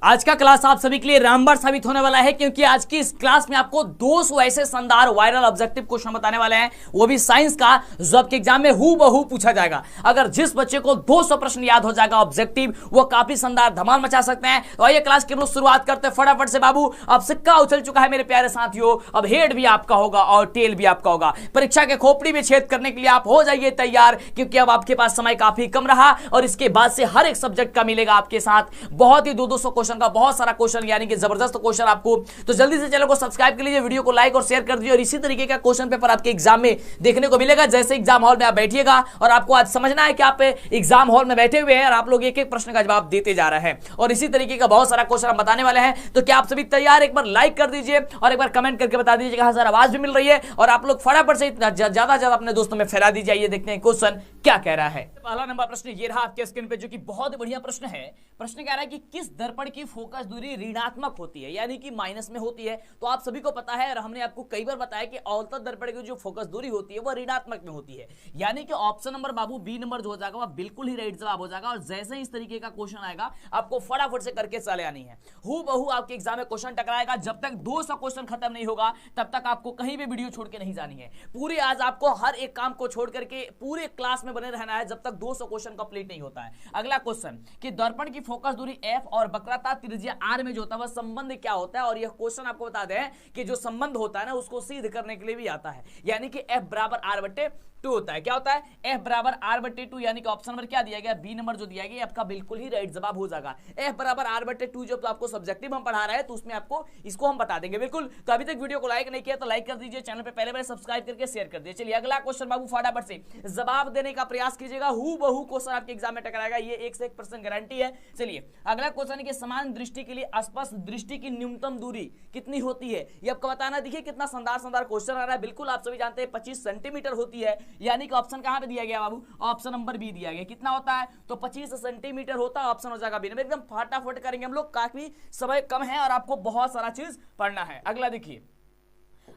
आज का क्लास आप सभी के लिए रामबाण साबित होने वाला है, क्योंकि आज की इस क्लास में आपको 200 ऐसे शानदार वायरल ऑब्जेक्टिव क्वेश्चन बताने वाले हैं, वो भी साइंस का, जो आपके एग्जाम में हूबहू पूछा जाएगा। अगर जिस बच्चे को 200 प्रश्न याद हो जाएगा ऑब्जेक्टिव, वो काफी शानदार धमाल मचा सकते हैं। तो आइए क्लास की शुरुआत करते हैं फटाफट से। बाबू अब सिक्का उछल चुका है मेरे प्यारे साथियों, अब हेड भी आपका होगा और टेल भी आपका होगा। परीक्षा के खोपड़ी में छेद करने के लिए आप हो जाइए तैयार, क्योंकि अब आपके पास समय काफी कम रहा और इसके बाद से हर एक सब्जेक्ट का मिलेगा आपके साथ बहुत ही 200 क्वेश्चन का बहुत सारा क्वेश्चन, यानी कि जबरदस्त क्वेश्चन आपको। तो जल्दी से चैनल को सब्सक्राइब कर लीजिए, वीडियो को लाइक और शेयर कर दीजिए, और इसी तरीके का क्वेश्चन पेपर आपके एग्जाम में देखने को मिलेगा। जैसे एग्जाम हॉल में आप बैठिएगा और आपको आज समझना है कि आप एग्जाम हॉल में बैठे हुए हैं और आप लोग एक एक प्रश्न का जवाब देते जा रहे हैं, और इसी तरीके का बहुत सारा क्वेश्चन हम बताने वाले हैं। तो क्या आप सभी तैयार? एक बार लाइक कर दीजिए और एक बार कमेंट करके बता दीजिए कहां सर आवाज भी मिल रही है, और आप लोग फटाफट से ज्यादा अपने दोस्तों में फैला दीजिए। ये देखते हैं क्वेश्चन क्या कह रहा है। पहला नंबर प्रश्न ये रहा आपके स्क्रीन पे, जो कि बहुत बढ़िया प्रश्न है। प्रश्न कह रहा है कि किस दर्पण की फोकस दूरी ऋणात्मक होती है, यानी कि माइनस में होती है। तो आप सभी को पता है और हमने आपको कई बार बताया कि अवतल दर्पण की जो फोकस दूरी होती है वो ऋणात्मक में होती है, यानी कि ऑप्शन नंबर बाबू बी नंबर जो हो जाएगा वह बिल्कुल ही राइट जवाब हो जाएगा। और जैसे ही इस तरीके का क्वेश्चन आएगा आपको फटाफट से करके चले आनी है। हूबहू आपके एग्जाम में क्वेश्चन टकराएगा। जब तक 200 क्वेश्चन खत्म नहीं होगा तब तक आपको कहीं भी वीडियो छोड़ के नहीं जानी है। पूरी आज आपको हर एक काम को छोड़ करके पूरे क्लास में बने रहना है जब तक 200 क्वेश्चन कंप्लीट नहीं होता है। अगला क्वेश्चन कि दर्पण की फोकस दूरी f और वक्रता त्रिज्या r में जो होता है वह संबंध क्या होता है। और यह क्वेश्चन आपको बता दें कि जो संबंध होता है ना उसको सिद्ध करने के लिए भी आता है, यानी कि f बराबर r/2 होता है। क्या होता है? f बराबर r/2, यानी कि ऑप्शन नंबर क्या दिया गया, बी नंबर जो दिया गया आपका बिल्कुल ही राइट जवाब हो जाएगा। f बराबर r/2 जो तो आपको सब्जेक्टिव हम पढ़ा रहे हैं तो उसमें आपको इसको हम बता देंगे बिल्कुल। तो अभी तक वीडियो को लाइक नहीं किया तो लाइक कर दीजिए, चैनल पे पहले सब्सक्राइब करके शेयर कर दीजिए। चलिए अगला क्वेश्चन बाबू फटाफट से जवाब देने का प्रयास कीजिएगा। हूबहू क्वेश्चन आपके एग्जाम में टकराएगा, ये 101% गारंटी है। चलिए अगला क्वेश्चन है कि समान दृष्टि के लिए स्पष्ट दृष्टि की न्यूनतम दूरी कितनी होती है, ये आपको बताना। देखिए कितना शानदार क्वेश्चन आ रहा है। बिल्कुल आप सभी जानते हैं 25 सेंटीमीटर होती है, यानी कि ऑप्शन कहां पे दिया गया बाबू, ऑप्शन नंबर बी दिया गया। कितना होता है? तो 25 सेंटीमीटर होता है, ऑप्शन हो जाएगा बी नंबर। एकदम फटाफट करेंगे हम लोग, काफी समय कम है और आपको बहुत सारा चीज पढ़ना है। अगला देखिए,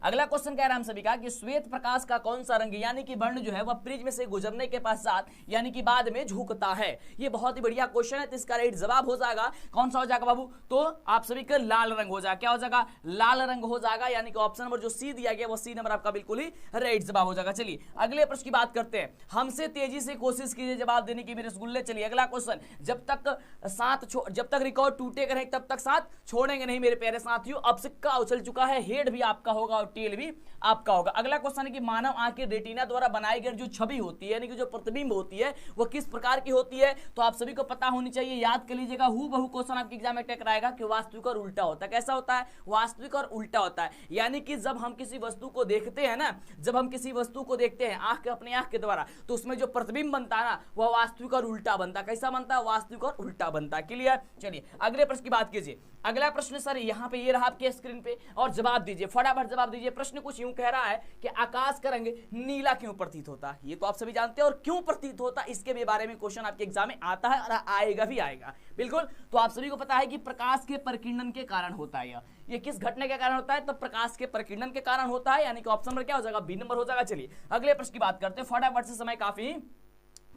अगला क्वेश्चन कह रहा है हम सभी का कि श्वेत प्रकाश का कौन सा रंग, यानी कि वर्ण जो है वह प्रिज्म से गुजरने के पश्चात यानी कि बाद में झुकता है। ये बहुत ही बढ़िया क्वेश्चन है, तो इसका राइट जवाब हो जाएगा कौन सा हो जाएगा बाबू, तो आप सभी का लाल रंग हो जाएगा। क्या हो जाएगा? लाल रंग हो जाएगा, यानी कि ऑप्शन नंबर जो सी दिया गया वो सी नंबर आपका बिल्कुल ही राइट जवाब हो जाएगा। चलिए अगले प्रश्न की बात करते हैं। हमसे तेजी से कोशिश कीजिए जवाब देने की मेरे रसगुल्ले। चलिए अगला क्वेश्चन, जब तक रिकॉर्ड टूटेगा नहीं तब तक साथ छोड़ेंगे नहीं मेरे प्यारे साथियों। अब सिक्का उछल चुका है, हेड भी आपका होगा और टेल भी आपका होगा। अगला क्वेश्चन है कि मानव आंख के रेटिना द्वारा बनाई गई जो छवि होती है, यानी कि जो प्रतिबिंब होती है वो किस प्रकार की होती है। तो आप सभी को पता होनी चाहिए, याद कर लीजिएगा। हूबहू क्वेश्चन आपके एग्जाम में टकराएगा कि वास्तविक और उल्टा होता है। कैसा होता है? वास्तविक और उल्टा होता है, यानी कि जब हम किसी वस्तु को देखते हैं ना, जब हम किसी वस्तु को देखते हैं अपने आंख के द्वारा, तो उसमें जो प्रतिबिंब बनता है ना वह वास्तविक और उल्टा बनता है। कैसा बनता है? वास्तविक और उल्टा बनता है। क्लियर? चलिए अगले प्रश्न की बात कीजिए। अगला प्रश्न सर यहाँ पे ये रहा आपके स्क्रीन पे, और जवाब दीजिए, फटाफट जवाब दीजिए। प्रश्न कुछ यूं कह रहा है कि आकाश का रंग नीला क्यों प्रतीत होता है। ये तो आप सभी जानते हैं, और क्यों प्रतीत होता है इसके भी बारे में क्वेश्चन आपके एग्जाम में आता है और आएगा भी आएगा बिल्कुल। तो आप सभी को पता है कि प्रकाश के प्रकीर्णन के कारण होता है। ये किस घटना के कारण होता है? तो प्रकाश के प्रकीर्णन के कारण होता है, यानी कि ऑप्शन नंबर क्या हो जाएगा, बी नंबर हो जाएगा। चलिए अगले प्रश्न की बात करते हैं, फटाफट से समय काफी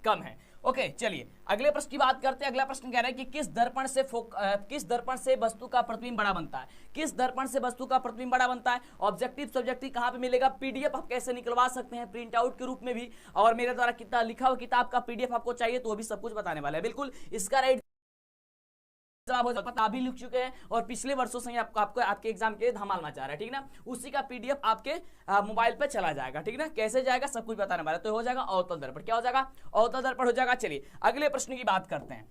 कम है। ओके चलिए अगले प्रश्न की बात करते हैं। अगला प्रश्न कह रहा है कि किस दर्पण से वस्तु का प्रतिबिंब बड़ा बनता है। किस दर्पण से वस्तु का प्रतिबिंब बड़ा बनता है? ऑब्जेक्टिव सब्जेक्टिव कहां पे मिलेगा? पीडीएफ आप कैसे निकलवा सकते हैं प्रिंट आउट के रूप में भी, और मेरे द्वारा कितना लिखा हुआ किताब का पीडीएफ आपको चाहिए तो वो भी सब कुछ बताने वाला है बिल्कुल। इसका राइट जवाब पता भी लिख चुके हैं, और पिछले वर्षों से आपको आपके एग्जाम के धमाल मचा रहा है, ठीक ना। उसी का पीडीएफ आपके मोबाइल पे चला जाएगा, ठीक ना। कैसे जाएगा सब कुछ बताने वाला, तो हो जाएगा अवतल दर्पण। क्या हो जाएगा? अवतल दर्पण हो जाएगा। चलिए अगले प्रश्न की बात करते हैं।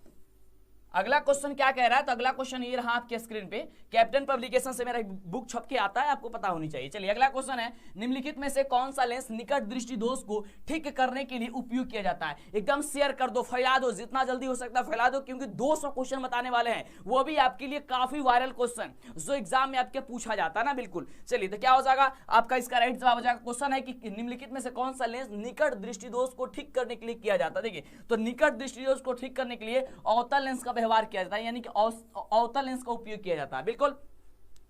अगला क्वेश्चन क्या कह रहा है? तो अगला क्वेश्चन ये रहा आपके स्क्रीन पे। कैप्टन पब्लिकेशन से मेरा बुक छप के आता है, आपको पता होनी चाहिए। चलिए अगला क्वेश्चन है, निम्नलिखित में से कौन सा लेंस निकट दृष्टि दोष को ठीक करने के लिए उपयोग किया जाता है। एकदम शेयर कर दो, फैला दो, जितना जल्दी हो सकता है फैला दो, क्योंकि 200 क्वेश्चन बताने वाले हैं, वो भी आपके लिए काफी वायरल क्वेश्चन जो एग्जाम में आपके पूछा जाता है ना बिल्कुल। चलिए तो क्या हो जाएगा आपका, इसका राइट जवाब हो जाएगा। क्वेश्चन है कि निम्नलिखित में से कौन सा लेंस निकट दृष्टि दोष को ठीक करने के लिए किया जाता है। देखिए तो निकट दृष्टि दोष को ठीक करने के लिए अवतल लेंस का व्यवहार किया जाता है, यानी अवतल लेंस का उपयोग किया जाता है बिल्कुल।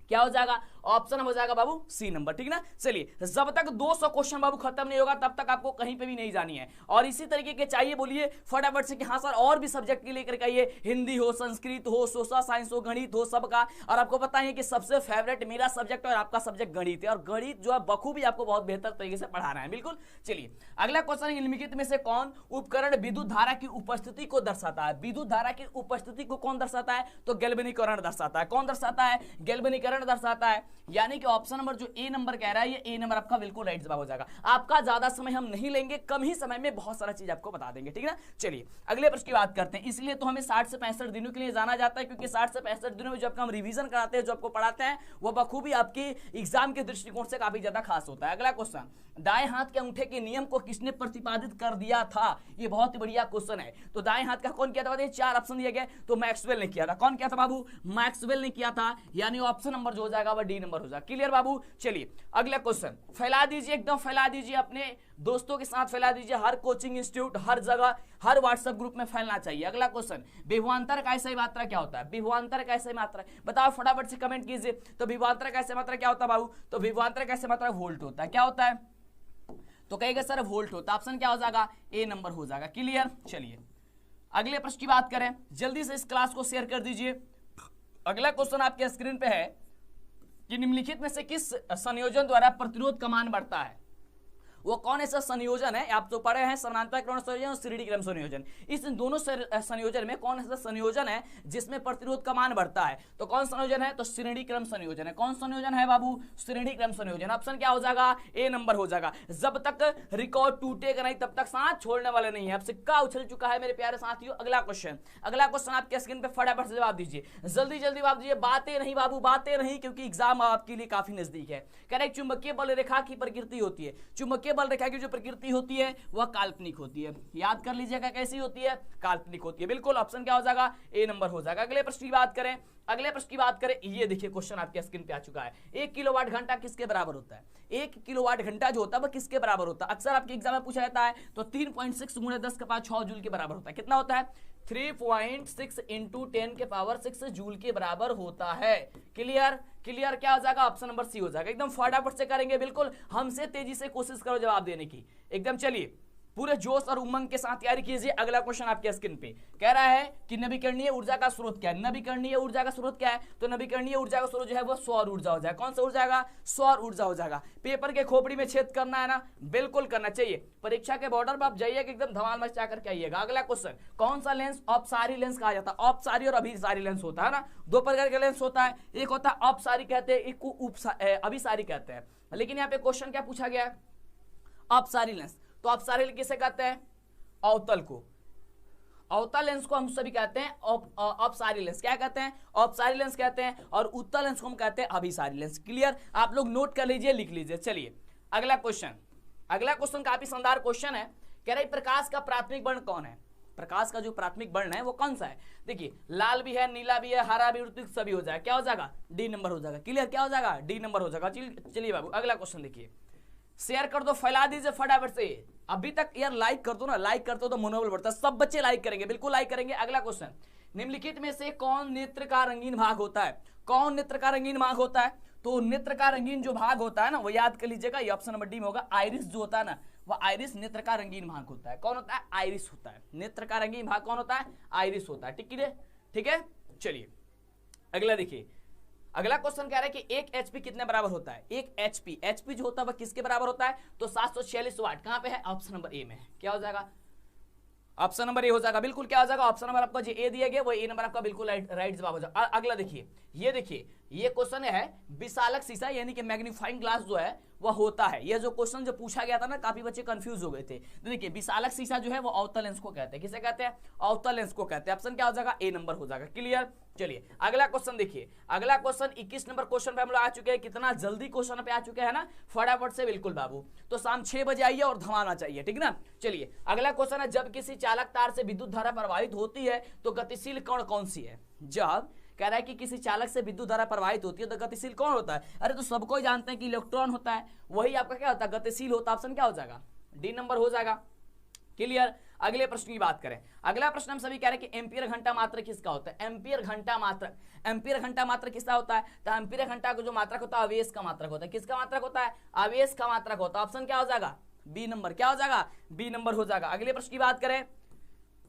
क्या हो जाएगा? ऑप्शन हो जाएगा बाबू सी नंबर, ठीक ना। चलिए, जब तक 200 क्वेश्चन बाबू खत्म नहीं होगा तब तक आपको कहीं पे भी नहीं जानी है। और इसी तरीके के चाहिए बोलिए फटाफट से कि हाँ सर और भी सब्जेक्ट के लेकर के आइए, हिंदी हो, संस्कृत हो, सोशल साइंस हो, गणित हो, सबका। और आपको पता है कि सबसे फेवरेट मेरा सब्जेक्ट और आपका सब्जेक्ट गणित है, और गणित जो है बखूबी आपको बहुत बेहतर तरीके से पढ़ाना है, बिल्कुल। चलिए, अगला क्वेश्चन, निम्नलिखित में से कौन उपकरण विद्युत धारा की उपस्थिति को दर्शाता है? विद्युत धारा की उपस्थिति को कौन दर्शाता है? तो गैल्वेनीकरण दर्शाता है। कौन दर्शाता है? गैल्वेनीकरण दर्शाता है। यानी कि ऑप्शन नंबर जो ए नंबर कह रहा है, ये ए नंबर आपका बिल्कुल राइट जवाब हो जाएगा। आपका ज्यादा समय हम नहीं लेंगे, कम ही समय में बहुत सारा चीज आपको बता देंगे, ठीक है ना। चलिए, अगले प्रश्न की बात करते हैं। इसलिए तो हमें 60 से 65 दिनों के लिए जाना जाता है, क्योंकि 60 से 65 दिनों में जो आपका हम रिवीजन कराते हैं, जो आपको पढ़ाते हैं, वो बखूबी आपकी एग्जाम के दृष्टिकोण से काफी ज्यादा खास होता है। अगला क्वेश्चन, दाएं हाथ के अंगूठे के नियम को किसने प्रतिपादित कर दिया था? ये बहुत ही बढ़िया क्वेश्चन है। तो दाएं हाथ का कौन किया था? 4 ऑप्शन दिया गया, तो मैक्सवेल ने किया था। कौन किया था बाबू? मैक्सवेल ने किया था। यानी ऑप्शन नंबर जो हो जाएगा वह डी नंबर हो जाएगा। क्लियर बाबू? चलिए, अगला क्वेश्चन फैला दीजिए, एकदम फैला दीजिए, अपने दोस्तों के साथ फैला दीजिए, हर कोचिंग इंस्टीट्यूट, हर जगह, हर व्हाट्सएप ग्रुप में फैलना चाहिए। अगला क्वेश्चन, विभवांतर का ऐसा मात्रा क्या होता है? विभवांतर का ऐसा मात्रा बताओ, फटाफट से कमेंट कीजिए। तो विभवांतर का ऐसा मात्रा क्या होता है बाबू? तो विभवांतर का ऐसा मात्रा वोल्ट होता है। क्या होता है? तो कहेगा सर वोल्ट होता है। ऑप्शन क्या हो जाएगा? ए नंबर हो जाएगा। क्लियर? चलिए, अगले प्रश्न की बात करें, जल्दी से इस क्लास को शेयर कर दीजिए। अगला क्वेश्चन आपके स्क्रीन पे है कि निम्नलिखित में से किस संयोजन द्वारा प्रतिरोध का मान बढ़ता है? वो कौन ऐसा संयोजन है? आप तो पढ़े हैं समानांतर क्रम संयोजन और श्रेणी क्रम संयोजन। इस दोनों संयोजन में कौन ऐसा संयोजन है जिसमें प्रतिरोध का मान बढ़ता है? तो कौन संयोजन है? तो श्रेणी क्रम संयोजन है। कौन संयोजन है बाबू? श्रेणी क्रम संयोजन। ऑप्शन क्या हो जाएगा? ए नंबर हो जाएगा। जब तक रिकॉर्ड टूटेगा नहीं तब तक साथ छोड़ने वाले नहीं है। अब सिक्का उछल चुका है मेरे प्यारे साथियों। अगला क्वेश्चन, अगला क्वेश्चन आपके स्क्रीन पे फटाफट से जवाब दीजिए, जल्दी जल्दी जवाब दीजिए। बातें नहीं बाबू, बातें नहीं, क्योंकि एग्जाम आपके लिए काफी नजदीक है। कह रहे चुंबकीय बल रेखा की प्रकृति होती है। चुंबकीय बल रेखा की जो प्रकृति होती है वह काल्पनिक होती है। याद कर लीजिएगा, कैसी होती है? काल्पनिक होती है, बिल्कुल। ऑप्शन क्या हो जाएगा? ए नंबर हो जाएगा। अगले प्रश्न की बात करें, अगले प्रश्न की बात करें, ये देखिए क्वेश्चन आपके स्क्रीन पे आ चुका है। 1 किलोवाट घंटा किसके बराबर होता है? 1 किलोवाट घंटा जो होता है वह किसके बराबर होता है? अक्सर आपके एग्जाम में पूछा जाता है। तो 3.6 × 10⁻6 जूल के बराबर होता है। कितना होता है? 3.6 × 10⁻6 जूल के बराबर होता है। क्लियर? क्लियर? क्या हो जाएगा? ऑप्शन नंबर सी हो जाएगा। एकदम फटाफट से करेंगे, बिल्कुल हमसे तेजी से कोशिश करो जवाब देने की, एकदम। चलिए, पूरे जोश और उमंग के साथ तैयारी कीजिए। अगला क्वेश्चन आपके स्क्रीन पे कह रहा है कि नवीकरणीय ऊर्जा का स्रोत क्या है? नवीकरणीय ऊर्जा का स्रोत क्या है? तो नवीकरणीय ऊर्जा का स्रोत जो है वो सौर ऊर्जा हो जाएगा। कौन सा ऊर्जा आएगा? सौर ऊर्जा हो जाएगा। पेपर के खोपड़ी में छेद करना है ना? बिल्कुल करना चाहिए। परीक्षा के बॉर्डर पर आप जाइए कि एकदम धमाल मचा करके आइएगा। अगला क्वेश्चन, कौन सा लेंस अपसारी लेंस कहा जाता है? अपसारी और अभिसारी लेंस होता है ना, दो प्रकार का लेंस होता है। एक होता है अपसारी कहते हैं, एक को अभिसारी कहते हैं। लेकिन यहाँ पे क्वेश्चन क्या पूछा गया? अपसारी लेंस। तो अपसारी किसे कहते हैं? अवतल को। अवतल लेंस को हम सभी कहते हैं अपसारी लेंस। क्या कहते हैं? अपसारी लेंस कहते हैं। और उत्तल लेंस को हम कहते हैं अभिसारी लेंस। क्लियर? आप लोग नोट कर लीजिए, लिख लीजिए। चलिए, अगला क्वेश्चन, अगला क्वेश्चन काफी शानदार क्वेश्चन है। कह रहा है प्रकाश का प्राथमिक वर्ण कौन है? प्रकाश का जो प्राथमिक वर्ण है वो कौन सा है? देखिए, लाल भी है, नीला भी है, हरा भी, सभी हो जाएगा। क्या हो जाएगा? डी नंबर हो जाएगा। क्लियर? क्या हो जाएगा? डी नंबर हो जाएगा। चलिए बाबू, अगला क्वेश्चन देखिए, शेयर कर दो, फैला दीजिए फटाफट से। अभी तक यार लाइक कर दो ना, लाइक करते हो तो मनोबल बढ़ता है। सब बच्चे लाइक करेंगे, बिल्कुल लाइक करेंगे। अगला क्वेश्चन, निम्नलिखित में से कौन नेत्र का रंगीन भाग होता है? कौन नेत्र का रंगीन भाग होता है? तो नेत्र का रंगीन जो भाग होता है ना, वो याद कर लीजिएगा, ये ऑप्शन नंबर डी में होगा। आइरिस जो होता है ना, वह आइरिस नेत्र का रंगीन भाग होता है। कौन होता है? आइरिस होता है। नेत्र का रंगीन भाग कौन होता है? आइरिस होता है। ठीक है। चलिए, अगला देखिए, अगला क्वेश्चन कह रहा है कि 1 HP कितने बराबर होता है? 1 HP जो होता है वह किसके बराबर होता है? तो 746 वाट। कहां पे है? ऑप्शन नंबर ए में है। क्या हो जाएगा? ऑप्शन नंबर ए हो जाएगा। बिल्कुल क्या हो जाएगा? ऑप्शन नंबर आपका जो ए दिया गया वो ए नंबर आपका बिल्कुल राइट जवाब हो जाएगा। अगला देखिए, ये देखिए, ये क्वेश्चन है विशालक शीशा यानी कि मैग्नीफाइंग ग्लास जो है वह होता है। ये जो क्वेश्चन जो पूछा गया था ना, काफी बच्चे कंफ्यूज हो गए थे। तो देखिए, विशालक शीशा जो है वो अवतल लेंस को कहते हैं। किसे कहते हैं? अवतल लेंस को कहते हैं। ऑप्शन क्या हो जाएगा? ए नंबर हो जाएगा। क्लियर? चलिए, अगला क्वेश्चन देखिए, अगला क्वेश्चन 21 नंबर क्वेश्चन पे हम लोग आ चुके हैं। कितना जल्दी क्वेश्चन पे आ चुके हैं ना, फटाफट से। बिल्कुल बाबू, तो शाम 6 बजे आइए और धमाना चाहिए, ठीक ना। चलिए, अगला क्वेश्चन है, जब किसी चालक तार से विद्युत धारा प्रवाहित होती है तो गतिशील कण कौन सी है? जब कह रहा है कि किसी चालक से विद्युत धारा प्रवाहित होती है तो गतिशील कौन होता है? अरे तो सबको जानते हैं कि इलेक्ट्रॉन होता है, वही आपका क्या होता है? गतिशील होता है। ऑप्शन क्या हो जाएगा? डी नंबर हो जाएगा। क्लियर। अगले प्रश्न की बात करें, अगला प्रश्न हम सभी कह रहे हैं कि एम्पियर घंटा मात्रक किसका होता है? एम्पियर घंटा मात्रक किसका होता है? तो एम्पियर घंटा को जो मात्रक होता है आवेश का मात्रक होता है। किसका मात्रक होता है? आवेश का मात्रक होता है। ऑप्शन क्या हो जाएगा? B number. क्या हो जाएगा? बी नंबर हो जाएगा। अगले प्रश्न की बात करें,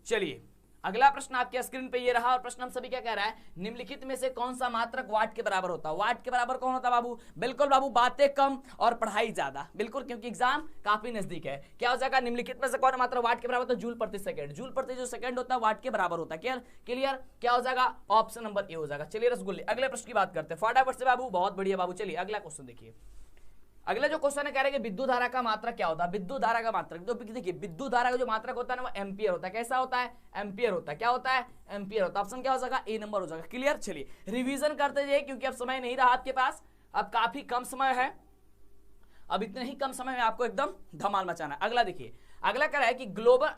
चलिए अगला प्रश्न आपके स्क्रीन पे ये रहा और प्रश्न हम सभी क्या कह रहा है, निम्नलिखित में से कौन सा मात्रक वाट के बराबर होता है? वाट के बराबर कौन होता है बाबू? बिल्कुल बाबू, बातें कम और पढ़ाई ज्यादा। बिल्कुल, क्योंकि एग्जाम काफी नजदीक है। क्या हो जाएगा? निम्नलिखित में से कौन मात्रक वाट के बराबर? तो जूल प्रति सेकंड। जूल प्रति जो सेकंड होता है वाट के बराबर होता है। क्लियर। क्या हो जाएगा? ऑप्शन नंबर ए हो जाएगा। चलिए रसगुल्ले, अगले प्रश्न की बात करते हैं फटाफट से बाबू। बहुत बढ़िया बाबू। चलिए अगला क्वेश्चन देखिए। अगला जो क्वेश्चन है कह रहे हैं कि विद्युत धारा का मात्रक क्या होता है? विद्युत धारा का मात्रक, तो देखिए विद्युत धारा का जो मात्रक होता है ना वो एम्पियर होता है। कैसा होता है? एम्पियर होता है। क्या होता है? एम्पियर होता है। ऑप्शन क्या हो जाएगा? ए नंबर हो जाएगा। क्लियर। चलिए रिवीजन करते जाइए क्योंकि अब समय नहीं रहा आपके पास, अब काफी कम समय है। अब इतने ही कम समय में आपको एकदम धमाल मचाना है। अगला देखिए, अगला कह रहा है कि ग्लोबल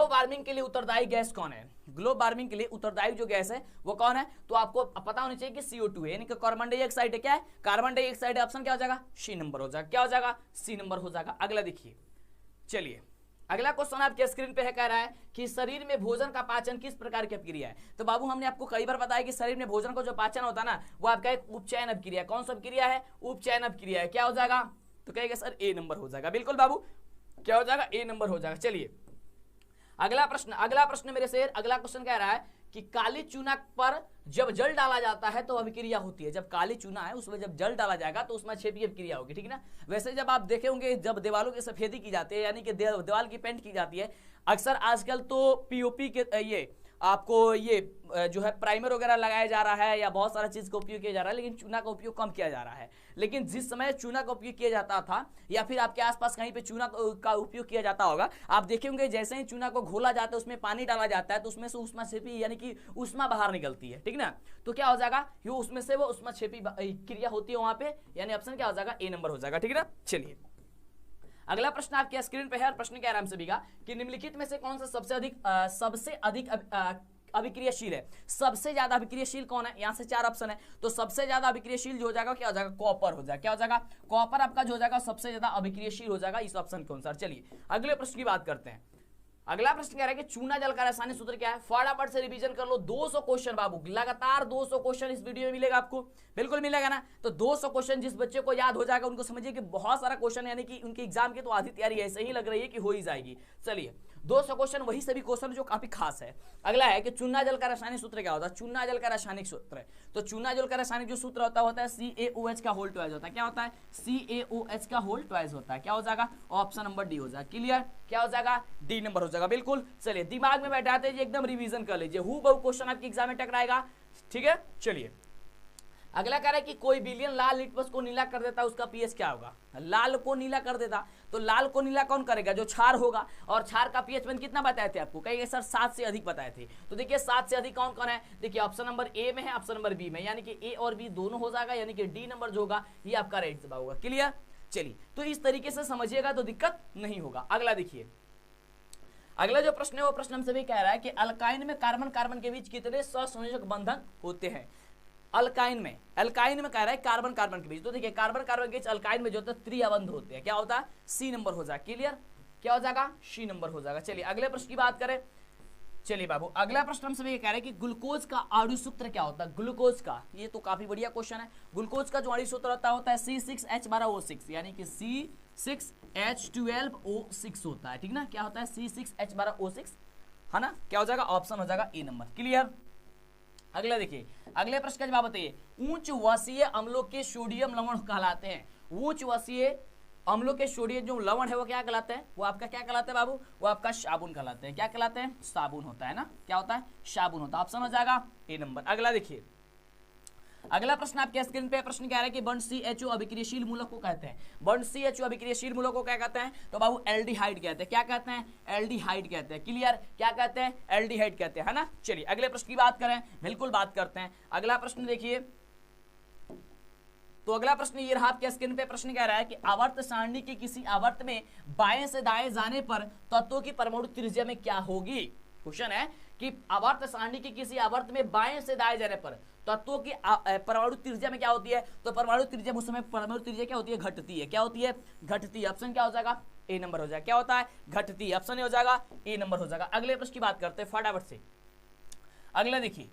वार्मिंग के लिए उत्तरदायी गैस कौन है? ग्लोबल वार्मिंग के लिए उत्तरदायी जो गैस है वो कौन है? तो आपको पता होनी चाहिए कि CO2 है, यानी कि कार्बन डाइऑक्साइड है। क्या है? Carbon dioxide. ऑप्शन क्या हो जाएगा? सी नंबर हो जाएगा। क्या हो जाएगा? सी नंबर हो जाएगा। अगला देखिए, चलिए अगला क्वेश्चन आपके स्क्रीन पे है, कह रहा है कि शरीर में भोजन का पाचन किस प्रकार की अभिक्रिया है? तो बाबू हमने आपको कई बार बताया कि शरीर में भोजन का जो पाचन होता है ना वो आपका एक उपचयन अभिक्रिया। कौन सा अभिक्रिया है? उपचयन अभिक्रिया है। क्या हो जाएगा? तो कहेगा सर ए नंबर हो जाएगा। बिल्कुल बाबू, क्या हो जाएगा? ए नंबर हो जाएगा। चलिए अगला प्रश्न मेरे शेर, अगला क्वेश्चन कह रहा है कि काली चूना पर जब जल डाला जाता है तो अभिक्रिया होती है। जब काली चूना है उसमें जब जल डाला जाएगा तो उसमें छेपी अभिक्रिया होगी, ठीक है ना। वैसे जब आप देखे होंगे जब दीवालों की सफेदी की जाती है, यानी कि दीवार की पेंट की जाती है, अक्सर आजकल तो पीओपी के ये आपको ये जो है प्राइमर वगैरह लगाया जा रहा है या बहुत सारा चीज का उपयोग किया जा रहा है, लेकिन चूना का उपयोग कम किया जा रहा है। लेकिन जिस समय चूना का उपयोग किया जाता था या फिर आपके आसपास कहीं पे चूना का उपयोग किया जाता होगा, आप देखेंगे जैसे ही चूना को घोला जाता है उसमें पानी डाला जाता है तो उसमें से उष्मा छेपी यानी कि उष्मा बाहर निकलती है, ठीक ना। तो क्या हो जाएगा? ये उसमें से वो उष्मा छेपी क्रिया होती है वहां पे, यानी ऑप्शन क्या हो जाएगा? ए नंबर हो जाएगा, ठीक है ना। चलिए अगला प्रश्न आपके स्क्रीन पे है, प्रश्न क्या है सभी का कि निम्नलिखित में से कौन सा सबसे अधिक अभिक्रियाशील है? सबसे ज्यादा अभिक्रियाशील कौन है? यहां से 4 ऑप्शन है, तो सबसे ज्यादा अभिक्रियाशील जो हो जाएगा क्या हो जाएगा? कॉपर हो जाएगा। क्या हो जाएगा? कॉपर आपका जो हो जाएगा सबसे ज्यादा अभिक्रियाशील हो जाएगा इस ऑप्शन के अनुसार। चलिए अगले प्रश्न की बात करते हैं। अगला प्रश्न कह रहा है कि चूना जल का रासायनिक सूत्र क्या है? फटाफट से रिवीजन कर लो। 200 क्वेश्चन बाबू, लगातार 200 क्वेश्चन इस वीडियो में मिलेगा आपको, बिल्कुल मिलेगा ना। तो 200 क्वेश्चन जिस बच्चे को याद हो जाएगा उनको समझिए कि बहुत सारा क्वेश्चन, यानी कि उनकी एग्जाम की तो आधी तैयारी ऐसे ही लग रही है कि हो ही जाएगी। चलिए 200 क्वेश्चन, वही सभी क्वेश्चन जो काफी खास है। अगला है कि चूना जल का रासायनिक सूत्र क्या होता है? चूना जल का रासायनिक सूत्र है, तो चूना जल का रासायनिक जो सूत्र होता है CaOH का होल ट्वाइस होता है। क्या होता है? CaOH का होल ट्वाइस होता है। क्या हो जाएगा? ऑप्शन नंबर डी हो जाएगा। क्लियर। क्या हो जाएगा? डी नंबर हो जाएगा। बिल्कुल। चलिए दिमाग में बैठाते जी एकदम रिवीजन कर लीजिए, हु बहु क्वेश्चन आपके एग्जाम में टकराएगा, ठीक है। चलिए अगला कह रहा है कि कोई विलियन लाल लिटमस को नीला कर देता है, उसका पीएच क्या होगा? लाल को नीला कर देता, तो लाल को नीला कौन करेगा? जो क्षार होगा, और क्षार का पीएच मैंने कितना बताए थे आपको? कहिए सर 7 से अधिक बताए थे। तो देखिए 7 से अधिक कौन कौन है? देखिए ऑप्शन नंबर ए में है, ऑप्शन नंबर बी में, यानी कि ए और बी दोनों हो जाएगा, यानी कि डी नंबर जो होगा ये आपका राइट जवाब होगा। क्लियर। चलिए तो इस तरीके से समझिएगा तो दिक्कत नहीं होगा। अगला देखिए, अगला जो प्रश्न है वो प्रश्न हमसे भी कह रहा है कि अल्काइन में कार्बन कार्बन के बीच कितने सहसंयोजक बंधन होते हैं? अल्काइन में कह रहा है कार्बन कार्बन के बीच, तो देखिए कार्बन कार्बन के बीच अल्काइन में जो होता है त्रिअबंध होते हैं। क्या होता है? सी नंबर हो जाएगा। क्लियर। क्या हो जाएगा? सी नंबर हो जाएगा। चलिए अगले प्रश्न की बात करें। चलिए बाबू अगला प्रश्न हमसे ये कह रहे हैं कि ग्लूकोज का अणु सूत्र क्या होता है? ग्लूकोज का, ये तो काफी बढ़िया क्वेश्चन है। ग्लूकोज का जो अणु सूत्र होता है C6H12O6, यानी कि C6H12O6 होता है, ठीक ना। क्या होता है? C6H12O6 है ना। क्या हो जाएगा? ऑप्शन हो जाएगा ए नंबर। क्लियर। अगला देखिए, अगले प्रश्न का जवाब बताइए। उच्च वसीय अम्लों के सोडियम लवण कहलाते हैं। उच्च वसीय अम्लों के सोडियम जो लवण है वो क्या कहलाते हैं? वो आपका क्या कहलाते हैं बाबू? वो आपका साबुन कहलाते हैं। क्या कहलाते हैं? साबुन होता है ना। क्या होता है? साबुन होता है। ऑप्शन हो जाएगा ए नंबर। अगला देखिए, अगला प्रश्न आपके स्क्रीन पे प्रश्न क्या है कि बॉन्ड CHO अभिक्रियाशील मूलक को कहते हैं। बॉन्ड CHO अभिक्रियाशील मूलक को क्या कहते हैं? तो बाबू एल्डिहाइड कहते हैं। क्या कहते हैं? एल्डिहाइड कहते हैं। क्लियर। क्या कहते हैं? एल्डिहाइड कहते हैं, है ना। चलिए अगले प्रश्न की बात करें, बिल्कुल बात करते हैं। अगला प्रश्न देखिए, तो अगला प्रश्न ये रहा आपके स्क्रीन पे, प्रश्न कह रहा है कि आवर्त सारणी के किसी आवर्त में बाएं से दाएं जाने पर तत्वों की परमाणु त्रिज्या में क्या होगी? क्वेश्चन है कि आवर्त सारणी की किसी आवर्त में बाएं से दाएं जाने पर तत्वों की परमाणु त्रिज्या में क्या होती है, तो परमाणु त्रिज्या उस समय परमाणु त्रिज्या क्या होती है, घटती है। क्या होती है, घटती है। ऑप्शन क्या हो जाएगा, ए नंबर हो जाएगा। क्या होता है, घटती है। ऑप्शन ए हो जाएगा, ए नंबर हो जाएगा। अगले प्रश्न की बात करते हैं फटाफट से। अगला देखिए,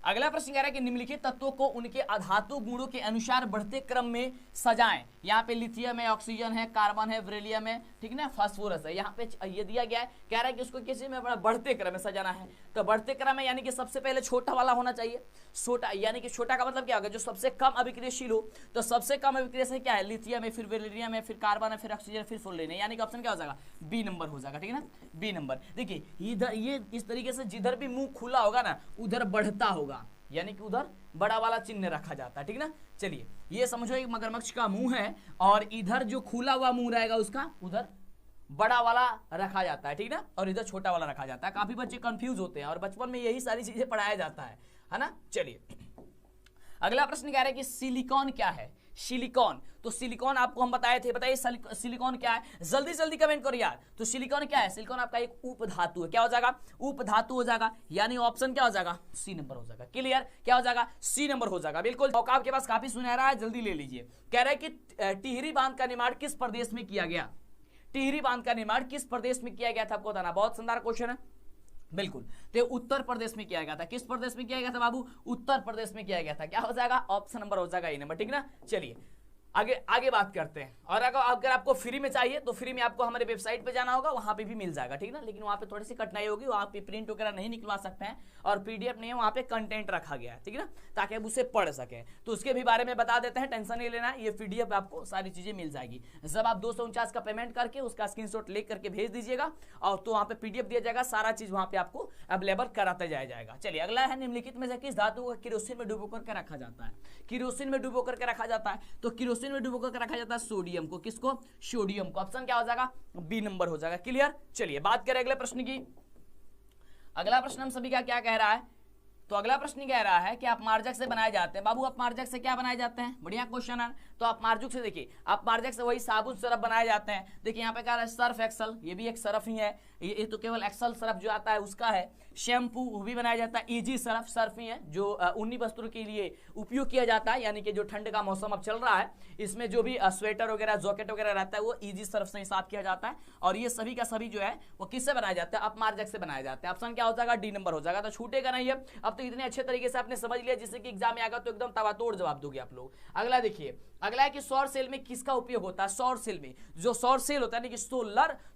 अगला प्रश्न कह रहा है कि निम्नलिखित तत्वों को उनके अधातु गुणों के अनुसार बढ़ते क्रम में सजाएं। यहाँ पे लिथियम है, ऑक्सीजन है, कार्बन है, बेरिलियम है, ठीक ना, फास्फोरस है। यहाँ पे ये दिया गया है, कह रहा है कि उसको किसी में बढ़ते क्रम में सजाना है। तो बढ़ते क्रम में यानी कि सबसे पहले छोटा वाला होना चाहिए। छोटा यानी कि छोटा का मतलब क्या होगा, जो सबसे कम अभिक्रियशील हो। तो सबसे कम अभिक्रियशील क्या है, लिथियम है, फिर बेरिलियम है, फिर कार्बन है, फिर ऑक्सीजन, फिर फ्लोरीन है। यानी कि ऑप्शन क्या हो जाएगा, बी नंबर हो जाएगा, ठीक है ना, बी नंबर। देखिए इधर ये इस तरीके से जिधर भी मुंह खुला होगा ना उधर बढ़ता होगा, यानी कि उधर बड़ा वाला चिन्ह रखा जाता है, ठीक ना। चलिए ये समझो एक मगरमच्छ का मुंह है और इधर जो खुला हुआ मुंह रहेगा उसका उधर बड़ा वाला रखा जाता है, ठीक ना, और इधर छोटा वाला रखा जाता है। काफी बच्चे कंफ्यूज होते हैं और बचपन में यही सारी चीजें पढ़ाया जाता है ना। चलिए अगला प्रश्न कह रहा है कि सिलिकॉन क्या है, सिलिकॉन। तो सिलिकॉन आपको हम बताए थे, बताइए सिलिकॉन क्या है, जल्दी जल्दी कमेंट करो यार। तो सिलिकॉन क्या है, सिलिकॉन आपका एक उपधातु है। क्या हो जाएगा, उपधातु हो जाएगा, यानी ऑप्शन क्या हो जाएगा, सी नंबर हो जाएगा। क्लियर, क्या हो जाएगा, सी नंबर हो जाएगा। बिल्कुल, मौका आपके पास काफी सुनहरा है, जल्दी ले लीजिए। कह रहा है कि टिहरी बांध का निर्माण किस प्रदेश में किया गया, टिहरी बांध का निर्माण किस प्रदेश में किया गया था, आपको बताना। बहुत शानदार क्वेश्चन है, बिल्कुल। तो उत्तर प्रदेश में किया गया था। किस प्रदेश में किया गया था बाबू, उत्तर प्रदेश में किया गया था। क्या हो जाएगा, ऑप्शन नंबर हो जाएगा ए नंबर, ठीक ना। चलिए आगे बात करते हैं। और अगर आपको फ्री में चाहिए तो फ्री में आपको हमारे वेबसाइट पे जाना होगा, वहां पे भी मिल जाएगा, ठीक ना। लेकिन वहां पे थोड़ी सी कठिनाई होगी, वहां पे प्रिंट वगैरह नहीं निकलवा सकते हैं और पीडीएफ नहीं है, वहां पे कंटेंट रखा गया है, ठीक है ना, ताकि आप उसे पढ़ सकें। तो उसके भी बारे में बता देते हैं, टेंशन नहीं लेना, ये पीडीएफ आपको सारी चीजें मिल जाएगी। जब आप 249 का पेमेंट करके उसका स्क्रीनशॉट लेकर करके भेज दीजिएगा और तो वहां पे पीडीएफ दिया जाएगा, सारा चीज वहां पे आपको अवेलेबल कराते जाएगा। चलिए अगला है, निम्नलिखित में से किस धातु को किरोसिन में डुबो करके रखा जाता है, किरोसिन में डुबो करके रखा जाता है। तो किरोसिन में डुबो करके रखा जाता है सोडियम को। किसको, सोडियम को। ऑप्शन क्या हो जाएगा, बी नंबर हो जाएगा। क्लियर। चलिए बात करें अगले प्रश्न की। अगला प्रश्न हम सभी का क्या कह रहा है, तो अगला प्रश्न कह रहा है कि अपमार्जक से बनाए जाते हैं। बाबू अपमार्जक से क्या बनाए जाते हैं, बढ़िया क्वेश्चन है। तो अपमार्जक से देखिए, अपमार्जक से वही साबुन सरफ बनाए जाते हैं। देखिए यहाँ पे कह रहा है सर्फ एक्सल, ये भी एक सरफ ही है, ये तो केवल एक्सल सरफ जो आता है उसका है। शैम्पू वो भी बनाया जाता है, इजी सरफ सर्फ ही है जो ऊनी वस्त्रों के लिए उपयोग किया जाता है। यानी कि जो ठंड का मौसम अब चल रहा है, इसमें जो भी स्वेटर वगैरह जैकेट वगैरह रहता है वो इजी सर्फ से हिसाब किया जाता है। और ये सभी का सभी जो है वो किससे बनाया जाता है, अपमार्जक से बनाया जाता है। ऑप्शन क्या हो जाएगा, डी नंबर हो जाएगा। तो छूटेगा नहीं है। अब तो इतने अच्छे तरीके से आपने समझ लिया जिससे कि एग्जाम में आएगा तो एकदम तबातोड़ जवाब दोगे आप लोग। अगला देखिए, अगला है कि सौर सेल में किसका उपयोग होता है। सौर सेल में जो सौर सेल होता है,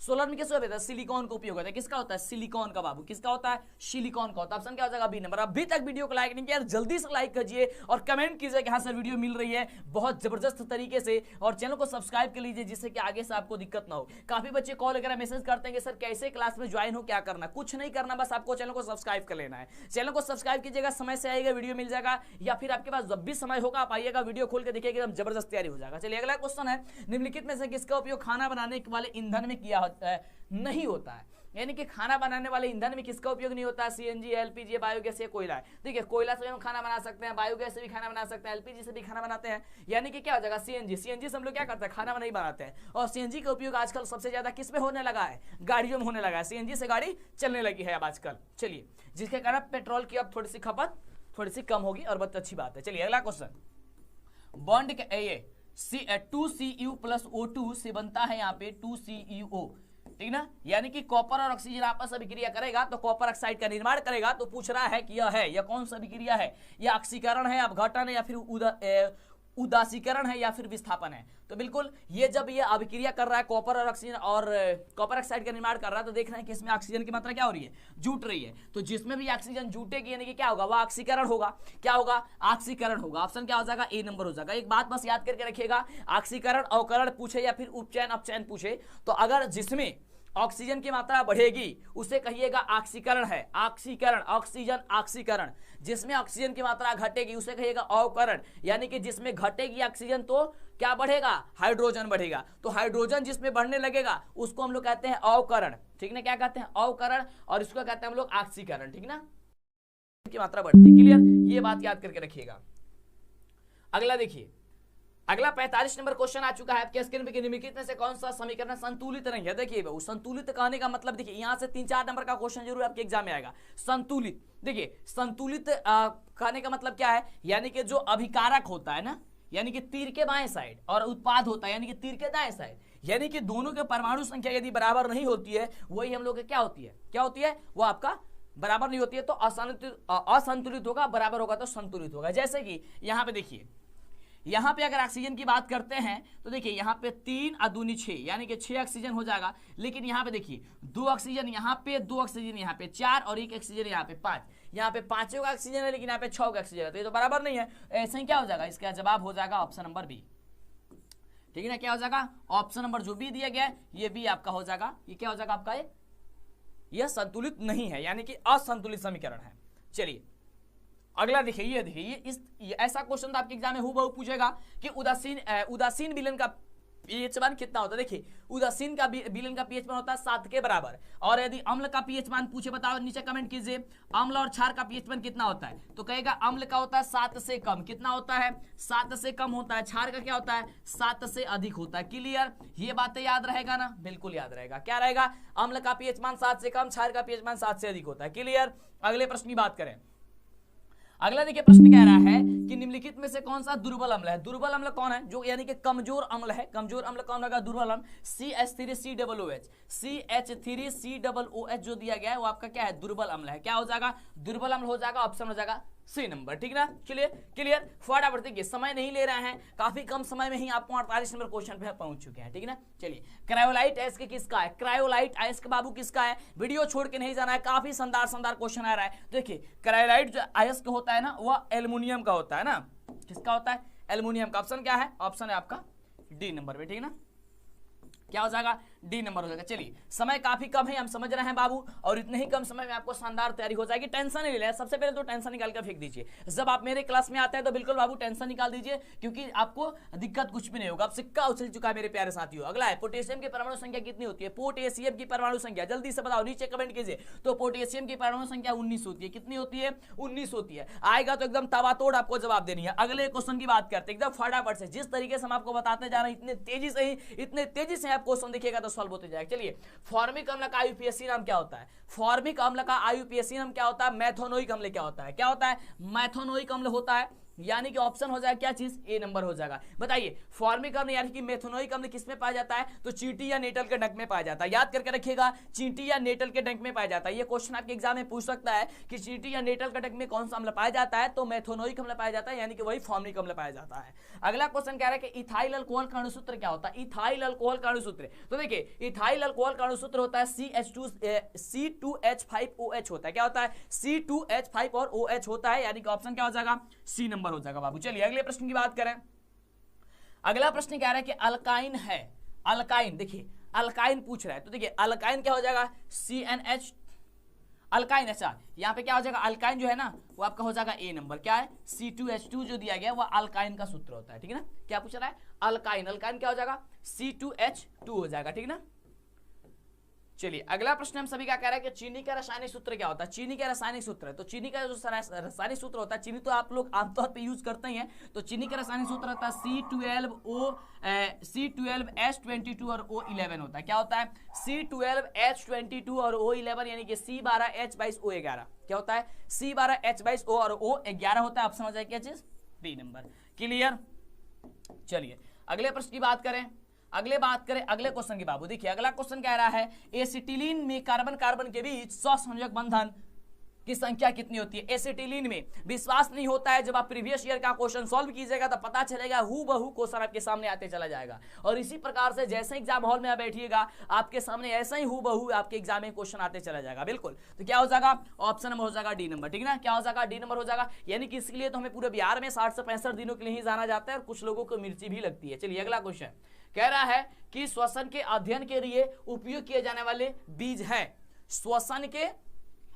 सोलर में किसका होता है, सिलिकॉन का उपयोग होता है। किसका होता है, सिलिकॉन का बाबू। किसका होता है, सिलिकॉन का होता है। ऑप्शन क्या हो जाएगा, बी नंबर। अभी तक वीडियो को लाइक नहीं किया, जल्दी से लाइक कीजिए और कमेंट कीजिए कि हाँ सर वीडियो मिल रही है बहुत जबरदस्त तरीके से, और चैनल को सब्सक्राइब कर लीजिए जिससे कि आगे से आपको दिक्कत ना हो। काफी बच्चे कॉल वगैरह मैसेज करते हैं कि सर कैसे क्लास में ज्वाइन हो, क्या करना। कुछ नहीं करना, बस आपको चैनल को सब्सक्राइब कर लेना है। चैनल को सब्सक्राइब कीजिएगा, समय से आएगा वीडियो मिल जाएगा, या फिर आपके पास जब भी समय होगा आप आइएगा, वीडियो खोल के देखिएगा, एकदम जबरदस्त तैयारी हो जाएगा। चलिए अगला क्वेश्चन है, निम्नलिखित में से किसका उपयोग खाना बनाने वाले ईंधन में किया होता है, नहीं होता है। यानी कि खाना बनाने वाले ईंधन में किसका उपयोग नहीं होता है, सीएनजी, एलपीजी, बायोगैस या कोयला है। देखिए कोयला से भी हम खाना बना सकते हैं, बायोगैस से भी खाना बना सकते हैं, एलपीजी से भी खाना बनाते हैं। यानी कि क्या हो जाएगा, सीएनजी। सीएनजी से हम लोग क्या करते हैं, खाना नहीं बनाते हैं। और सीएनजी का उपयोग आजकल सबसे ज्यादा किस में होने लगा है, गाड़ियों में होने लगा है। सीएनजी से गाड़ी चलने लगी है अब आजकल। चलिए, जिसके कारण पेट्रोल की अब थोड़ी सी खपत थोड़ी सी कम होगी और बहुत अच्छी बात है। चलिए अगला क्वेश्चन, बॉन्ड के ये 2Cu + O2 से बनता है यहाँ पे 2CuO, ठीक ना। यानी कि कॉपर और ऑक्सीजन आपस में अभिक्रिया करेगा तो कॉपर ऑक्साइड का निर्माण करेगा। तो पूछ रहा है कि यह है, यह कौन सा अभिक्रिया है, यह ऑक्सीकरण है, अपघटन है, या फिर उदासीकरण है, या फिर विस्थापन है। तो बिल्कुल ये जब ये अभिक्रिया कर रहा है कॉपर और ऑक्सीजन और कॉपर ऑक्साइड का निर्माण कर रहा है, तो देखना है कि इसमें ऑक्सीजन की मात्रा क्या हो रही है, जुट रही है। तो जिसमें भी ऑक्सीजन जुटेगी यानी कि क्या होगा, वह ऑक्सीकरण होगा। क्या होगा, ऑक्सीकरण होगा। ऑप्शन क्या हो जाएगा, ए नंबर हो जाएगा। एक बात बस याद करके रखिएगा, ऑक्सीकरण अवकरण पूछे या फिर उपचयन अपचयन पूछे, तो अगर जिसमें ऑक्सीजन की मात्रा बढ़ेगी उसे कहिएगा ऑक्सीकरण है, ऑक्सीकरण, ऑक्सीजन ऑक्सीकरण। जिसमें ऑक्सीजन की मात्रा घटेगी उसे कहिएगा अवकरण, यानी कि जिसमें घटेगी ऑक्सीजन तो क्या बढ़ेगा, हाइड्रोजन बढ़ेगा। तो हाइड्रोजन जिसमें बढ़ने लगेगा उसको हम लोग कहते हैं अवकरण, ठीक ना। क्या कहते हैं, अवकरण, और इसको कहते हैं हम लोग ऑक्सीकरण, ठीक ना। की मात्रा बढ़ती है। क्लियर, ये बात याद करके रखिएगा। अगला देखिए, अगला 45 नंबर क्वेश्चन आ चुका है आपके स्क्रीन पे कि निम्नलिखित में से कौन सा समीकरण संतुलित नहीं है। देखिए वो संतुलित कहने का मतलब, देखिए यहां से 3-4 नंबर का क्वेश्चन जरूर आपके एग्जाम में आएगा। संतुलित, देखिए संतुलित कहने का मतलब क्या है, यानी कि जो अभिकारक होता है ना, यानी कि तीर के बाएं साइड, और उत्पाद होता है यानी कि तीर के दाएं साइड, यानी कि दोनों के परमाणु संख्या यदि बराबर नहीं होती है, वही हम लोग क्या होती है, क्या होती है, वो आपका बराबर नहीं होती है तो असंतुलित होगा, बराबर होगा तो संतुलित होगा। जैसे कि यहाँ पे देखिए, यहाँ पे अगर ऑक्सीजन की बात करते हैं तो देखिए यहाँ पे 3 और 2 6 यानी कि 6 ऑक्सीजन हो जाएगा। लेकिन यहाँ पे देखिए 2 ऑक्सीजन यहाँ पे, 2 ऑक्सीजन यहाँ पे 4 और 1 ऑक्सीजन यहाँ पे 5, यहाँ पे 5 का ऑक्सीजन है लेकिन यहाँ पे 6 का ऑक्सीजन है, तो ये तो बराबर नहीं है। ऐसे ही क्या हो जाएगा, इसका जवाब हो जाएगा ऑप्शन नंबर बी। ठीक है ना, क्या हो जाएगा, ऑप्शन नंबर जो बी दिया गया है ये बी आपका हो जाएगा। ये क्या हो जाएगा आपका, यह संतुलित नहीं है, यानी कि असंतुलित समीकरण है। चलिए अगला देखिए, ये देखिए ये ऐसा क्वेश्चन तो आपके एग्जाम में हूबहू पूछेगा कि उदासीन विलयन का पीएच मान कितना होता है। देखिए उदासीन का विलयन का पीएच मान होता है 7 के बराबर, और यदि अम्ल का पीएच मान पूछे बताओ, नीचे कमेंट कीजिए अम्ल और क्षार का पीएच मान कितना होता है, तो कहेगा अम्ल का होता है 7 से कम, कितना होता है 7 से कम होता है, क्षार का क्या होता है 7 से अधिक होता है। क्लियर, ये बातें याद रहेगा ना, बिल्कुल याद रहेगा। क्या रहेगा, अम्ल का पीएच मान 7 से कम, क्षार का पीएच मान 7 से अधिक होता है। क्लियर, अगले प्रश्न की बात करें। अगला देखिए प्रश्न कह रहा है कि निम्नलिखित में से कौन सा दुर्बल अम्ल है। दुर्बल अम्ल कौन है, जो यानी कि कमजोर अम्ल है। कमजोर अम्ल कौन होगा, दुर्बल अम्ल CH3COOH, CH3COOH जो दिया गया है वो आपका क्या है, दुर्बल अम्ल है। क्या हो जाएगा, दुर्बल अम्ल हो जाएगा, ऑप्शन हो जाएगा सी नंबर। ठीक ना, चलिए क्लियर, फटाफट देखिए, समय नहीं ले रहे हैं, काफी कम समय में ही आपको 48 नंबर क्वेश्चन पे पहुंच चुके हैं। ठीक ना, चलिए क्रायोलाइट अयस्क किसका है, क्रायोलाइट अयस्क बाबू किसका है, वीडियो छोड़ के नहीं जाना है, काफी शानदार क्वेश्चन आ रहा है। देखिए क्रायोलाइट जो अयस्क होता है ना, वह एल्युमिनियम का होता है ना, किसका होता है, एल्युमिनियम का। ऑप्शन क्या है, ऑप्शन है आपका डी नंबर पे। ठीक ना, क्या हो जाएगा, डी नंबर हो जाएगा। चलिए समय काफी कम है, हम समझ रहे हैं बाबू, और इतने ही कम समय में आपको शानदार तैयारी हो जाएगी। टेंशन नहीं ले, सबसे पहले तो टेंशन निकाल कर फेंक दीजिए। जब आप मेरे क्लास में आते हैं तो बिल्कुल बाबू टेंशन निकाल दीजिए, क्योंकि आपको दिक्कत कुछ भी नहीं होगा। अब सिक्का उछल चुका है मेरे प्यारे साथियों। अगला है पोटेशियम की परमाणु संख्या कितनी होती है, पोटेशियम की परमाणु संख्या जल्दी से बताओ, नीचे कमेंट कीजिए। तो पोटेशियम की परमाणु संख्या 19 होती है, कितनी होती है, 19 होती है। आएगा तो एकदम तवातोड़ आपको जवाब देनी है। अगले क्वेश्चन की बात करते हैं एकदम फटाफट से, जिस तरीके से हम आपको बताते जा रहे हैं, इतने तेजी से आप क्वेश्चन देखिएगा तो सॉल्व होते जाएगा। चलिए फॉर्मिक अम्ल का आईयूपीएसी नाम क्या होता है, फॉर्मिक अम्ल का आईयूपीएसी नाम क्या होता है, मेथोनोइक अम्ल क्या होता है, क्या होता है, मेथोनोइक अम्ल होता है। यानी कि ऑप्शन हो जाएगा क्या चीज, ए नंबर हो जाएगा। बताइए फॉर्मिक अम्ल यानी कि मेथोनोइक अम्ल किसमें पाया जाता है, तो चींटी या नेटल के डंक में पाया जाता है। याद करके रखिएगा, चींटी या नेटल के डंक में पाया जाता है। ये क्वेश्चन आपके एग्जाम में पूछ सकता है कि चींटी या नेटल के डंक में कौन सा अम्ल पाया जाता है, तो मेथोनोइक अम्ल पाया जाता है, यानी कि वही फॉर्मिक अम्ल पाया जाता है। अगला क्वेश्चन कह रहा है कि इथाइल अल्कोहल का अणुसूत्र क्या होता है, इथाइल अल्कोहल का अणुसूत्र। तो देखिए इथाइल अल्कोहल का अणुसूत्र होता है C2H5OH होता है। क्या होता है, C2H5 और OH होता है, यानी कि ऑप्शन क्या हो जाएगा, सी नंबर हो जाएगा बाबू। चलिए अगले प्रश्न की बात करें। अगला प्रश्न कह रहा है कि अल्काइन है, अल्काइन देखिए अल्काइन पूछ रहा है, तो देखिए अल्काइन क्या हो जाएगा, CnH अल्काइन। अच्छा यहाँ पे क्या हो जाएगा, अल्काइन जो है ना वो आपका हो जाएगा ए नंबर। क्या है, C2H2 जो दिया गया वो अल्काइन का सूत्र होता है। ठीक है ना, क्या पूछ रहा है, अल्काइन, अल्काइन क्या हो जाएगा, C2H2 हो जाएगा। ठीक है ना, चलिए अगला प्रश्न हम सभी का कह रहा है कि चीनी का रासायनिक सूत्र क्या होता है, चीनी का रासायनिक सूत्र है। तो चीनी का जो रासायनिक सूत्र होता है, चीनी तो आप लोग आमतौर पे यूज करते ही हैं, तो चीनी का रासायनिक सूत्र होता है C12H22 और O11 होता है। क्या होता है, C12H22 और O11 यानी कि C12H22O11 क्या होता है, C12H22O और O11 होता है। आप समझ आए क्या चीज, बी नंबर। क्लियर, चलिए अगले प्रश्न की बात करें। अगले क्वेश्चन की बाबू देखिए, अगला क्वेश्चन कह रहा है एसिटिलीन में कार्बन कार्बन के बीच सहसंयोजक बंधन की संख्या कितनी होती है। एसिटिलीन में विश्वास नहीं होता है, जब आप प्रीवियस ईयर का क्वेश्चन सॉल्व कीजिएगा तो पता चलेगा हूबहू क्वेश्चन आपके सामने आते चला जाएगा। और इसी प्रकार से जैसे एग्जाम हॉल में आप बैठिएगा आपके सामने ऐसा ही हूबहू आपके एग्जाम में क्वेश्चन आते चला जाएगा। बिल्कुल, तो क्या हो जाएगा, ऑप्शन नंबर हो जाएगा डी नंबर। ठीक ना, क्या हो जाएगा, डी नंबर हो जाएगा। यानी कि इसके लिए तो हमें पूरे बिहार में 60 से 65 दिनों के लिए ही जाना जाता है, और कुछ लोगों को मिर्ची भी लगती है। चलिए अगला क्वेश्चन कह रहा है कि श्वसन के अध्ययन के लिए उपयोग किए जाने वाले बीज है, श्वसन के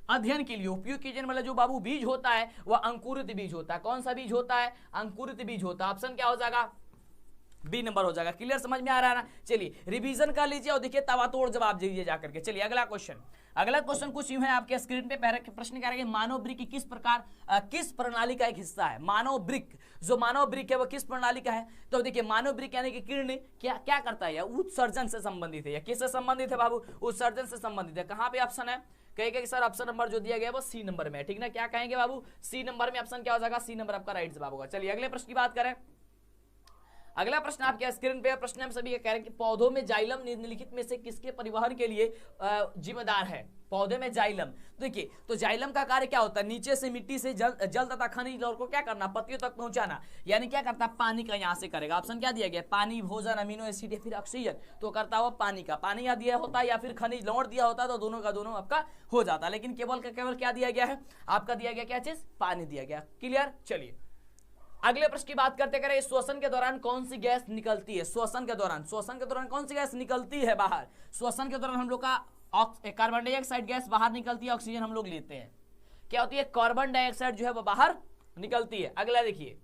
अध्ययन के लिए उपयोग किए जाने वाला जो बाबू बीज होता है वह अंकुरित बीज होता है। कौन सा बीज होता है, अंकुरित बीज होता है। ऑप्शन क्या हो जाएगा, बी नंबर हो जाएगा। क्लियर, समझ में आ रहा है ना। चलिए रिवीजन कर लीजिए और देखिए तवातोड़ जवाब दीजिए जाकर के। चलिए अगला क्वेश्चन कुछ यूं है आपके स्क्रीन पे। पहले प्रश्न क्या रहेगा, मानव वृक्क किस प्रणाली का एक हिस्सा है। मानव वृक्क है वो किस प्रणाली का है। तो देखिए मानव वृक्क यानी कि किडनी क्या करता है, या उत्सर्जन से संबंधित है, या किससे संबंधित है बाबू, उत्सर्जन से संबंधित है। कहां पे ऑप्शन है, कहेंगे कि सर ऑप्शन नंबर जो दिया गया है वो सी नंबर में है, ठीक ना। क्या कहेंगे बाबू, सी नंबर में ऑप्शन क्या हो जाएगा, सी नंबर आपका राइट जवाब होगा। चलिए अगले प्रश्न की बात करें। अगला प्रश्न आपके स्क्रीन पे प्रश्न हम सभी कह रहे हैं कि पौधों में जाइलम निम्नलिखित में से किसके परिवहन के लिए जिम्मेदार है। पौधे में जाइलम, देखिए तो जाइलम का कार्य क्या होता है, नीचे से मिट्टी से जल तथा खनिज लवण को क्या करना, पत्तियों तक पहुंचाना। यानी क्या करता है, पानी का यहां से करेगा। ऑप्शन क्या दिया गया, पानी, भोजन, अमीनो एसिड या फिर ऑक्सीजन। तो करता हुआ पानी का, पानी या दिया होता है या फिर खनिज लवण दिया होता है, तो दोनों का दोनों आपका हो जाता है। लेकिन केवल का केवल क्या दिया गया है, आपका दिया गया क्या चीज, पानी दिया गया। क्लियर। चलिए अगले प्रश्न की बात करते करें, श्वसन के दौरान कौन सी गैस निकलती है। श्वसन के दौरान कौन सी गैस निकलती है बाहर। श्वसन के दौरान हम लोग का कार्बन डाइऑक्साइड गैस बाहर निकलती है, ऑक्सीजन हम लोग लेते हैं। क्या होती है, कार्बन डाइऑक्साइड जो है वो बाहर निकलती है। अगला देखिए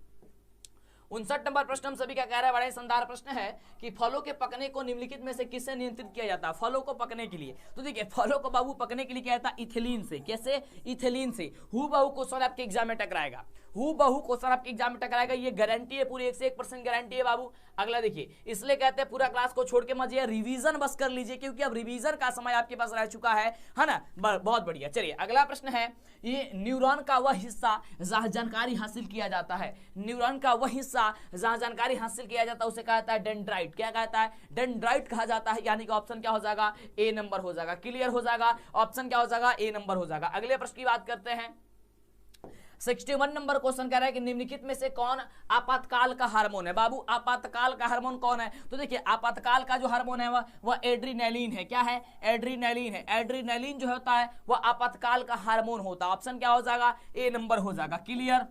59 नंबर प्रश्न हम सभी का कह रहा है, बड़ा ही शानदार प्रश्न है कि फलों के पकने को निम्नलिखित में से किससे नियंत्रित किया जाता है। फलों को पकने के लिए, तो देखिए फलों को बाबू पकने के लिए क्या था, इथिलीन से। कैसे, इथिलीन से। हूबहू क्वेश्चन आपके एग्जाम में टकराएगा, हूबहू क्वेश्चन आपके एग्जाम में टकराएगा, ये गारंटी है, पूरी 101% गारंटी है बाबू। अगला देखिए, इसलिए कहते हैं पूरा क्लास को छोड़ के मत जाइए, रिवीजन बस कर लीजिए, क्योंकि अब रिवीजन का समय आपके पास रह चुका है ना। बहुत बढ़िया। चलिए अगला प्रश्न है, ये न्यूरॉन का वह हिस्सा जहां जानकारी हासिल किया जाता है। न्यूरॉन का वह हिस्सा जहां जानकारी हासिल किया जाता है उसे कहता है डेंड्राइट। क्या कहता है, डेंड्राइट कहा जाता है। यानी कि ऑप्शन क्या हो जाएगा, ए नंबर हो जाएगा। क्लियर हो जाएगा, ऑप्शन क्या हो जाएगा, ए नंबर हो जाएगा। अगले प्रश्न की बात करते हैं। 61 नंबर क्वेश्चन कह रहा है कि निम्नलिखित में से कौन आपातकाल का हार्मोन है। बाबू आपातकाल का हार्मोन कौन है, तो देखिए आपातकाल का जो हार्मोन है वह एड्रीनलिन है। क्या है, एड्रीनलिन है। एड्रीनलिन जो होता है वह आपातकाल का हार्मोन होता है। ऑप्शन क्या हो जाएगा, ए नंबर हो जाएगा। क्लियर।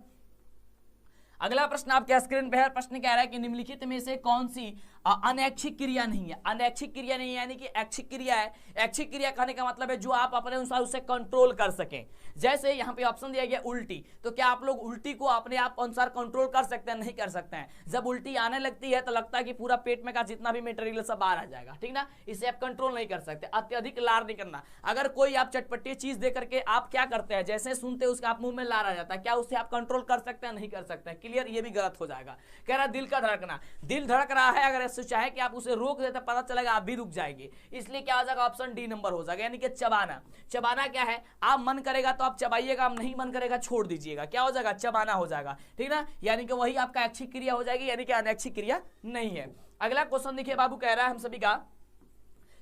अगला प्रश्न आपके स्क्रीन पे है। प्रश्न कह रहा है कि निम्नलिखित में से कौन सी अनैच्छिक क्रिया नहीं है। अनैच्छिक क्रिया नहीं है यानी कि ऐच्छिक क्रिया है। ऐच्छिक क्रिया कहने का मतलब है जो आप अपने अनुसार उसे कंट्रोल कर सकें। जैसे यहाँ पे ऑप्शन दिया गया उल्टी, तो क्या आप लोग उल्टी को अपने आप अनुसार कंट्रोल कर सकते हैं, नहीं कर सकते हैं। जब उल्टी आने लगती है तो लगता है कि पूरा पेट में का जितना भी मटेरियल सब बाहर आ जाएगा, ठीक ना। इसे आप कंट्रोल नहीं कर सकते। अत्यधिक लार नहीं करना। अगर कोई आप चटपटी चीज दे करके आप क्या करते हैं, जैसे सुनते हैं उसके आप मुंह में लार आ जाता है, क्या उससे आप कंट्रोल कर सकते हैं, नहीं कर सकते हैं। क्लियर, ये भी गलत हो जाएगा। कह रहा है दिल का धड़कना, दिल धड़क रहा है, अगर ऐसे चाहे कि आप उसे रोक देते पता चलेगा आप भी रुक जाएंगे। इसलिए क्या हो जाएगा, ऑप्शन डी नंबर हो जाएगा। यानी कि चबाना। चबाना क्या है, आप मन करेगा तो आप चबाइएगा, आप नहीं मन करेगा छोड़ दीजिएगा। क्या हो जाएगा, चबाना हो जाएगा, ठीक ना। यानी कि वही आपका ऐच्छिक क्रिया हो जाएगी, यानी कि अनैच्छिक क्रिया नहीं है। अगला क्वेश्चन देखिए बाबू, कह रहा है हम सभी का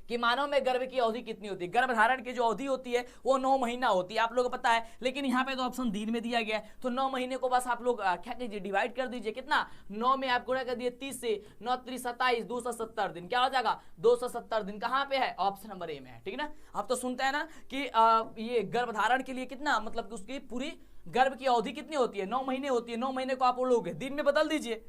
कि मानव में गर्भ की अवधि कितनी होती है। गर्भ धारण की जो अवधि होती है वो 9 महीना होती है, आप लोगों को पता है। लेकिन यहाँ पे तो ऑप्शन दिन में दिया गया है, तो 9 महीने को बस आप लोग क्या कीजिए, डिवाइड कर दीजिए। कितना, 9 में आप गुणा कर दिए 30 से, 9 3 27, 270 दिन। क्या हो जाएगा, 270 दिन। कहाँ पे है, ऑप्शन नंबर ए में है, ठीक ना। आप तो सुनते हैं ना कि ये गर्भ धारण के लिए कितना, मतलब कि उसकी पूरी गर्भ की अवधि कितनी होती है, 9 महीने होती है। 9 महीने को आप लोग दिन में बदल दीजिए।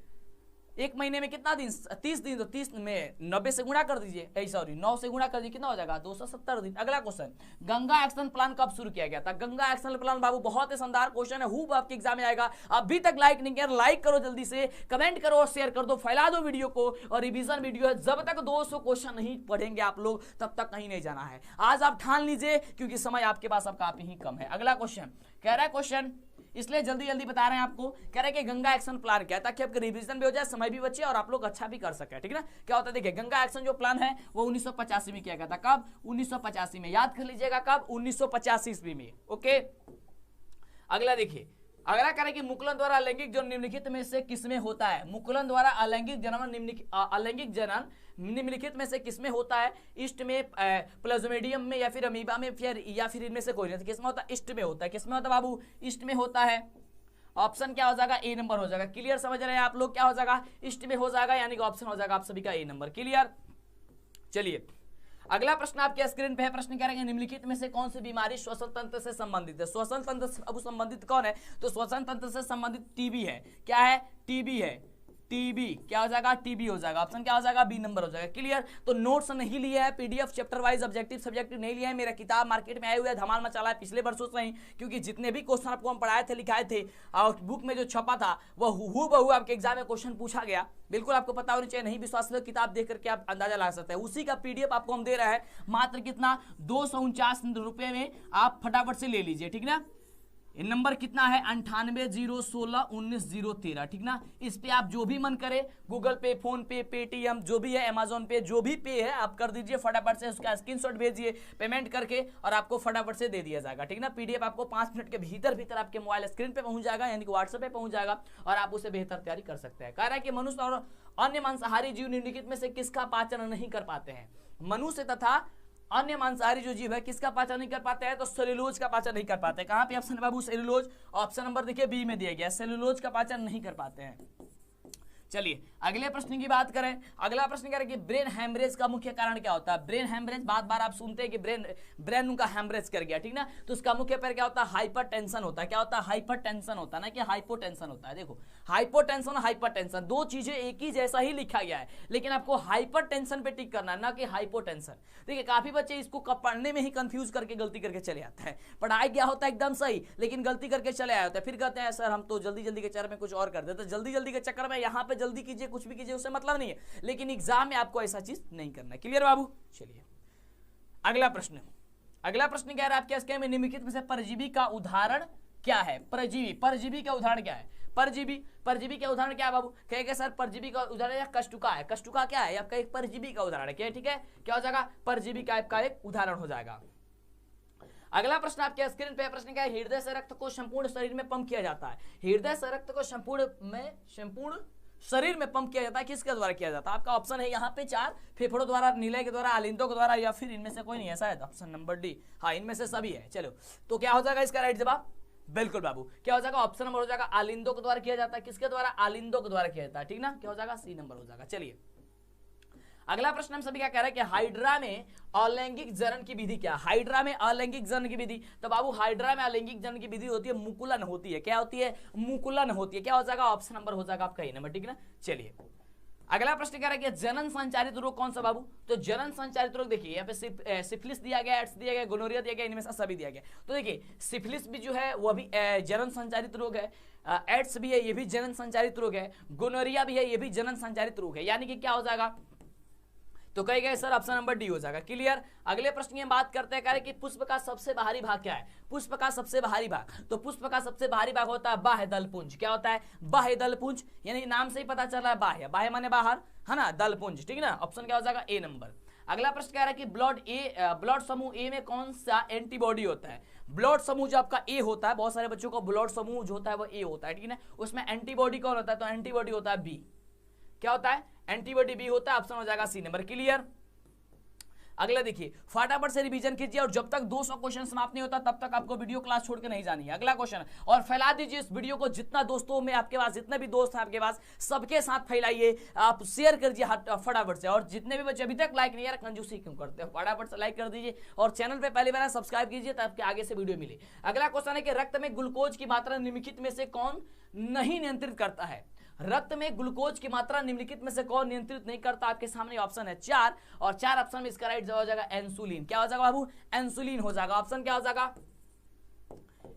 एक महीने में कितना दिन, 30 दिन, तो 30 में 90 से गुणा कर दीजिए, सॉरी 9 से गुणा कर दीजिए, कितना हो जाएगा, 270 दिन। अगला क्वेश्चन, गंगा एक्शन प्लान कब शुरू किया गया था। गंगा एक्शन प्लान बाबू बहुत ही शानदार क्वेश्चन है, हूब आपके एग्जाम में आएगा। अभी तक लाइक नहीं किया, लाइक करो जल्दी से, कमेंट करो और शेयर कर दो, फैला दो वीडियो को। और रिवीजन वीडियो है, जब तक 200 क्वेश्चन नहीं पढ़ेंगे आप लोग तब तक कहीं नहीं जाना है। आज आप ठान लीजिए, क्योंकि समय आपके पास अब काफी ही कम है। अगला क्वेश्चन कह रहा है, क्वेश्चन इसलिए जल्दी जल्दी बता रहे हैं आपको, कह रहे हैं कि गंगा एक्शन प्लान क्या है, ताकि आपका रिवीजन भी हो जाए, समय भी बचे और आप लोग अच्छा भी कर सके, ठीक ना। क्या होता है, देखिए गंगा एक्शन जो प्लान है वो 1985 में किया गया था। कब, 1985 में, याद कर लीजिएगा कब, 1985 ईस्वी में। ओके, अगला देखिए, अगला कह रहे हैं कि मुकुलन द्वारा अलैंगिक जो निम्नलिखित में से किसमें होता है। मुकुलन द्वारा अलैंगिक जनन निम्नलिखित में से किसमें होता है। ईस्ट में, प्लाज्मोडियम में, या फिर अमीबा में, या फिर इनमें से कोई नहीं। किसमें होता है, ईस्ट में होता है। किसमें होता है बाबू, ईस्ट में होता है। ऑप्शन क्या हो जाएगा, ए नंबर हो जाएगा। क्लियर, समझ रहे हैं आप लोग, क्या हो जाएगा, ईस्ट में हो जाएगा, यानी कि ऑप्शन हो जाएगा आप सभी का ए नंबर। क्लियर। चलिए अगला प्रश्न आपके स्क्रीन पे है। प्रश्न कह रहे हैं निम्नलिखित में से कौन सी बीमारी श्वसन तंत्र से संबंधित है। श्वसन तंत्र से अब संबंधित कौन है, तो श्वसन तंत्र से संबंधित टीबी है। क्या है, टीबी है। टीबी, क्या हो जाएगा टीबी हो जाएगा, ऑप्शन क्या हो जाएगा बी नंबर हो जाएगा। क्लियर। तो नोट्स नहीं लिया है, PDF chapter wise objective subjective नहीं लिया है, मेरा किताब मार्केट में आए हुए है, धमाल मचा है पिछले वर्षों से ही, क्योंकि जितने भी क्वेश्चन आपको हम पढ़ाए थे लिखाए थे और बुक में जो छपा था वह हूबहू आपके एग्जाम में क्वेश्चन पूछा गया, बिल्कुल आपको पता होनी चाहिए। नहीं विश्वास है किताब देख करके आप अंदाजा लगा सकते हैं। उसी का पीडीएफ आपको हम दे रहा है मात्र कितना 249 रुपए में, आप फटाफट से ले लीजिए, ठीक ना। नंबर कितना है 9801619013, ठीक ना। इस पे आप जो भी मन करे गूगल पे, फोन पे, पेटीएम जो भी है, अमेजोन पे जो भी पे है आप कर दीजिए, फटाफट से उसका स्क्रीनशॉट भेजिए पेमेंट करके और आपको फटाफट से दे दिया जाएगा, ठीक ना। पीडीएफ आपको 5 मिनट के भीतर आपके मोबाइल स्क्रीन पे पहुंच जाएगा, यानी कि व्हाट्सएप पे पहुंच जाएगा और आप उसे बेहतर तैयारी कर सकते हैं। कह रहा है कि मनुष्य और अन्य मांसाहारी जीव निम्नलिखित में से किसका पाचन नहीं कर पाते हैं। मनुष्य तथा अन्य मांसाहारी जो जीव है किसका पाचन नहीं कर पाते हैं, तो सेलुलोज का पाचन नहीं कर पाते। कहां पे ऑप्शन है बाबू, सेलुलोज। ऑप्शन नंबर देखिए बी में दिया गया, सेलुलोज का पाचन नहीं कर पाते हैं। चलिए अगले प्रश्न की बात करें। अगला प्रश्न कह रहे हैं कि ब्रेन हैमरेज का मुख्य कारण क्या होता है। ब्रेन हैमरेज बार बार आप सुनते हैं कि ब्रेन उनका हैमरेज कर गया, ठीक ना। तो उसका मुख्य कारण क्या होता है, हाइपरटेंशन होता है। क्या होता है, हाइपरटेंशन होता है ना कि हाइपोटेंशन होता है। देखो हाइपोटेंशन और हाइपरटेंशन दो चीजें एक ही जैसा ही लिखा गया है, लेकिन आपको हाइपरटेंशन पे टिक करना है ना कि हाइपोटेंशन। देखिए काफी बच्चे इसको पढ़ने में ही कंफ्यूज करके गलती करके चले आते हैं। पढ़ाई क्या होता है एकदम सही, लेकिन गलती करके चले आए होते हैं, फिर कहते हैं सर हम तो जल्दी जल्दी के चक्कर में कुछ और कर देते। जल्दी जल्दी के चक्कर में यहाँ पे जल्दी कीजिए कुछ भी कीजिए उससे मतलब नहीं है, लेकिन एग्जाम में आपको ऐसा चीज नहीं करना है। क्लियर बाबू। चलिए अगला प्रश्न कह रहा है आपके स्केम में निम्नलिखित में से परजीवी का उदाहरण क्या है। परजीवी का उदाहरण क्या है। परजीवी का उदाहरण क्या है बाबू, कहेगा सर परजीवी का उदाहरण कष्टुका है। कष्टुका क्या है, आपका एक परजीवी का उदाहरण है, क्या ठीक है, क्या हो जाएगा परजीवी का आपका एक उदाहरण हो जाएगा। अगला प्रश्न आपके स्क्रीन पे प्रश्न क्या है, हृदय से रक्त को संपूर्ण शरीर में पंप किया जाता है। हृदय से रक्त को संपूर्ण शरीर में पंप किया जाता है, किसके द्वारा किया जाता है। आपका ऑप्शन है यहाँ पे 4, फेफड़ों द्वारा, नीले के द्वारा, आलिंदों के द्वारा, या फिर इनमें से कोई नहीं है शायद, ऑप्शन नंबर डी। हाँ इनमें से सभी है। चलो तो क्या हो जाएगा इसका राइट जवाब, बिल्कुल बाबू क्या हो जाएगा, ऑप्शन नंबर हो जाएगा आलिंदों के द्वारा किया जाता है। किसके द्वारा, आलिंदों के द्वारा किया जाता है, ठीक ना। क्या हो जाएगा, सी नंबर हो जाएगा। चलिए अगला प्रश्न हम सभी क्या कह रहे हैं कि हाइड्रा में अलैंगिक जनन की विधि क्या। हाइड्रा में अलैंगिक जनन की विधि, तो बाबू हाइड्रा में अलैंगिक जनन की विधि होती है मुकुलन होती है। क्या होती है, मुकुलन होती है। क्या हो जाएगा, ऑप्शन नंबर हो जाएगा आपका ए नंबर, ठीक ना। चलिए अगला प्रश्न कह रहा है कि जनन संचारित रोग कौन सा बाबू, तो जनन संचारित रोग देखिए यहाँ पे सिफिलिस दिया गया, एड्स दिया गया, गोनोरिया दिया गया, इनमें से सभी दिया गया। तो देखिए सिफिलिस भी जो है वो भी जनन संचारित रोग है, एड्स भी है ये भी जनन संचारित रोग है, गोनोरिया भी है ये भी जनन संचारित रोग है, यानी कि क्या हो जाएगा, तो कही गए सर ऑप्शन नंबर डी हो जाएगा। क्लियर। अगले प्रश्न की बात करते हैं कि पुष्प का सबसे बाहरी भाग क्या है। पुष्प का सबसे बाहरी भाग, तो पुष्प का सबसे बाहरी भाग होता है बाह्य दलपुंज। क्या होता है, बाह्य दलपुंज, यानी नाम से ही पता चल रहा है बाह्य, बाह्य माने बाहर है ना, दलपुंज, ठीक ना। ऑप्शन क्या हो जाएगा ए नंबर। अगला प्रश्न कह रहा है कि ब्लड समूह ए में कौन सा एंटीबॉडी होता है। ब्लड समूह जो आपका ए होता है, बहुत सारे बच्चों को ब्लड समूह जो होता है वो ए होता है, ठीक है। उसमें एंटीबॉडी कौन होता है, तो एंटीबॉडी होता है बी। क्या होता है, एंटीबॉडी बी होता है, ऑप्शन हो जाएगा सी नंबर। क्लियर। अगला देखिए फटाफट से रिवीजन कीजिए और जब तक 200 क्वेश्चन समाप्त नहीं होता तब तक आपको वीडियो क्लास छोड़ के नहीं जानी है। अगला क्वेश्चन, और फैला दीजिए इस वीडियो को, जितना दोस्तों में आपके पास, जितने भी दोस्त हैं आपके पास सबके साथ फैलाइए, आप शेयर कर दीजिए फटाफट से। और जितने भी बच्चे अभी तक लाइक नहीं, यार कंजूसी क्यों करते हो, फटाफट से लाइक कर दीजिए और चैनल पे पहली बार सब्सक्राइब कीजिए ताकि आगे से वीडियो मिले। अगला क्वेश्चन है कि रक्त में ग्लूकोज की मात्रा निम्नलिखित में से कौन नहीं नियंत्रित करता है। रक्त में ग्लूकोज की मात्रा निम्नलिखित में से कौन नियंत्रित नहीं करता, आपके सामने ऑप्शन है 4, और 4 ऑप्शन में इसका राइट जवाब हो जाएगा इंसुलिन। क्या हो जाएगा बाबू, इंसुलिन हो जाएगा। ऑप्शन क्या हो जाएगा,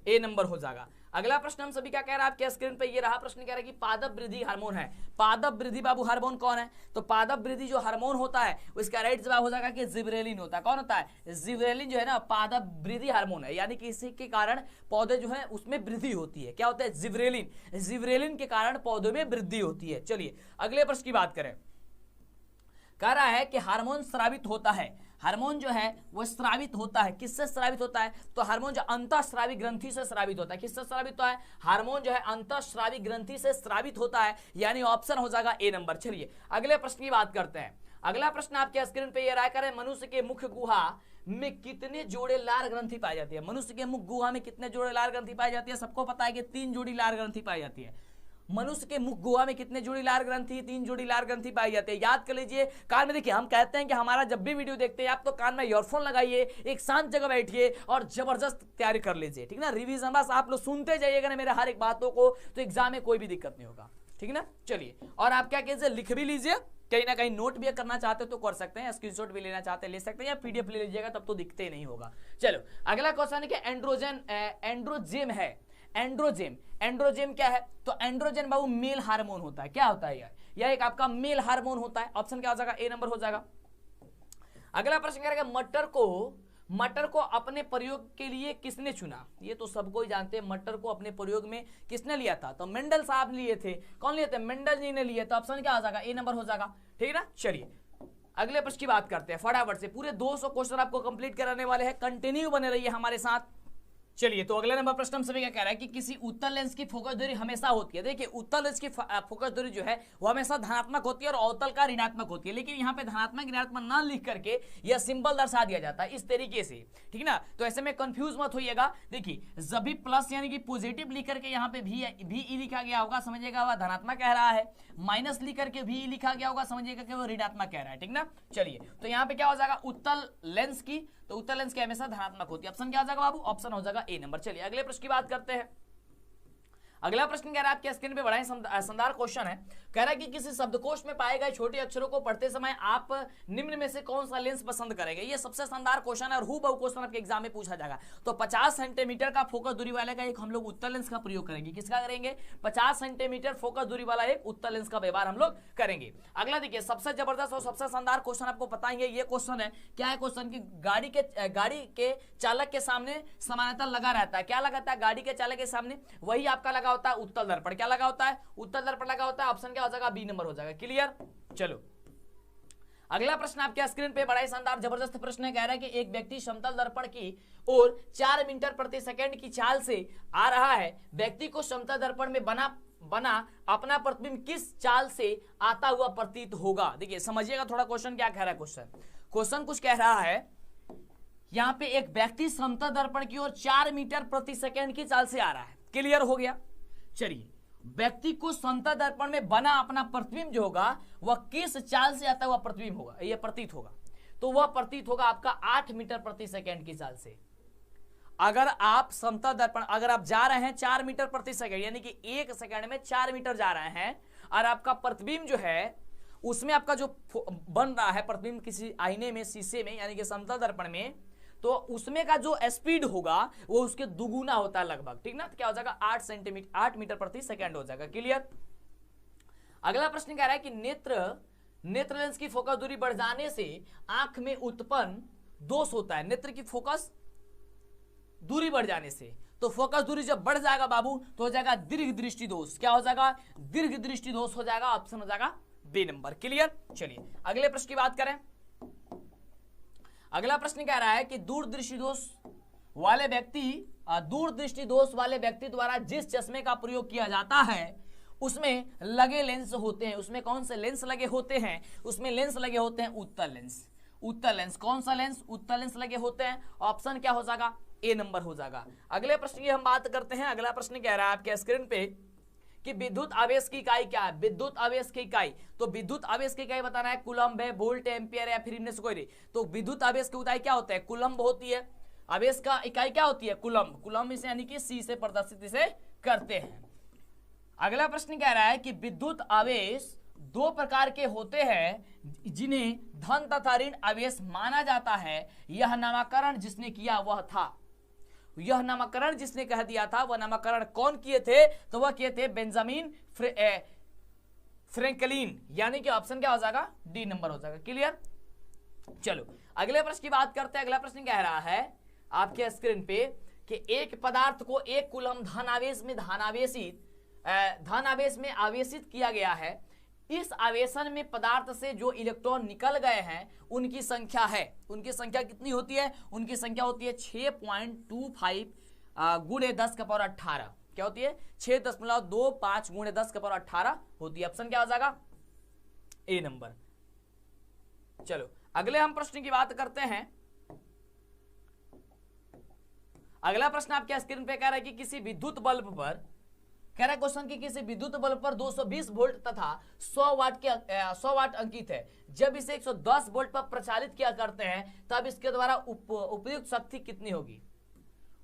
ए नंबर हो जाएगा। अगला प्रश्न हम सभी क्या कह रहा है आपके स्क्रीन पे, ये रहा प्रश्न कह रहा है कि पादप वृद्धि हार्मोन है। पादप वृद्धि बाबू हार्मोन कौन है, तो पादप वृद्धि जो हार्मोन होता है उसका राइट जवाब हो जाएगा कि जिब्रेलिन होता है। कौन होता है, जिब्रेलिन जो है ना पादप वृद्धि हार्मोन है, यानी कि इसी के कारण पौधे जो है उसमें वृद्धि होती है। क्या होता है, जिब्रेलिन, जिब्रेलिन के कारण पौधों में वृद्धि होती है। चलिए अगले प्रश्न की बात करें, कह रहा है कि हार्मोन स्रावित होता है। हार्मोन जो है वो स्रावित होता है, किससे स्रावित होता है, तो हार्मोन जो अंतःस्रावी ग्रंथि से स्रावित होता है। किससे स्रावित होता है, हार्मोन जो है अंतःस्रावी ग्रंथि से स्रावित होता है, यानी ऑप्शन हो जाएगा ए नंबर। चलिए अगले प्रश्न की बात करते हैं। अगला प्रश्न आपके स्क्रीन पे ये राय करें, मनुष्य के मुख्य गुहा में कितने जोड़े लार ग्रंथि पाई जाती है। मनुष्य के मुख्य गुहा में कितने जोड़े लार ग्रंथि पाई जाती है, सबको पता है कि 3 जोड़ी लार ग्रंथि पाई जाती है। मनुष्य के मुख गुहा में कितने जोड़ी लार ग्रंथि, 3 जोड़ी लार ग्रंथि पाई जाती है। याद कर लीजिए, कान में देखिए, हम कहते हैं कि हमारा जब भी वीडियो देखते हैं आप तो कान में ईयरफोन लगाइए, एक शांत जगह बैठिए और जबरदस्त तैयारी कर लीजिए, ठीक ना। रिवीजन बस आप लोग सुनते जाइएगा ना मेरे हर एक बातों को, तो एग्जाम में कोई भी दिक्कत नहीं होगा। ठीक है ना। चलिए, और आप क्या कीजिए, लिख भी लीजिए, कहीं ना कहीं नोट भी करना चाहते हो तो कर सकते हैं, स्क्रीनशॉट भी लेना चाहते हैं ले सकते हैं, या पीडीएफ ले लीजिएगा, तब तो दिखते ही नहीं होगा। चलो अगला क्वेश्चन है कि एंड्रोजन है। एंड्रोजन क्या है? तो एंड्रोजन बाबू मेल हार्मोन होता है। क्या होता है यार? यह एक आपका मेल हार्मोन होता है। ऑप्शन क्या हो जाएगा? ए नंबर हो जाएगा। अगला प्रश्न क्या रहेगा, मटर को अपने प्रयोग के लिए किसने चुना? ये तो सबको ही जानते हैं, मटर को अपने प्रयोग में किसने लिया था? तो मेंडल साहब लिए थे। कौन लिए थे? मेंडल जी ने लिए। तो ऑप्शन क्या हो जाएगा? ए नंबर हो जाएगा। ठीक है ना। चलिए अगले प्रश्न की बात करते हैं फटाफट से। पूरे 200 क्वेश्चन आपको कंप्लीट कराने वाले हैं, कंटिन्यू बने रहिए हमारे साथ। चलिए, तो अगला नंबर प्रश्न हम सभी क्या कह रहा है कि किसी उत्तल लेंस की फोकस दूरी हमेशा होती है। देखिए, उत्तल लेंस की फोकस दूरी जो है वो हमेशा धनात्मक होती है और अवतल का ऋणात्मक होती है, लेकिन यहाँ पे धनात्मक ऋणात्मक ना लिख करके यह सिंबल दर्शा दिया जाता है इस तरीके से, ठीक ना। तो ऐसे में कंफ्यूज मत होइएगा। देखिए, जब भी प्लस यानी कि पॉजिटिव लिख करके यहाँ पे भी ई लिखा गया होगा, समझिएगा वह धनात्मक कह रहा है। माइनस लिख करके भी लिखा गया होगा, समझिएगा कि वो ऋणात्मक कह रहा है, ठीक ना। चलिए, तो यहाँ पे क्या हो जाएगा? उत्तल लेंस की, तो उत्तल लेंस की हमेशा धनात्मक होती है। ऑप्शन क्या हो जाएगा बाबू? ऑप्शन हो जाएगा ए नंबर। चलिए अगले प्रश्न की बात करते हैं। अगला प्रश्न कह रहा है, आपके स्क्रीन पे बड़ा ही शानदार क्वेश्चन है। कह रहा है कि किसी शब्दकोश में पाए गए छोटे अक्षरों को पढ़ते समय आप निम्न में से कौन सा लेंस पसंद करेंगे? ये सबसे शानदार क्वेश्चन है और हूबहू क्वेश्चन आपके एग्जाम में पूछा जाएगा। तो 50 सेंटीमीटर का फोकस दूरी वाले का एक हम लोग उत्तल लेंस का प्रयोग करेंगे। किसका करेंगे? 50 सेंटीमीटर फोकस दूरी वाला एक उत्तल लेंस का व्यवहार हम लोग करेंगे। अगला देखिए, सबसे जबरदस्त और सबसे शानदार क्वेश्चन आपको बताएंगे। ये क्वेश्चन है, क्या है क्वेश्चन की, गाड़ी के चालक के सामने समानांतर लगा रहता है। क्या लगाता है? गाड़ी के चालक के सामने वही आपका लगा होता है उत्तल दर्पण। क्या लगा होता है? उत्तल दर्पण लगा होता है। ऑप्शन क्या हो जाएगा? बी नंबर हो जाएगा। क्लियर। चलो अगला प्रश्न आपके स्क्रीन पे बड़ा ही शानदार जबरदस्त प्रश्न है। कह रहा है कि एक व्यक्ति समतल दर्पण की ओर 4 मीटर प्रति सेकंड की चाल से आ रहा है। व्यक्ति को समतल दर्पण में बना अपना प्रतिबिंब किस चाल से आता हुआ प्रतीत होगा? देखिए समझिएगा थोड़ा क्वेश्चन क्या कह रहा है। क्वेश्चन कुछ कह रहा है, यहां पे एक व्यक्ति समतल दर्पण की ओर 4 मीटर प्रति सेकंड की चाल से आ रहा है। क्लियर हो गया। चलिए, व्यक्ति को समतल दर्पण में बना अपना प्रतिबिंब जो होगा वह किस चाल से आता हुआ प्रतिबिंब होगा, यह प्रतीत होगा। तो वह प्रतीत होगा आपका 8 मीटर प्रति सेकंड की चाल से। अगर आप समतल दर्पण, अगर आप जा रहे हैं 4 मीटर प्रति सेकंड, यानी कि 1 सेकंड में 4 मीटर जा रहे हैं, और आपका प्रतिबिंब जो है उसमें आपका जो बन रहा है प्रतिबिंब किसी आईने में, शीशे में, यानी कि समतल दर्पण में, तो उसमें का जो स्पीड होगा वो उसके दुगुना होता है लगभग, ठीक ना। तो क्या हो जाएगा? 8 मीटर प्रति सेकंड हो जाएगा। क्लियर। अगला प्रश्न कह रहा है कि नेत्र लेंस की फोकस दूरी बढ़ जाने से आंख में उत्पन्न दोष होता है। नेत्र की फोकस दूरी बढ़ जाने से, तो फोकस दूरी जब बढ़ जाएगा बाबू तो हो जाएगा दीर्घ दृष्टि दोष। क्या हो जाएगा? दीर्घ दृष्टि दोष हो जाएगा। ऑप्शन हो जाएगा बी नंबर। क्लियर। चलिए अगले प्रश्न की बात करें। अगला प्रश्न कह रहा है कि दूरदृष्टि दोष वाले व्यक्ति द्वारा जिस चश्मे का प्रयोग किया जाता है उसमें लगे लेंस होते हैं। उसमें कौन से लेंस लगे होते हैं? उसमें लेंस लगे होते हैं उत्तल लेंस। कौन सा लेंस? उत्तल लेंस लगे होते हैं। ऑप्शन क्या हो जाएगा? ए नंबर हो जाएगा। अगले प्रश्न की हम बात करते हैं। अगला प्रश्न कह रहा है आपके स्क्रीन पे कि विद्युत आवेश की इकाई क्या है? विद्युत आवेश की इकाई, तो विद्युत आवेश की इकाई बताना है कुलम्ब है, वोल्ट, एम्पियर या फिर इनमें से कोई नहीं। तो विद्युत आवेश की इकाई क्या होता है? कुलम्ब होती है। आवेश का इकाई क्या होती है? कुलम्ब इसे यानी कि सी से प्रदर्शित इसे करते हैं। अगला प्रश्न कह रहा है कि विद्युत आवेश 2 प्रकार के होते हैं जिन्हें धन तथा ऋण आवेश माना जाता है। यह नामकरण जिसने किया वह था, यह नामकरण जिसने कह दिया था, वह नामकरण कौन किए थे? तो वह किए थे बेंजामिन फ्रैंकलिन, यानी कि ऑप्शन क्या हो जाएगा? डी नंबर हो जाएगा। क्लियर। चलो अगले प्रश्न की बात करते हैं। अगला प्रश्न कह रहा है आपके स्क्रीन पे कि एक पदार्थ को 1 कूलम धन आवेश में आवेशित किया गया है। इस आवेशन में पदार्थ से जो इलेक्ट्रॉन निकल गए हैं उनकी संख्या है। उनकी संख्या कितनी होती है? उनकी संख्या होती है 6.25 गुणे 10 का पावर 18। क्या होती है? 6.25 गुणे 10 का पावर 18 होती है। ऑप्शन क्या हो जाएगा? ए नंबर। चलो अगले हम प्रश्न की बात करते हैं। अगला प्रश्न आपके स्क्रीन पे कह रहा है कि किसी विद्युत बल्ब पर, कह रहा है क्वेश्चन की किसी विद्युत बल्ब पर 220 वोल्ट तथा 100 वाट अंकित है। जब इसे 110 वोल्ट पर प्रचालित किया करते हैं तब इसके द्वारा उपयुक्त शक्ति कितनी होगी?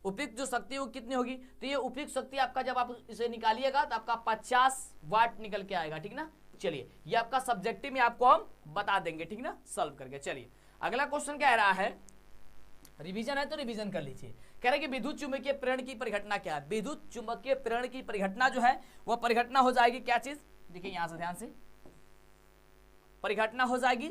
उपयुक्त जो शक्ति वो कितनी होगी, तो ये उपयुक्त शक्ति आपका जब आप इसे निकालिएगा तो आपका 50 वाट निकल के आएगा, ठीक ना। चलिए ये आपका सब्जेक्टिव में आपको हम बता देंगे, ठीक ना, सॉल्व करके। चलिए अगला क्वेश्चन कह रहा है, रिवीजन है तो रिवीजन कर लीजिए। कह रहे हैं कि विद्युत चुंबकीय प्रेरण की परिघटना क्या है। विद्युत चुंबकीय प्रेरण की परिघटना जो है वह परिघटना हो जाएगी क्या चीज, देखिए यहां से ध्यान से, परिघटना हो जाएगी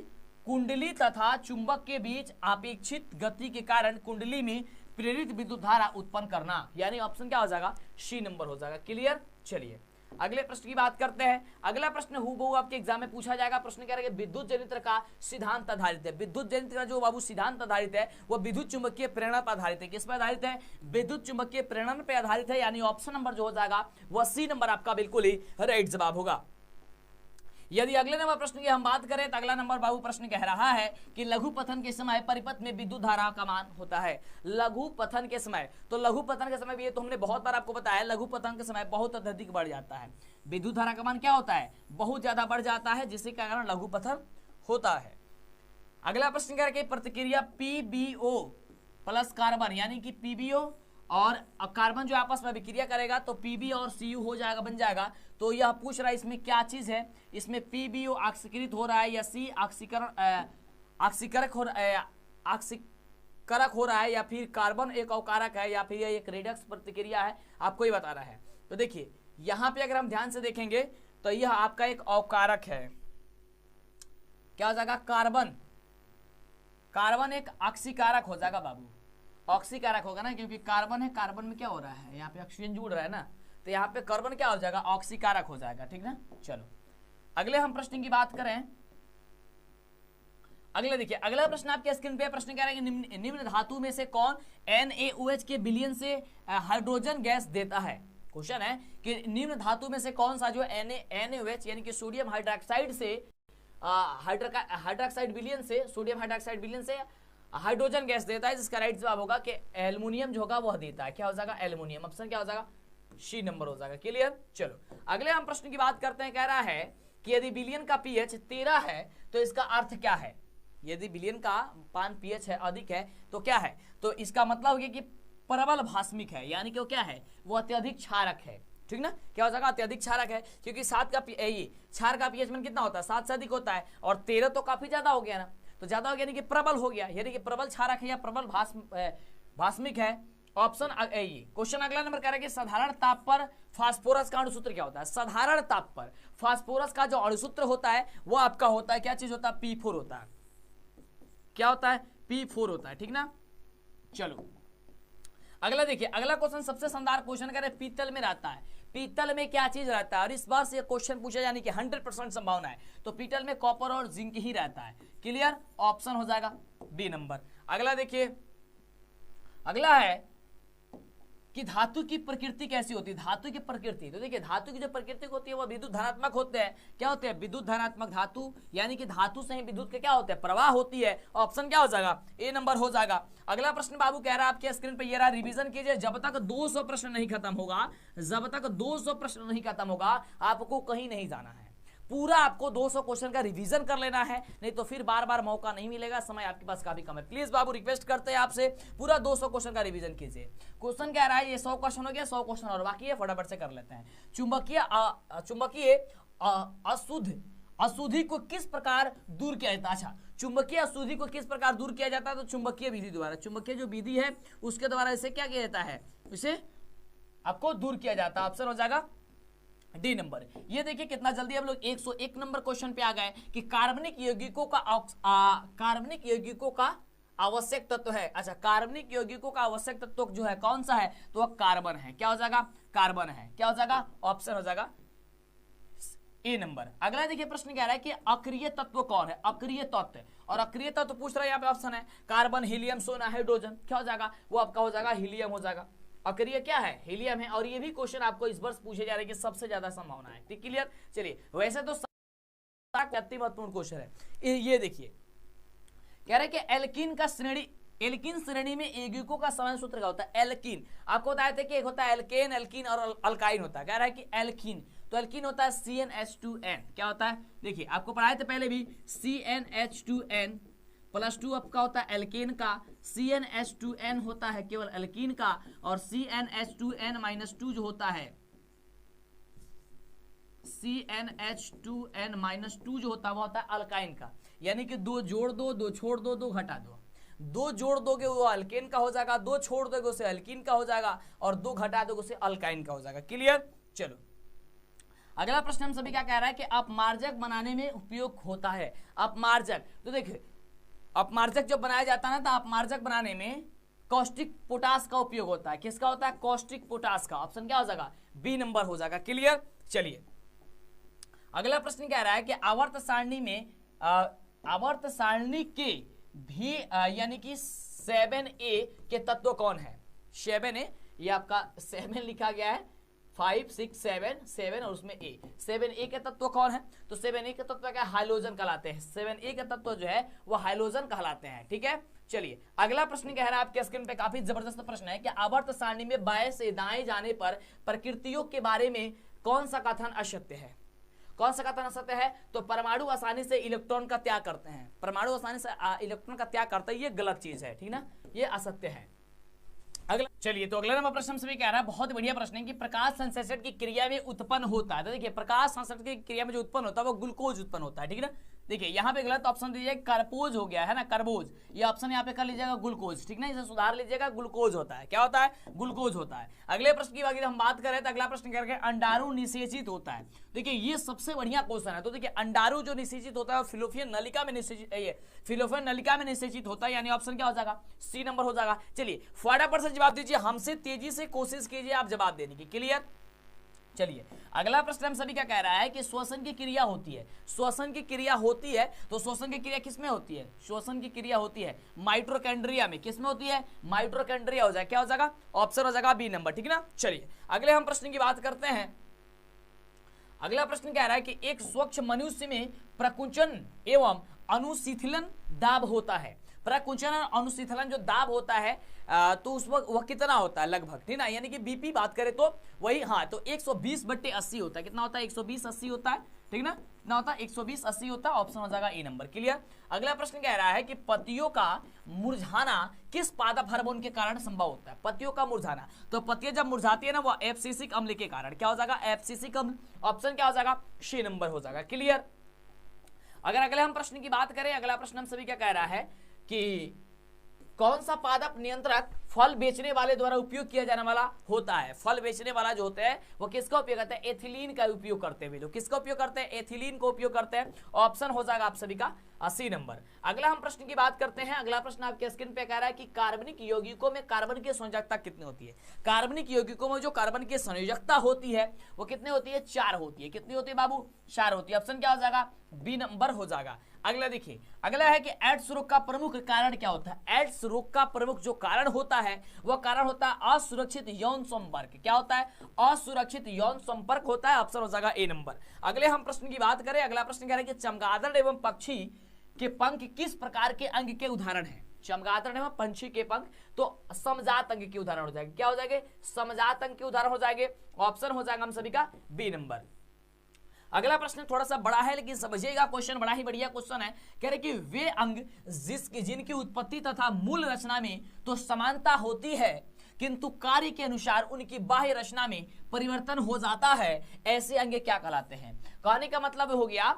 कुंडली तथा चुंबक के बीच अपेक्षित गति के कारण कुंडली में प्रेरित विद्युत धारा उत्पन्न करना, यानी ऑप्शन क्या हो जाएगा, सी नंबर हो जाएगा। क्लियर। चलिए अगले प्रश्न की बात करते हैं। अगला प्रश्न हूबहू आपके एग्जाम में पूछा जाएगा। प्रश्न कह रहा है कि विद्युत जनित्र का सिद्धांत आधारित है। विद्युत जनित्र का जो बाबू सिद्धांत आधारित है वो विद्युत चुंबकीय प्रेरण पर आधारित है। किस पर आधारित है, विद्युत चुंबकीय प्रेरण पर आधारित है, यानी ऑप्शन नंबर जो हो जाएगा वह सी नंबर आपका बिल्कुल ही राइट जवाब होगा। यदि अगले नंबर प्रश्न की हम बात करें तो अगला नंबर बाबू प्रश्न कह रहा है कि लघु पतन के समय परिपथ में विद्युत धारा का मान होता है। लघु पतन के समय, तो लघु पतन के समय भी ये तो हमने बहुत बार आपको बताया, लघु पतन के समय बहुत अत्यधिक बढ़ जाता है, विद्युत धारा का मान क्या होता है, बहुत ज्यादा बढ़ जाता है, जिसके कारण लघु पतन होता है। अगला प्रश्न कह रहा है प्रतिक्रिया PbO प्लस कार्बन, यानी कि PbO और कार्बन जो आपस में विक्रिया करेगा तो Pb और Cu हो जाएगा, बन जाएगा। तो यह पूछ रहा है इसमें क्या चीज है, इसमें PbO ऑक्सीकृत हो रहा है या C ऑक्सीकरक हो रहा है या फिर कार्बन एक अवकारक है या फिर एक रेडक्स प्रतिक्रिया है, आपको ही बता रहा है। तो देखिए यहां पे अगर हम ध्यान से देखेंगे तो यह आपका एक अवकारक है, क्या हो जाएगा, कार्बन। कार्बन एक ऑक्सीकारक हो जाएगा बाबू, ऑक्सीकारक होगा ना, क्योंकि कार्बन है, कार्बन में क्या हो रहा है, यहाँ पे ऑक्सीजन जुड़ रहा है ना, तो यहाँ पे कार्बन क्या हो जाएगा, ऑक्सीकारक हो जाएगा, ठीक ना। चलो अगले हम प्रश्न की बात करें। अगले देखिए अगला प्रश्न आपके स्क्रीन पे प्रश्न कह रहा है कि निम्न धातु में से कौन NaOH के विलयन से हाइड्रोजन गैस देता है। क्वेश्चन है कि निम्न धातु में से कौन सा जो NaOH यानी कि सोडियम हाइड्रोक्साइड से हाइड्रोक्साइड विलयन से, सोडियम हाइड्रोक्साइड विलयन से हाइड्रोजन गैस देता है, जिसका राइट जवाब होगा कि एल्युमिनियम जो होगा वह देता है। क्या हो जाएगा, एल्युमिनियम। ऑप्शन क्या हो जाएगा, सी नंबर हो जाएगा। क्लियर। चलो अगले हम प्रश्न की बात करते हैं। कह रहा है कि यदि विलयन का pH 13 है तो इसका अर्थ क्या है। यदि विलयन का पान pH है अधिक है तो क्या है, तो इसका मतलब हो गया कि प्रबल भास्मिक है, यानी कि वो क्या है, वो अत्यधिक क्षारक है, ठीक ना। क्या हो जाएगा, अत्यधिक क्षारक है, क्योंकि 7 का क्षार का pH मान कितना होता है, 7 से अधिक होता है, और 13 तो काफी ज्यादा हो गया ना, तो ज्यादा हो गया यानी कि प्रबल हो गया, यानी कि प्रबल क्षारक है या प्रबल भास्मिक है। ऑप्शन क्वेश्चन अगला नंबर कह रहा है कि साधारण ताप पर फास्फोरस का अणुसूत्र क्या होता है। साधारण ताप पर फास्फोरस का जो अणुसूत्र होता है वो आपका होता है, क्या चीज होता है, P4 होता है। क्या होता है, P4 होता है, ठीक ना। चलो अगला देखिए, अगला क्वेश्चन सबसे शानदार क्वेश्चन कह रहे हैं पीतल में रहता है। पीतल में क्या चीज रहता है, और इस बार से क्वेश्चन पूछा जाने की 100% संभावना है। तो पीतल में कॉपर और जिंक ही रहता है। क्लियर। ऑप्शन हो जाएगा बी नंबर। अगला देखिए, अगला है कि धातु की प्रकृति कैसी होती है। धातु की प्रकृति, तो देखिए धातु की जो प्रकृति होती है वो विद्युत धनात्मक होते हैं। क्या होते हैं, विद्युत धनात्मक धातु, यानी कि धातु से ही विद्युत के क्या होते हैं, प्रवाह होती है। ऑप्शन क्या हो जाएगा, ए नंबर हो जाएगा। अगला प्रश्न बाबू कह रहा है आपके स्क्रीन पे ये रहा, रिवीजन कीजिए जब तक 200 प्रश्न नहीं खत्म होगा, जब तक 200 प्रश्न नहीं खत्म होगा आपको कहीं नहीं जाना है। पूरा आपको 200 क्वेश्चन का रिवीजन कर लेना है, नहीं तो फिर बार बार मौका नहीं मिलेगा, समय आपके पास काफी कम है। प्लीज बाबू रिक्वेस्ट करते हैं आपसे, पूरा 200 क्वेश्चन का रिवीजन कीजिए। क्वेश्चन कह रहा है ये 100 क्वेश्चन हो गया, 100 क्वेश्चन और बाकी है, फटाफट से कर लेते हैं। चुंबकीय अशुद्धि को किस प्रकार दूर किया जाता है। अच्छा, चुंबकीय अशुद्धि को किस प्रकार दूर किया जाता है, तो चुंबकीय विधि द्वारा, चुंबकीय जो विधि है उसके द्वारा इसे क्या किया जाता है, इसे आपको दूर किया जाता है। ऑप्शन हो जाएगा डी नंबर। ये देखिए कितना जल्दी हम लोग 101 नंबर क्वेश्चन पे आ गए कि कार्बनिक यौगिकों का आवश्यक तत्व है। अच्छा, कार्बनिक यौगिकों का आवश्यक तत्व जो है कौन सा है, तो वह कार्बन है। क्या हो जाएगा, कार्बन है। क्या हो जाएगा, ऑप्शन हो जाएगा ए नंबर। अगला देखिए प्रश्न कह रहा है कि अक्रिय तत्व कौन है। अक्रिय तत्व, और अक्रिय तत्व पूछ रहा है, यहाँ पे ऑप्शन है कार्बन, हीलियम, सोना, हाइड्रोजन। क्या हो जाएगा, वो आपका हो जाएगा हीलियम हो जाएगा। अक्रिय क्या है, हीलियम है। और ये भी क्वेश्चन आपको इस वर्ष पूछे जा रहे हैं कि सबसे ज्यादा संभावना है। ठीक, क्लियर। चलिए, वैसे तो अति महत्वपूर्ण क्वेश्चन है। ये देखिए कह रहे हैं कि एल्कीन का श्रेणी, एल्कीन श्रेणी में यौगिकों का समान सूत्र क्या होता है। एल्कीन आपको बताया था कि एक होता है एल्केन, एल्कीन और अल्काइन होता है। कह रहा है कि एल्कीन, तो एल्कीन होता है CnH2n। क्या होता है, देखिए आपको पढ़ाए थे पहले भी CnH2n, +2 आपका होता है एल्केन का, CnH2n होता है केवल एल्कीन का, और CnH2n-2 जो होता है CnH2n-2 जो होता है वो होता है अल्काइन का। यानी कि 2 जोड़ दो, 2 छोड़ दो, 2 घटा दो। 2 जोड़ दोगे वो अल्केन का हो जाएगा, 2 छोड़ दोगे उसे अल्कीन का हो जाएगा, और 2 घटा दोगे उसे अल्काइन का हो जाएगा। क्लियर? चलो अगला प्रश्न हम सभी क्या कह रहा है कि अपमार्जक बनाने में उपयोग होता है। अपमार्जक, तो देखिए अपमार्जक जब बनाया जाता है ना, तो अपमार्जक बनाने में कॉस्टिक पोटास का उपयोग होता है। किसका होता है? कॉस्टिक पोटास का। ऑप्शन क्या हो जाएगा? बी नंबर हो जाएगा। क्लियर? चलिए अगला प्रश्न कह रहा है कि आवर्त सारणी में आवर्त सारणी के भी यानी कि 7a के तत्व कौन है? 7a, ये आपका 7 लिखा गया है, 5 6 7 7 और उसमें a। 7a के तत्व कौन है? तो 7a के तत्व क्या? हाइड्रोजन कहलाते हैं। 7a के तत्व जो है वो हाइड्रोजन कहलाते हैं। ठीक है, चलिए अगला प्रश्न कह रहा है आपके स्क्रीन पे, काफी जबरदस्त प्रश्न है कि आवर्त सारणी में बाएं से दाएं जाने पर प्रकृतियों के बारे में कौन सा कथन असत्य है? कौन सा कथन असत्य है? तो परमाणु आसानी से इलेक्ट्रॉन का त्याग करते हैं। परमाणु आसानी से इलेक्ट्रॉन का त्याग करते हैं, ये गलत चीज है। ठीक ना, ये असत्य है। अगला चलिए, तो अगला नंबर प्रश्न सभी कह रहा है, बहुत बढ़िया प्रश्न है कि प्रकाश संश्लेषण की क्रिया में उत्पन्न होता है। तो देखिए प्रकाश संश्लेषण की क्रिया में जो उत्पन्न होता है वो ग्लूकोज उत्पन्न होता है। ठीक है ना, देखिए यहाँ पे गलत ऑप्शन दीजिए, कार्पोज हो गया है ना, कार्बोज। ये ऑप्शन यहाँ पे कर लीजिएगा ग्लूकोज। ठीक ना, इसे सुधार लीजिएगा, ग्लूकोज होता है। क्या होता है? ग्लूकोज होता है। अगले प्रश्न की अगर हम बात करें तो अगला प्रश्न करके अंडाणु निषेचित होता है। देखिए ये सबसे बढ़िया क्वेश्चन है। तो देखिए अंडाणु जो निषेचित होता है फिलोपियन नलिका में निषेचित, फिलोपियन नलिका में निषेचित होता है, यानी ऑप्शन क्या हो जाएगा? सी नंबर हो जाएगा। चलिए फटाफट से जवाब दीजिए, हमसे तेजी से कोशिश कीजिए आप जवाब देने की। क्लियर? चलिए अगला प्रश्न हम सभी क्या कह रहा है कि श्वसन की क्रिया होती है। श्वसन की क्रिया होती है, तो श्वसन की क्रिया किसमें होती है? श्वसन की क्रिया होती है माइटोकॉन्ड्रिया में। किसमें होती है? माइटोकॉन्ड्रिया हो जाएगा। क्या हो जाएगा? ऑप्शन हो जाएगा बी नंबर। ठीक ना, चलिए अगले हम प्रश्न की बात करते हैं। अगला प्रश्न कह रहा है कि एक स्वच्छ मनुष्य में प्रकुंचन एवं अनुशीतलन दाब होता है। प्रकुंचन और अनुशीतलन जो दाब होता है तो उस वक्त वह कितना होता है लगभग? ठीक ना, यानी कि बीपी बात करें तो वही, हाँ, तो 120/80 होता है। कितना होता है? 120/80 होता है। ठीक ना, कितना होता है? 120/80 होता है। ऑप्शन हो जाएगा ए नंबर। क्लियर? अगला प्रश्न कह रहा है कि पत्तियों का मुरझाना किस पादप हार्मोन के कारण संभव होता है? पत्तियों का मुरझाना, तो पत्तियां जब मुरझाती है ना वो एब्सिसिक अम्ल के कारण। क्या हो जाएगा? एब्सिसिक अम्ल। ऑप्शन क्या हो जाएगा? सी नंबर हो जाएगा। क्लियर? अगर अगले हम प्रश्न की बात करें, अगला प्रश्न हम सभी क्या कह रहा है कि कौन सा पादप नियंत्रक फल बेचने वाले द्वारा उपयोग किया जाने वाला होता है? फल बेचने वाला जो होता है वो किसका उपयोग करते हैं? एथिलीन का उपयोग करते हैं। लोग किसका उपयोग करते हैं? एथिलीन को उपयोग करते हैं। ऑप्शन हो जाएगा आप सभी का 80 नंबर। अगला हम प्रश्न की बात करते हैं। अगला प्रश्न आपके स्क्रीन पे कह रहा है कि कार्बनिक यौगिकों में कार्बन की संयोजकता कितनी होती है? कार्बनिक यौगिकों में जो कार्बन की संयोजकता होती है वो कितनी होती है? 4 होती है। कितनी होती है बाबू? 4 होती है। ऑप्शन क्या हो जाएगा? बी नंबर हो जाएगा। अगला देखिए, अगला है कि एड्स रोग का प्रमुख कारण क्या होता है? एड्स रोग का प्रमुख जो कारण होता है वह कारण होता है असुरक्षित यौन संपर्क। क्या होता है? असुरक्षित यौन संपर्क होता है। ऑप्शन हो जाएगा ए नंबर। अगले हम प्रश्न की बात करें, अगला प्रश्न कह रहे हैं कि चमगादड़ एवं पक्षी के पंख किस प्रकार के अंग के उदाहरण है? चमगादड़ एवं पंछी के पंख तो समजात अंग के उदाहरण हो जाएंगे। क्या हो जाएंगे? समजात अंग के उदाहरण हो जाएंगे। ऑप्शन हो जाएगा हम सभी का बी नंबर। अगला प्रश्न थोड़ा सा बड़ा है लेकिन समझिएगा, क्वेश्चन बड़ा ही बढ़िया क्वेश्चन है। कह रहे कि वे अंग जिनकी उत्पत्ति तथा मूल रचना में तो समानता होती है किंतु कार्य के अनुसार उनकी बाह्य रचना में परिवर्तन हो जाता है, ऐसे अंग क्या कहलाते हैं? कहने का मतलब हो गया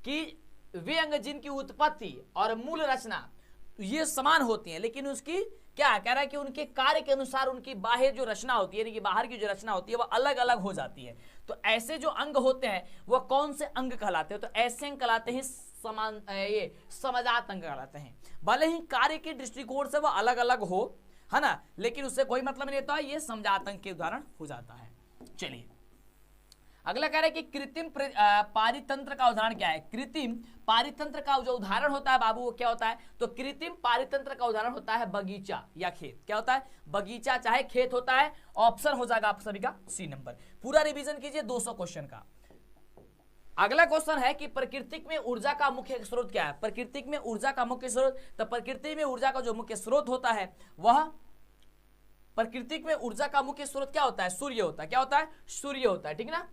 कि वे अंग जिनकी उत्पत्ति और मूल रचना ये समान होती हैं लेकिन उसकी क्या कह रहा है कि उनके कार्य के अनुसार उनकी बाह्य जो रचना होती है, यानी कि बाहर की जो रचना होती है वह अलग अलग हो जाती है। तो ऐसे जो अंग होते हैं वह कौन से अंग कहलाते हैं? तो ऐसे अंग कहलाते हैं ये समजात अंग कहलाते हैं। भले ही कार्य के दृष्टिकोण से वह अलग अलग हो, है ना, लेकिन उससे कोई मतलब नहीं होता, ये समजात अंग के उदाहरण हो जाता है। चलिए अगला कह रहे हैं कि कृत्रिम पारितंत्र का उदाहरण क्या है? कृत्रिम पारितंत्र का जो उदाहरण होता है बाबू वो क्या होता है? तो कृत्रिम पारितंत्र का उदाहरण होता है बगीचा या खेत। क्या होता है? बगीचा चाहे खेत होता है। ऑप्शन हो जाएगा आप सभी का सी नंबर। पूरा रिवीजन कीजिए 200 क्वेश्चन का। अगला क्वेश्चन है कि प्रकृति में ऊर्जा का मुख्य स्रोत क्या है? प्रकृति में ऊर्जा का मुख्य स्रोत, तो प्रकृति में ऊर्जा का जो मुख्य स्रोत होता है वह प्रकृति में ऊर्जा का मुख्य स्रोत क्या होता है? सूर्य होता है। क्या होता है? सूर्य होता है। ठीक ना,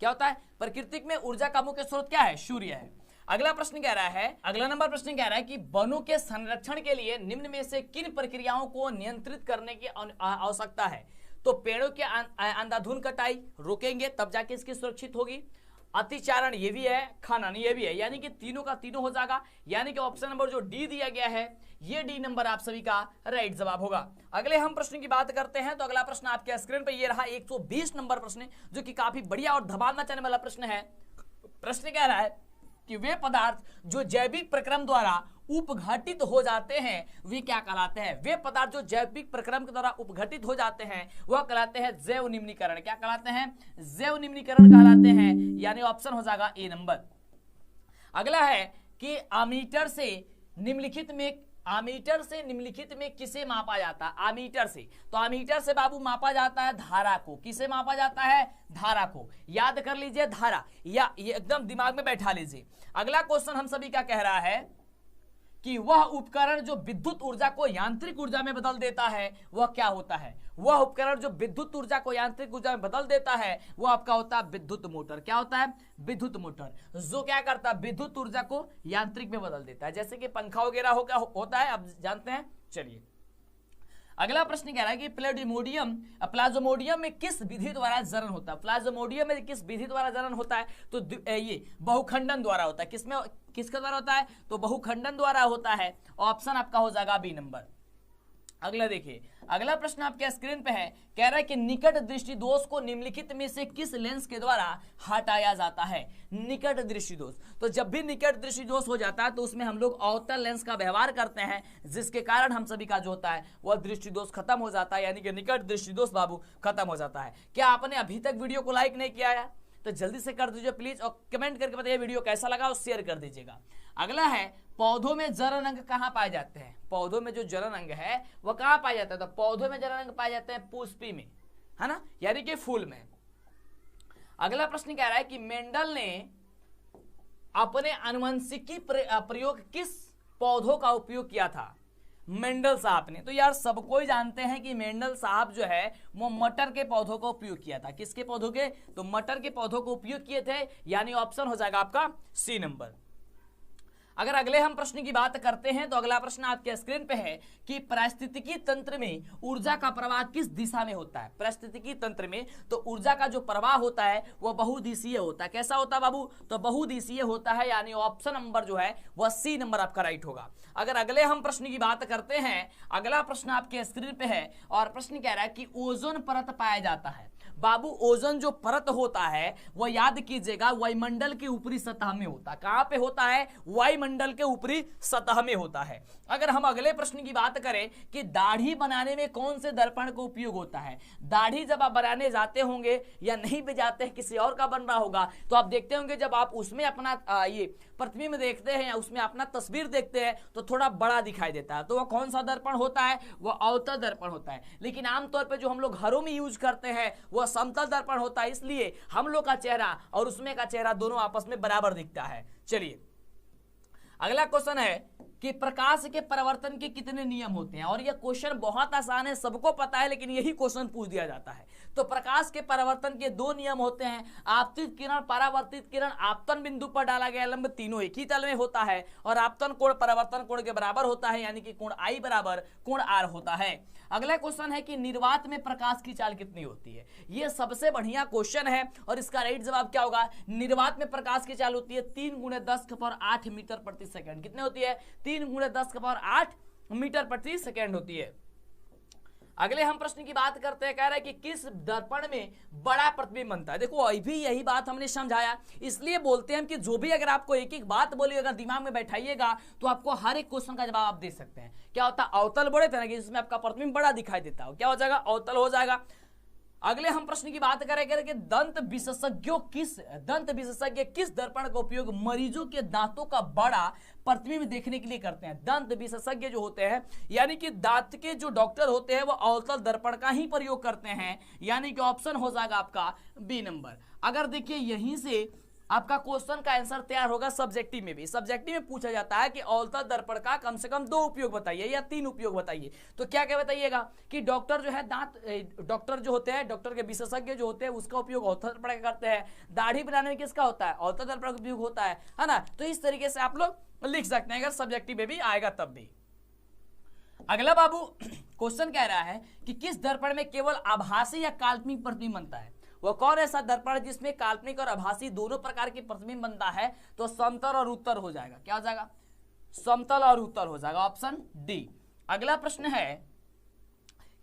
क्या होता है? प्रकृति में ऊर्जा का मुख्य स्रोत क्या है? सूर्य है। अगला प्रश्न कह रहा है, अगला नंबर प्रश्न कह रहा है कि वनों के संरक्षण के लिए निम्न में से किन प्रक्रियाओं को नियंत्रित करने की आवश्यकता है? तो पेड़ों के अंधाधुंध कटाई रोकेंगे तब जाके इसकी सुरक्षित होगी, अतिचारण ये भी है, खनन ये भी है, यानी कि तीनों का तीनों हो जाएगा। यानी कि ऑप्शन नंबर जो डी दिया गया है ये डी नंबर आप सभी का राइट जवाब होगा। अगले हम प्रश्न की बात करते हैं तो अगला प्रश्न आपके स्क्रीन पर ये रहा 120 नंबर प्रश्न, जो कि काफी बढ़िया और धमाल मचाने वाला प्रश्न है। प्रश्न कह रहा है कि वे पदार्थ जो जैविक प्रक्रम द्वारा उपघटित हो जाते हैं वे क्या कहलाते हैं? वे पदार्थ जो जैविक प्रक्रम के द्वारा उपघटित हो जाते हैं वह कहलाते हैं जैव निम्नीकरण। क्या कहलाते हैं? जैव निम्नीकरण कहलाते हैं, यानी ऑप्शन हो जाएगा ए नंबर। अगला है कि अमीटर से निम्नलिखित में किसे मापा जाता है? अमीटर से, तो अमीटर से बाबू मापा जाता है धारा को। किसे मापा जाता है? धारा को। याद कर लीजिए धारा, या ये एकदम दिमाग में बैठा लीजिए। अगला क्वेश्चन हम सभी का कह रहा है कि वह उपकरण जो विद्युत ऊर्जा को यांत्रिक ऊर्जा में बदल देता है वह क्या होता है? वह उपकरण जो विद्युत ऊर्जा को यांत्रिक ऊर्जा में बदल देता है वो आपका होता है विद्युत मोटर। क्या होता है? विद्युत मोटर, जो क्या करता है? विद्युत ऊर्जा को यांत्रिक में बदल देता है, जैसे कि पंखा वगैरह होता है, अब जानते हैं। चलिए अगला प्रश्न कह रहा है कि प्लाज्मोडियम में किस विधि द्वारा जनन होता है? प्लाज्मोडियम में किस विधि द्वारा जनन होता है? तो ये बहुखंडन द्वारा होता है। किसके द्वारा होता है? तो बहुखंडन द्वारा होता है। ऑप्शन आपका हो जाएगा बी नंबर। अगला देखिए, अगला प्रश्न आपके स्क्रीन पे है, कह रहा है कि निकट दृष्टि दोष को निम्नलिखित में से किस लेंस के द्वारा हटाया जाता है? निकट दृष्टि दोष, तो जब भी निकट दृष्टि दोष हो जाता है तो उसमें हम लोग अवतल लेंस का व्यवहार करते हैं, जिसके कारण हम सभी का जो होता है वह दृष्टि दोष खत्म हो जाता है, यानी कि निकट दृष्टि दोष बाबू खत्म हो जाता है। क्या आपने अभी तक वीडियो को लाइक नहीं किया है तो जल्दी से कर दीजिए प्लीज, और कमेंट करके बताइए वीडियो कैसा लगा और शेयर कर दीजिएगा। अगला है, पौधों में जनन अंग कहाँ पाए जाते हैं? पौधों में जो जनन अंग है वह कहाँ पाया जाता है? तो पौधों में जनन अंग पाए जाते हैं पुष्पी में, है ना, यानी कि फूल में। अगला प्रश्न कह रहा है कि मेंडल ने अपने आनुवंशिकी प्रयोग किस पौधों का उपयोग किया था? मेंडल साहब ने, तो यार सबको ही जानते हैं कि मेंडल साहब जो है वो मटर के पौधों का उपयोग किया था। किसके पौधों के? तो मटर के पौधों को उपयोग किए थे, यानी ऑप्शन हो जाएगा आपका सी नंबर। अगर अगले हम प्रश्न की बात करते हैं तो अगला प्रश्न आपके स्क्रीन पे है कि पारिस्थितिकी तंत्र में ऊर्जा का प्रवाह किस दिशा में होता है? पारिस्थितिकी तंत्र में तो ऊर्जा का जो प्रवाह होता है वह बहुदिशीय होता है। कैसा होता है बाबू? तो बहुदिशीय होता है, यानी ऑप्शन नंबर जो है वह सी नंबर आपका राइट होगा। अगर अगले हम प्रश्न की बात करते हैं, अगला प्रश्न आपके स्क्रीन पे है और प्रश्न कह रहा है कि ओजोन परत पाया जाता है। बाबू ओजोन जो परत होता है वह याद कीजिएगा वायुमंडल की ऊपरी सतह में होता है। कहां पे होता है? वायुमंडल के ऊपरी सतह में होता है। अगर हम अगले प्रश्न की बात करें कि दाढ़ी बनाने में कौन से दर्पण का उपयोग होता है? दाढ़ी जब आप बनाने जाते होंगे या नहीं भी जाते हैं, किसी और का बन रहा होगा, तो आप देखते होंगे जब आप उसमें अपना ये प्रतिबिंब देखते हैं या उसमें अपना तस्वीर देखते हैं तो थोड़ा बड़ा दिखाई देता है, तो वह कौन सा दर्पण होता है? वह अवतल दर्पण होता है। लेकिन आमतौर पर जो हम लोग घरों में यूज करते हैं वह समतल दर्पण होता है, इसलिए हम लोग का चेहरा और उसमें का चेहरा दोनों आपस में बराबर दिखता है। चलिए अगला क्वेश्चन है कि प्रकाश के परिवर्तन के कितने नियम होते हैं? और यह क्वेश्चन बहुत आसान है, सबको पता है, लेकिन यही क्वेश्चन पूछ दिया जाता है। तो प्रकाश के परिवर्तन के दो नियम होते हैं, आपतित किरण, परावर्तित किरण। आपतन बिंदु पर डाला गया लंब तीनों एक ही तल में होता है और आपतन कोण परावर्तन कोण के बराबर होता है, यानी कि कोण आई बराबर कोण आर होता है। अगला क्वेश्चन है कि निर्वात में प्रकाश की चाल कितनी होती है? यह सबसे बढ़िया क्वेश्चन है और इसका राइट जवाब क्या होगा? निर्वात में प्रकाश की चाल होती है 3 × 10⁸ मीटर प्रति सेकंड। कितने होती है? 3 × 10⁸ मीटर प्रति सेकंड होती है। अगले हम प्रश्न की बात करते हैं, कह रहा है कि किस दर्पण में बड़ा प्रतिबिंब बनता है? देखो अभी यही बात हमने समझाया, इसलिए बोलते हैं कि जो भी अगर आपको एक एक बात बोली अगर दिमाग में बैठाइएगा तो आपको हर एक क्वेश्चन का जवाब आप दे सकते हैं। क्या होता है? अवतल बड़े तरह की, जिसमें आपका प्रतिबिंब बड़ा दिखाई देता है, क्या हो जाएगा? अवतल हो जाएगा। अगले हम प्रश्न की बात करेंगे कि दंत विशेषज्ञ किस दर्पण का उपयोग मरीजों के दांतों का बड़ा प्रतिबिंब देखने के लिए करते हैं? दंत विशेषज्ञ जो होते हैं, यानी कि दांत के जो डॉक्टर होते हैं वो अवतल दर्पण का ही प्रयोग करते हैं, यानी कि ऑप्शन हो जाएगा आपका बी नंबर। अगर देखिए यहीं से आपका क्वेश्चन का आंसर तैयार होगा सब्जेक्टिव में भी। सब्जेक्टिव में पूछा जाता है कि अवतल दर्पण का कम से कम 2 उपयोग बताइए या 3 उपयोग बताइए। तो क्या क्या बताइएगा कि डॉक्टर जो है डॉक्टर जो होते हैं, डॉक्टर के विशेषज्ञ जो होते हैं उसका उपयोग अवतल दर्पण का करते हैं। दाढ़ी बनाने में किसका होता है? अवतल दर्पण का उपयोग होता है ना। तो इस तरीके से आप लोग लिख सकते हैं अगर सब्जेक्टिव में भी आएगा तब भी। अगला बाबू क्वेश्चन कह रहा है कि किस दर्पण में केवल आभासी या काल्पनिक प्रतिबिंब बनता है? वह कौन ऐसा दर्पण है जिसमें काल्पनिक और आभासी दोनों प्रकार के प्रतिबिंब बनता है? तो समतल और उत्तल हो जाएगा। क्या हो जाएगा? समतल और उत्तल हो जाएगा, ऑप्शन डी। अगला प्रश्न है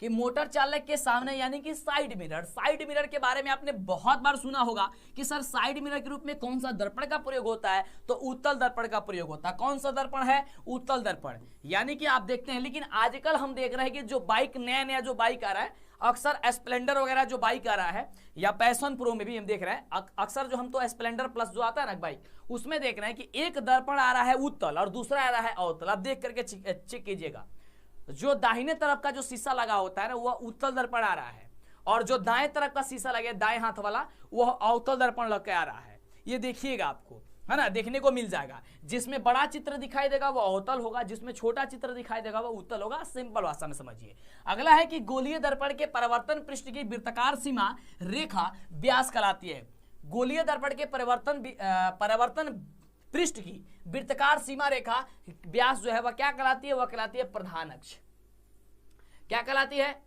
कि मोटर चालक के सामने यानी कि साइड मिरर, साइड मिरर के बारे में आपने बहुत बार सुना होगा कि सर साइड मिरर के रूप में कौन सा दर्पण का प्रयोग होता है? तो उत्तल दर्पण का प्रयोग होता है। कौन सा दर्पण है? उत्तल दर्पण। यानी कि आप देखते हैं, लेकिन आजकल हम देख रहे हैं कि जो बाइक नया नया जो बाइक आ रहा है, अक्सर स्प्लेंडर वगैरह जो बाइक आ रहा है या पैशन प्रो में भी हम देख रहे हैं, अक्सर जो हम तो स्प्लेंडर प्लस जो आता है ना बाइक, उसमें देख रहे हैं कि एक दर्पण आ रहा है उत्तल और दूसरा आ रहा है अवतल। आप देख करके चेक कीजिएगा, जो दाहिने तरफ का जो शीशा लगा होता है ना वह उत्तल दर्पण आ रहा है, और जो दाएं तरफ का शीशा लगे दाएं हाथ वाला वह अवतल दर्पण लग के आ रहा है। ये देखिएगा आपको, है ना, देखने को मिल जाएगा। जिसमें बड़ा चित्र दिखाई देगा वो अवतल होगा, जिसमें छोटा चित्र दिखाई देगा वो उत्तल होगा। सिंपल भाषा में समझिए। अगला है कि गोलीय दर्पण के परावर्तन पृष्ठ की वृत्ताकार सीमा रेखा व्यास कहलाती है। गोलीय दर्पण के परावर्तन पृष्ठ की वृत्ताकार सीमा रेखा व्यास जो है वह क्या कहलाती है? वह कहलाती है प्रधान अक्ष। क्या कहलाती है?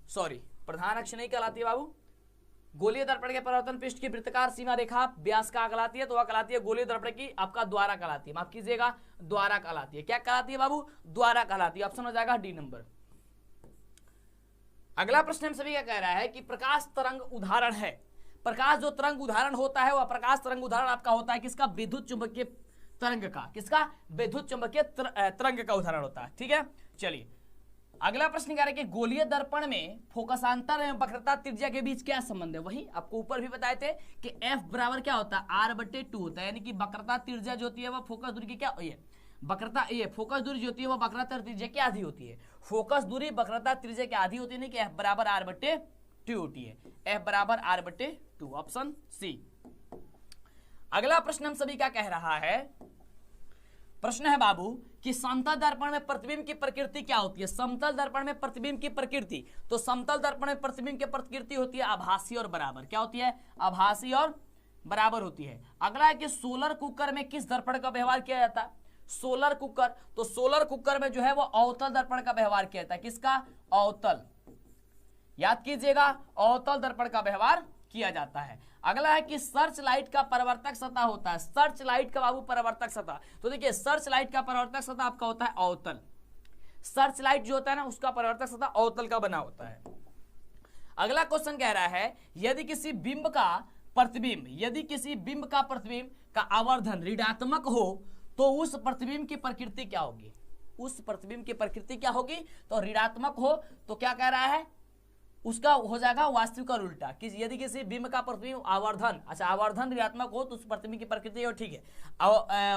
सॉरी, प्रधान अक्ष नहीं कहलाती है बाबू। गोलीय दर्पण के परावर्तन पृष्ठ की वृत्ताकार सीमा रेखा व्यास का कहलाती है, तो वह कहलाती है गोलीय दर्पण की आपका द्वारा कहलाती है। माफ कीजिएगा, द्वारा कहलाती है। क्या कहलाती है बाबू? द्वारा कहलाती है। ऑप्शन हो जाएगा डी नंबर। अगला प्रश्न हम सभी क्या कह रहा है कि प्रकाश तरंग उदाहरण है। प्रकाश जो तरंग उदाहरण होता है वह प्रकाश तरंग उदाहरण आपका होता है किसका? विद्युत चुंबकीय तरंग का। किसका? विद्युत चुंबकीय तरंग का उदाहरण होता है। ठीक है, चलिए अगला प्रश्न कह रहे हैं कि गोलीय दर्पण में फोकसांतर एवं वक्रता त्रिज्या के बीच क्या संबंध है? वही आपको ऊपर भी बताए थे कि F बराबर क्या होता है? R/2 होता है। यानी कि वक्रता त्रिज्या जो होती है वह फोकस दूरी की क्या ये वक्रता, ये फोकस दूरी जो होती है वह वक्रता त्रिज्या की आधी होती है। फोकस दूरी वक्रता त्रिज्या की आधी होती है, नहीं कि F बराबर R/2 होती है। F बराबर R/2, ऑप्शन सी। अगला प्रश्न हम सभी क्या कह रहा है? प्रश्न है बाबू कि समतल दर्पण में प्रतिबिंब की प्रकृति क्या होती है? समतल दर्पण में प्रतिबिंब की प्रकृति, तो समतल दर्पण में प्रतिबिंब की प्रकृति होती है आभासी और बराबर। क्या होती है? आभासी और बराबर होती है। अगला है कि सोलर कुकर में किस दर्पण का व्यवहार किया जाता है? सोलर कुकर, तो सोलर कुकर में जो है वो अवतल दर्पण का व्यवहार किया जाता है। किसका? अवतल। याद कीजिएगा, अवतल दर्पण का व्यवहार किया जाता है। अगला है कि सर्च लाइट का परावर्तक सतह होता है। सर्च लाइट का बाबू परावर्तक सतह, तो देखिए सर्च लाइट का परावर्तक सतह आपका होता है अवतल। सर्च लाइट जो होता है ना उसका परावर्तक सतह अवतल का बना होता है। अगला क्वेश्चन कह रहा है यदि किसी बिंब का प्रतिबिंब का आवर्धन ऋणात्मक हो तो उस प्रतिबिंब की प्रकृति क्या होगी? उस प्रतिबिंब की प्रकृति क्या होगी? तो ऋणात्मक हो तो क्या कह रहा है? उसका हो जाएगा वास्तविक और उल्टा। यदि किसी बिंब का प्रतिबिंब आवर्धन, अच्छा आवर्धन ऋणात्मक हो तो उस प्रतिबिंब की प्रकृति हो, ठीक है,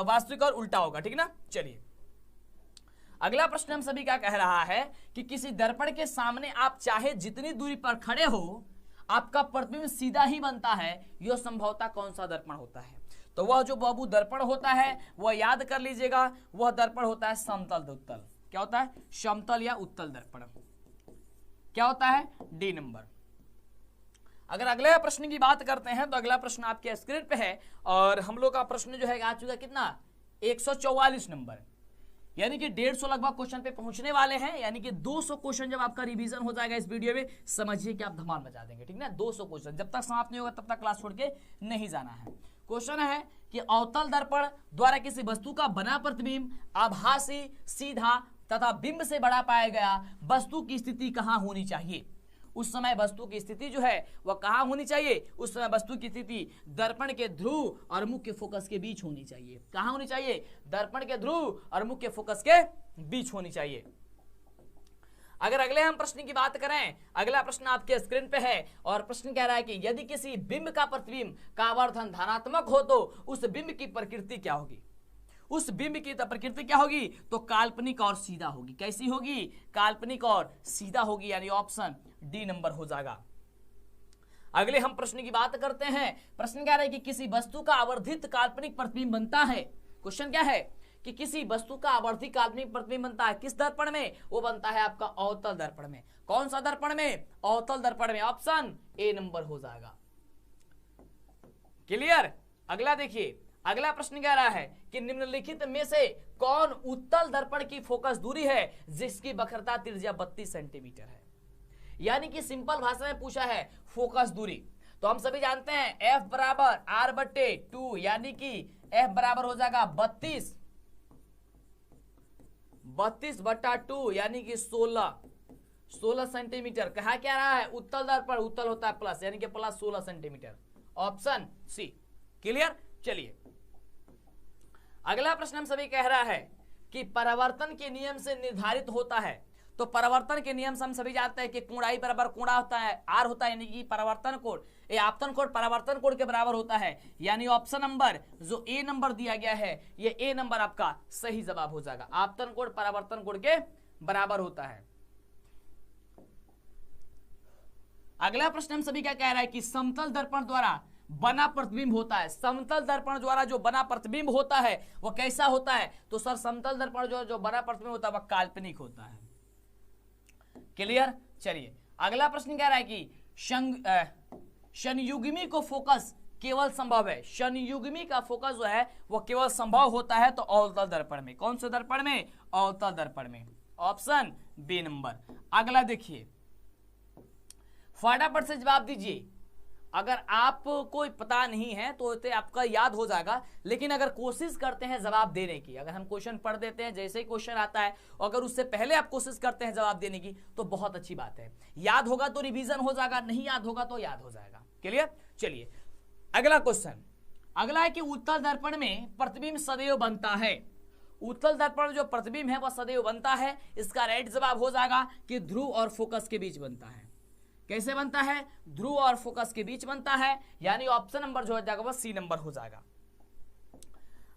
वास्तविक और उल्टा होगा। ठीक ना, चलिए अगला प्रश्न हम सभी क्या कह रहा है कि किसी दर्पण के सामने आप चाहे जितनी दूरी पर खड़े हो आपका प्रतिबिंब सीधा ही बनता है। यह संभवतः कौन सा दर्पण होता है? तो वह जो बाबू दर्पण होता है वह याद कर लीजिएगा, वह दर्पण होता है समतल उत्तल। क्या होता है? समतल या उत्तल दर्पण। क्या होता है? D number. अगर अगले प्रश्न की बात करते हैं तो अगला प्रश्न आपके स्क्रीन पे है और हम लोग का प्रश्न जो है आ चुका कितना? 144 नंबर, यानी कि 150 लगभग क्वेश्चन पे पहुंचने वाले हैं। यानी कि 200 क्वेश्चन जब आपका रिवीजन हो जाएगा इस वीडियो में, समझिए कि आप धमाल मचा देंगे। ठीक ना, 200 क्वेश्चन जब तक समाप्त नहीं होगा तब तक क्लास छोड़ के नहीं जाना है। क्वेश्चन है कि अवतल दर्पण द्वारा किसी वस्तु का बना प्रतिबिंब आभासी, सीधा तथा बिंब से बड़ा पाया गया वस्तु की स्थिति कहां होनी चाहिए? उस समय वस्तु की स्थिति जो है वह कहां होनी चाहिए? उस समय वस्तु की स्थिति दर्पण के ध्रुव और मुख्य फोकस के बीच होनी चाहिए। कहां होनी चाहिए? दर्पण के ध्रुव और मुख्य फोकस के बीच होनी चाहिए। अगर अगले हम प्रश्न की बात करें, अगला प्रश्न आपके स्क्रीन पे है और प्रश्न कह रहा है कि यदि किसी बिंब का प्रतिबिंब का आवर्धन धनात्मक हो तो उस बिंब की प्रकृति क्या होगी? उस बिंब की प्रकृति क्या होगी? तो काल्पनिक और सीधा होगी। कैसी होगी? काल्पनिक और सीधा होगी, यानी ऑप्शन डी नंबर हो जाएगा। अगले हम प्रश्न की बात करते हैं। प्रश्न क्या है कि किसी वस्तु का आवर्धित काल्पनिक प्रतिबिंब बनता है। क्वेश्चन क्या है कि किसी वस्तु का आवर्धित काल्पनिक प्रतिबिंब बनता है किस दर्पण में? वो बनता है आपका अवतल दर्पण में। कौन सा दर्पण में? अवतल दर्पण में। ऑप्शन ए नंबर हो जाएगा। क्लियर। अगला देखिए, अगला प्रश्न कह रहा है कि निम्नलिखित में से कौन उत्तल दर्पण की फोकस दूरी है जिसकी वक्रता त्रिज्या 32 सेंटीमीटर है। यानी कि सिंपल भाषा में पूछा है फोकस दूरी। तो हम सभी जानते हैं F बराबर R/2, यानी कि F बराबर हो जाएगा 32/2 यानी कि 16 सेंटीमीटर। कहा क्या रहा है? उत्तल दर्पण, उत्तल होता है प्लस, यानी कि plus 16 centimetre. Option C. Clear. चलिए अगला प्रश्न हम सभी कह रहा है कि परावर्तन के नियम से निर्धारित होता है। तो परावर्तन के नियम से हम सभी जानते हैं कि कोणाई बराबर कोणा होता है, आर होता है, यानी कि परावर्तन कोण, ये आपतन कोण परावर्तन कोण के बराबर होता है। यानी ऑप्शन नंबर जो ए नंबर दिया गया है, ये ए नंबर आपका सही जवाब हो जाएगा। आपतन कोण परावर्तन कोण के बराबर होता है। अगला प्रश्न हम सभी क्या कह रहा है कि समतल दर्पण द्वारा बना प्रतिबिंब होता है। समतल दर्पण द्वारा जो बना प्रतिबिंब होता है वो कैसा होता है? तो सर समतल दर्पण जो बना प्रतिबिंब होता है वह काल्पनिक होता है। क्लियर। चलिए अगला प्रश्न कह रहा है कि संयुग्मी को फोकस केवल संभव है। संयुग्मी का फोकस जो है वो केवल संभव होता है तो अवतल दर्पण में। कौन से दर्पण में? अवतल दर्पण में। Option B number. अगला देखिए, फटाफट से जवाब दीजिए। अगर आपको पता नहीं है तो आपका याद हो जाएगा, लेकिन अगर कोशिश करते हैं जवाब देने की, अगर हम क्वेश्चन पढ़ देते हैं जैसे ही क्वेश्चन आता है, अगर उससे पहले आप कोशिश करते हैं जवाब देने की तो बहुत अच्छी बात है। याद होगा तो रिवीजन हो जाएगा, नहीं याद होगा तो याद हो जाएगा। क्लियर। चलिए अगला क्वेश्चन, अगला है कि उत्तल दर्पण में प्रतिबिंब सदैव बनता है। उत्तल दर्पण जो प्रतिबिंब है वह सदैव बनता है। इसका राइट जवाब हो जाएगा कि ध्रुव और फोकस के बीच बनता है। कैसे बनता है? ध्रुव और फोकस के बीच बनता है, यानी ऑप्शन नंबर जो हो जाएगा वह सी नंबर हो जाएगा।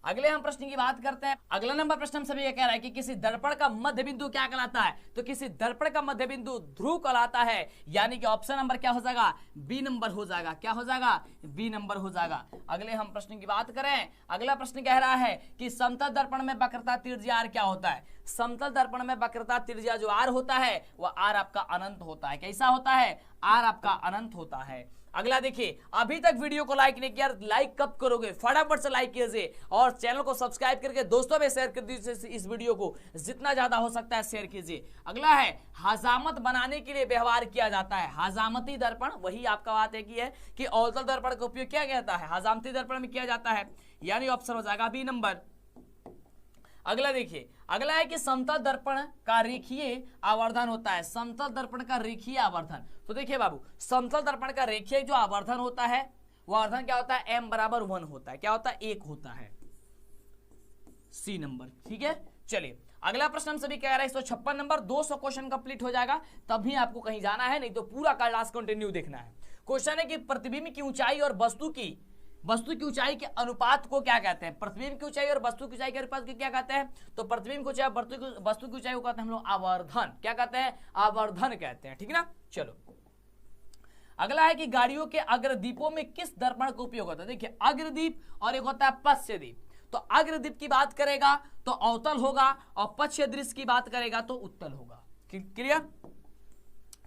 अगले हम प्रश्न की बात करते हैं। अगला नंबर प्रश्न हम सभी ये कह रहा है कि किसी दर्पण का मध्य बिंदु क्या कहलाता है? तो किसी दर्पण का मध्य बिंदु ध्रुव कहलाता है, यानी कि ऑप्शन नंबर क्या हो जाएगा? बी नंबर हो जाएगा। क्या हो जाएगा? बी नंबर हो जाएगा। अगले हम प्रश्न की बात करें। अगला प्रश्न कह रहा है कि समतल दर्पण में वक्रता त्रिज्या आर क्या होता है? समतल दर्पण में वक्रता त्रिज्या जो आर होता है वह आर आपका अनंत होता है। कैसा होता है? आर आपका अनंत होता है। अगला देखिए, अभी तक वीडियो को लाइक नहीं किया, लाइक कब करोगे? फटाफट से लाइक कीजिए और चैनल को सब्सक्राइब करके दोस्तों में शेयर कर दीजिए। इस वीडियो को जितना ज्यादा हो सकता है शेयर कीजिए। अगला है हजामत बनाने के लिए व्यवहार किया जाता है। हजामती दर्पण, वही आपका बात है कि अवतल दर्पण का उपयोग किया जाता है, हजामती दर्पण में किया जाता है, यानी ऑप्शन हो जाएगा बी नंबर। अगला देखिए, अगला है कि समतल दर्पण का रेखीय आवर्धन होता है। समतल दर्पण का रेखीय आवर्धन, तो देखिए बाबू, समतल दर्पण का रेखीय जो आवर्धन होता है वो आवर्धन क्या होता है? m बराबर 1 होता है। क्या होता है? 1 होता है। C number. ठीक है। चलिए अगला प्रश्न हम सभी कह रहे हैं 156 नंबर। 200 क्वेश्चन कंप्लीट हो जाएगा तभी आपको कहीं जाना है, नहीं तो पूरा क्लास कंटिन्यू देखना है। क्वेश्चन है कि प्रतिबिंब की ऊंचाई और वस्तु की ऊंचाई के अनुपात को क्या कहते हैं? प्रतिबिंब की ऊंचाई और वस्तु की ऊंचाई के अनुपात को क्या कहते हैं? तो प्रतिबिंब की ऊंचाई, वस्तु की ऊंचाई को कहते हैं हम लोग आवर्धन। क्या कहते हैं? आवर्धन कहते हैं। ठीक ना। चलो अगला है कि गाड़ियों के अग्रदीपों में किस दर्पण का उपयोग होता है? देखिए, अग्रदीप और एक होता है पश्चदीप। तो अग्रदीप की बात करेगा तो अवतल होगा और पश्च दृश्य की बात करेगा तो उत्तल होगा। क्लियर।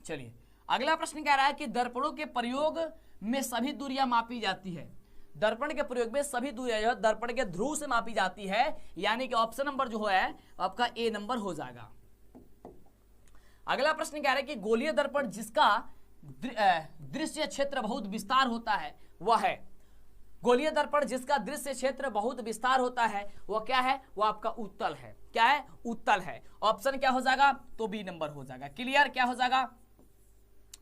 चलिए अगला प्रश्न कह रहा है कि दर्पणों के प्रयोग में सभी दूरियां मापी जाती है। दर्पण के प्रयोग में सभी दूरियां दर्पण के ध्रुव से मापी जाती है, यानी कि ऑप्शन नंबर जो है आपका ए नंबर हो जाएगा। अगला प्रश्न कह रहा है कि गोलीय दर्पण जिसका दृश्य क्षेत्र बहुत विस्तार होता है वह है। गोलीय दर्पण जिसका दृश्य क्षेत्र बहुत विस्तार होता है वह क्या है? वो आपका उत्तल है। क्या है? उत्तल है। ऑप्शन क्या हो जाएगा? तो बी नंबर हो जाएगा। क्लियर। क्या हो जाएगा?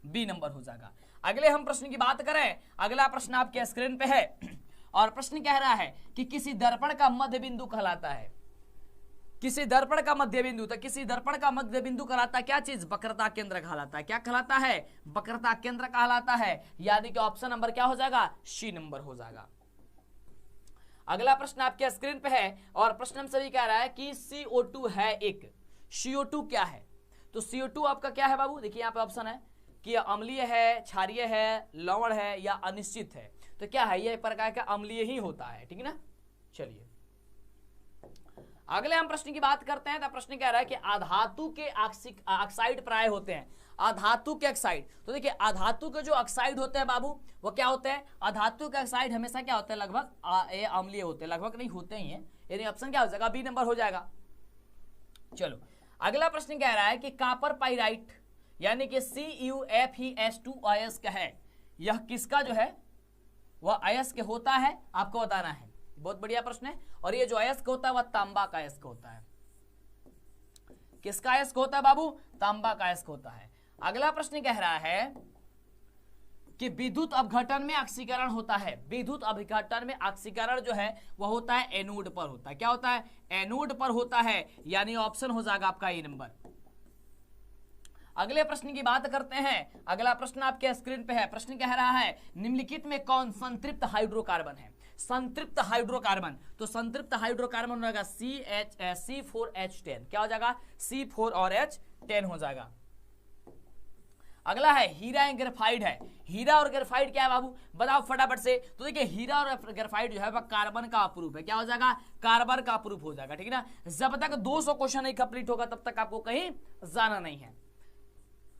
बी नंबर हो जाएगा। अगले हम प्रश्न की बात करें। अगला प्रश्न आपके स्क्रीन पे है और प्रश्न कह रहा है कि किसी दर्पण का मध्य बिंदु कहलाता है। किसी दर्पण का मध्य बिंदु, तो किसी दर्पण का मध्य बिंदु कहलाता है क्या चीज? वक्रता केंद्र कहलाता है। क्या कहलाता है? वक्रता केंद्र कहलाता है, यानी कि ऑप्शन नंबर क्या हो जाएगा? सी नंबर हो जाएगा। अगला प्रश्न आपके स्क्रीन पे है और प्रश्न हम सभी कह रहा है कि CO2 है एक। CO2 क्या है? तो CO2 आपका क्या है बाबू? देखिए यहाँ पे ऑप्शन है कि अम्लीय है, क्षारीय है, लवण है या अनिश्चित है, तो क्या है, यह प्रकार का अम्लीय ही होता है, ठीक है ना। चलिए अगले हम प्रश्न की बात करते हैं। तो प्रश्न कह रहा है कि अधातु के ऑक्साइड प्राय होते हैं, अधातु के ऑक्साइड। तो देखिए अधातु के जो ऑक्साइड होते हैं बाबू वो क्या होते हैं, अधातु के ऑक्साइड हमेशा क्या होते हैं, लगभग अम्लीय होते हैं, लगभग नहीं होते ही हैं, यानी ऑप्शन क्या हो जाएगा, बी नंबर हो जाएगा। चलो अगला प्रश्न कह रहा है कि कॉपर पाइराइट यानी कि CuFeS2 का है, यह किसका जो है वह अयस्क होता है, आपको बताना है। बहुत बढ़िया प्रश्न है। और ये जो अयस्क होता है वह तांबा का अयस्क होता है। किसका अयस्क होता है बाबू, तांबा का अयस्क होता है। अगला प्रश्न कह रहा है कि विद्युत अपघटन में ऑक्सीकरण होता है, विद्युत अपघटन में ऑक्सीकरण जो है वह होता है एनोड पर होता है। क्या होता है, एनोड पर होता है, यानी ऑप्शन हो जाएगा आपका ए नंबर। अगले प्रश्न की बात करते हैं। अगला प्रश्न आपके स्क्रीन पे है। प्रश्न कह रहा है निम्नलिखित में कौन संतृप्त हाइड्रोकार्बन है, संतृप्त हाइड्रोकार्बन। तो संतृप्त हाइड्रोकार्बन होगा C4H10। क्या हो जाएगा, C4 और H10 हो जाएगा। अगला है हीरा एंड ग्रेफाइट है। हीरा और ग्रेफाइट क्या है बाबू, बताओ फटाफट से। तो देखिए हीरा और ग्रेफाइट जो है वह कार्बन का अप्रूफ है। क्या हो जाएगा, कार्बन का अप्रूफ हो जाएगा, ठीक है ना। जब तक 200 क्वेश्चन नहीं कंप्लीट होगा तब तक आपको कहीं जाना नहीं है।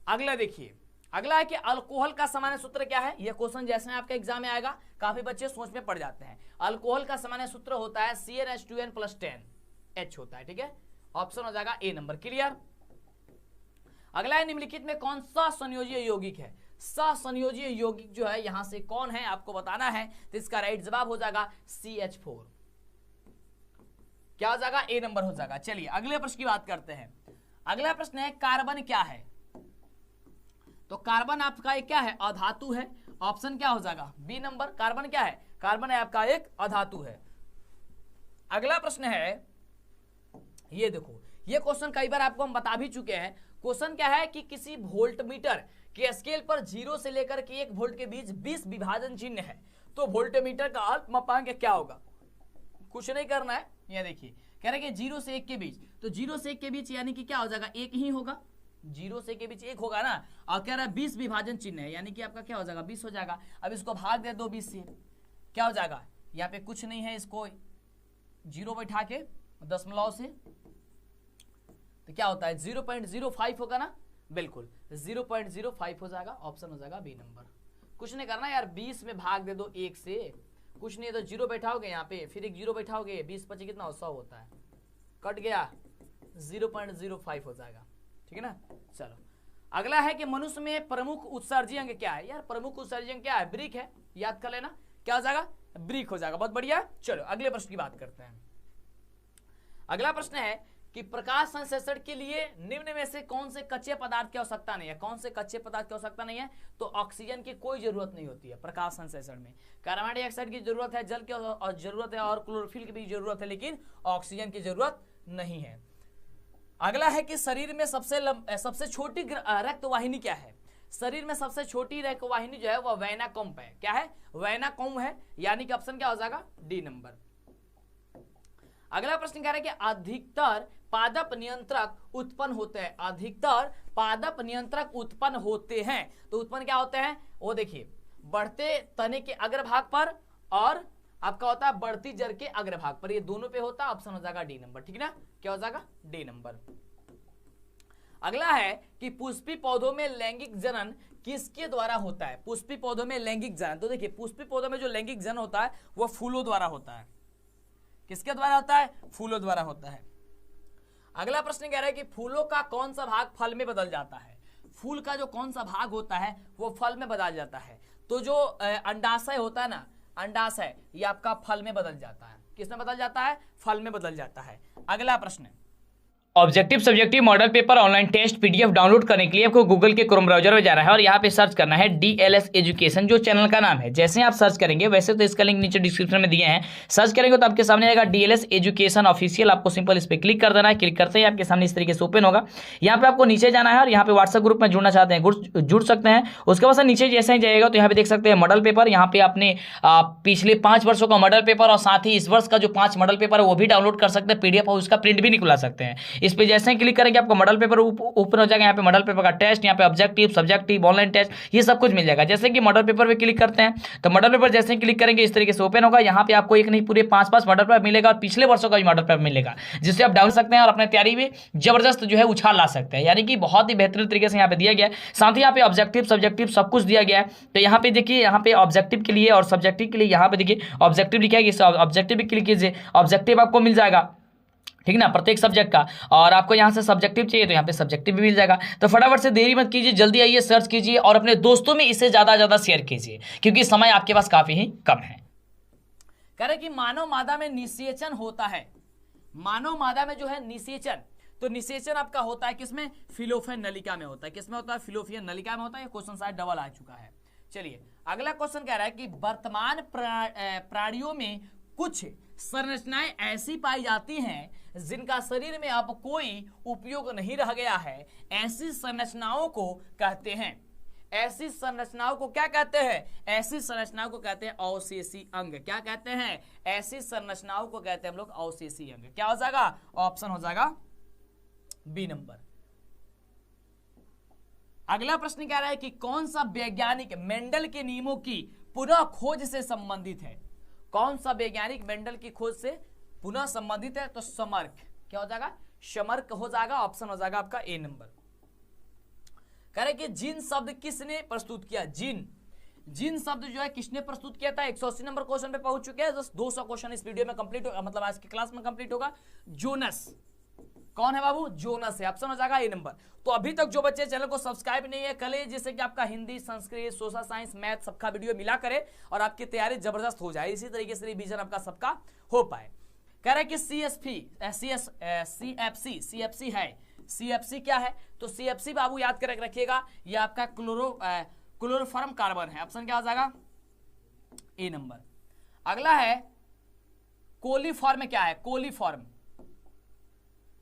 अगला देखिए, अगला है कि अल्कोहल का सामान्य सूत्र क्या है। यह क्वेश्चन जैसे आपके एग्जाम में आएगा काफी बच्चे सोच में पड़ जाते हैं। अल्कोहल का सामान्य सूत्र होता है CnH2n+10H होता है, ठीक है। ऑप्शन हो जाएगा ए नंबर, क्लियर। अगला है निम्नलिखित में कौन सा संयोजीय यौगिक है, संयोजीय यौगिक जो है यहां से कौन है आपको बताना है। तो इसका राइट जवाब हो जाएगा CH4। क्या हो जाएगा, ए नंबर हो जाएगा। चलिए अगले प्रश्न की बात करते हैं। अगला प्रश्न है कार्बन क्या है। तो कार्बन आपका एक क्या है, अधातु है। ऑप्शन क्या हो जाएगा, बी नंबर। कार्बन क्या है, कार्बन है आपका एक अधातु है। अगला प्रश्न है, ये देखो ये क्वेश्चन कई बार आपको हम बता भी चुके हैं। क्वेश्चन क्या है कि किसी वोल्टमीटर के स्केल पर 0 से लेकर के 1 वोल्ट के बीच 20 विभाजन चिन्ह है, तो वोल्टमीटर का अल्पमापांक क्या होगा। कुछ नहीं करना है, ये देखिए कह रहे हैं कि 0 से 1 के बीच, तो 0 से 1 के बीच यानी कि क्या हो जाएगा, 1 ही होगा। 0 से के बीच 1 होगा ना। और कह रहा है 20 विभाजन चिन्ह है, यानी कि आपका क्या हो जाएगा, 20 हो जाएगा। अब इसको भाग दे दो 20 से, क्या हो जाएगा, यहाँ पे कुछ नहीं है, इसको 0 बैठा के दशमलव से, तो क्या होता है 0.05 होगा ना, बिल्कुल 0.05 हो जाएगा। ऑप्शन हो जाएगा बी नंबर। कुछ नहीं करना यार, 20 में भाग दे दो 1 से, कुछ नहीं तो 0 बैठाओगे यहाँ पे, फिर एक 0 बैठाओगे, 20 25 कितना 100 होता है, कट गया 0.05 हो जाएगा, ठीक है ना। चलो अगला है कि मनुष्य में प्रमुख उत्सर्जी अंग क्या है। यार प्रमुख उत्सर्जी अंग क्या है, ब्रिक है, याद कर लेना। क्या हो जाएगा, ब्रिक हो जाएगा, बहुत बढ़िया। चलो अगले प्रश्न की बात करते हैं। अगला प्रश्न है कि प्रकाश संश्लेषण के लिए निम्न में से कौन से कच्चे पदार्थ की आवश्यकता नहीं है। कौन से कच्चे पदार्थ की आवश्यकता नहीं है, तो ऑक्सीजन की कोई जरूरत नहीं होती है प्रकाश संश्लेषण में। कार्बन डाइऑक्साइड की जरूरत है, जल की जरूरत है और क्लोरोफिल की भी जरूरत है, लेकिन ऑक्सीजन की जरूरत नहीं है। अगला है कि शरीर में सबसे छोटी रक्त वाहिनी क्या है। शरीर में सबसे छोटी रक्त वाहिनी जो है वह वेना कॉम्प है। क्या है, वेना कॉम्प है, यानी कि ऑप्शन क्या हो जाएगा, डी नंबर। अगला प्रश्न कह रहा है कि अधिकतर पादप नियंत्रक उत्पन्न होते हैं। अधिकतर पादप नियंत्रक उत्पन्न होते हैं, तो उत्पन्न क्या होते हैं, वो देखिए बढ़ते तने के अग्रभाग पर और आपका होता है बढ़ती जड़ के अग्रभाग पर, ये दोनों पे होता है। ऑप्शन हो जाएगा डी नंबर, ठीक है ना। क्या हो जाएगा, डी नंबर। अगला है कि पुष्पी पौधों में लैंगिक जनन किसके द्वारा होता है। पुष्पी पौधों में लैंगिक जनन, तो देखिए पुष्पी पौधों में जो लैंगिक जनन होता है वह फूलों द्वारा होता है। किसके द्वारा होता है, फूलों द्वारा होता है। अगला प्रश्न कह रहा है कि फूलों का कौन सा भाग फल में बदल जाता है। फूल का जो कौन सा भाग होता है वो फल में बदल जाता है। तो जो अंडाशय होता है ना, अंडाशय ये आपका फल में बदल जाता है। किस में बदल जाता है, फल में बदल जाता है। अगला प्रश्न, objective subjective model paper online test PDF download करने के लिए आपको गूगल के क्रोम ब्राउजर में जाना है और यहाँ पे सर्च करना है डीएलएस एजुकेशन, जो चैनल का नाम है। जैसे आप सर्च करेंगे, वैसे तो इसका लिंक नीचे डिस्क्रिप्शन में दिए हैं, सर्च करेंगे तो आपके सामने आएगा डीएलएस एजुकेशन ऑफिशियल। आपको सिंपल इस पर क्लिक कर देना है। क्लिक करते ही आपके सामने इस तरीके से ओपन होगा। यहाँ पे आपको नीचे जाना है और यहाँ पे व्हाट्सएप ग्रुप में जुड़ना चाहते हैं जुड़ सकते हैं। उसके बाद नीचे जैसे ही जाएगा तो यहाँ पे देख सकते हैं मॉडल पेपर। यहाँ पे आपने पिछले 5 वर्षों का मॉडल पेपर और साथ ही इस वर्ष का जो 5 मॉडल पेपर है वो भी डाउनलोड कर सकते हैं पीडीएफ, और उसका प्रिंट भी निकला सकते हैं। इस पे जैसे ही क्लिक करेंगे आपको मॉडल पेपर ओपन हो जाएगा। यहाँ पे मॉडल पेपर का टेस्ट, यहाँ पे ऑब्जेक्टिव, सब्जेक्टिव, ऑनलाइन टेस्ट, ये सब कुछ मिल जाएगा। जैसे कि मॉडल पेपर पे क्लिक करते हैं तो मॉडल पेपर जैसे ही क्लिक करेंगे इस तरीके से ओपन होगा। यहाँ पे आपको एक नहीं पूरे 5 मॉडल पेपर मिलेगा और पिछले वर्षों का भी मॉडल पेपर मिलेगा, जिससे आप डाउन सकते हैं और अपने तैयारी में जबरदस्त जो है उछाल ला सकते हैं। यानी कि बहुत ही बेहतरीन तरीके से यहाँ पे दिया गया है। साथ ही यहाँ पे ऑब्जेक्टिव, सब्जेक्टिव सब कुछ दिया गया है। तो यहाँ पे देखिए, यहाँ पे ऑब्जेक्टिव के लिए और सब्जेक्टिव के लिए यहाँ पे देखिए ऑब्जेक्टिव लिखा है, ऑब्जेक्टिव भी क्लिक कीजिए, ऑब्जेक्टिव आपको मिल जाएगा, ठीक ना, प्रत्येक सब्जेक्ट का। और आपको यहाँ से सब्जेक्टिव चाहिए तो यहाँ पे सब्जेक्टिव भी मिल जाएगा। तो फटाफट से देरी मत कीजिए, जल्दी आइए, सर्च कीजिए और अपने दोस्तों में इसे ज्यादा शेयर कीजिए, क्योंकि समय आपके पास काफी ही कम है। कह रहे कि मानव मादा में निषेचन होता है, मानव मादा में जो है निषेचन, तो निषेचन आपका होता है किसमें? फिलोपियन नलिका में होता है। किसमें होता है? फिलोपियन नलिका में होता है। ये क्वेश्चन शायद डबल आ चुका है। चलिए अगला क्वेश्चन कह रहा है कि वर्तमान प्राणियों में कुछ संरचनाएं ऐसी पाई जाती हैं जिनका शरीर में अब कोई उपयोग नहीं रह गया है। ऐसी संरचनाओं को कहते हैं, ऐसी संरचनाओं को क्या कहते हैं? ऐसी संरचनाओं को कहते हैं अवशेषी अंग। क्या कहते हैं? ऐसी संरचनाओं को कहते हैं हम लोग अवशेषी अंग। क्या हो जाएगा? ऑप्शन हो जाएगा बी नंबर। अगला प्रश्न कह रहा है कि कौन सा वैज्ञानिक मेंडल के नियमों की पुनः खोज से संबंधित है? कौन सा वैज्ञानिक मेंडल की खोज से पुनः संबंधित है? तो समर्क। क्या हो जाएगा? समर्क हो जाएगा। ऑप्शन हो जाएगा आपका ए नंबर। कह रहे कि जीन शब्द किसने प्रस्तुत किया? जीन, जीन शब्द जो है किसने प्रस्तुत किया था? 180 नंबर क्वेश्चन पे पहुंच चुके हैं। 200 क्वेश्चन इस वीडियो में कंप्लीट होगा, मतलब आज की क्लास में कंप्लीट होगा। जोनस कौन है बाबू? जोनस है। ऑप्शन हो जाएगा ए नंबर। तो अभी तक जो बच्चे चैनल को सब्सक्राइब नहीं है, कल जैसे कि आपका Hindi, Sanskrit, social science, math सबका वीडियो मिला करे और आपकी तैयारी जबरदस्त हो जाए, इसी तरीके से रिवीजन आपका सबका हो पाए। कह रहे कि CFC है। CFC क्या है? तो CFC बाबू याद कर रखिएगा, ये आपका क्लोरोफॉर्म कार्बन है। ऑप्शन क्या हो जाएगा? ए नंबर। अगला है कोलीफॉर्म। क्या है? कोलीफॉर्म।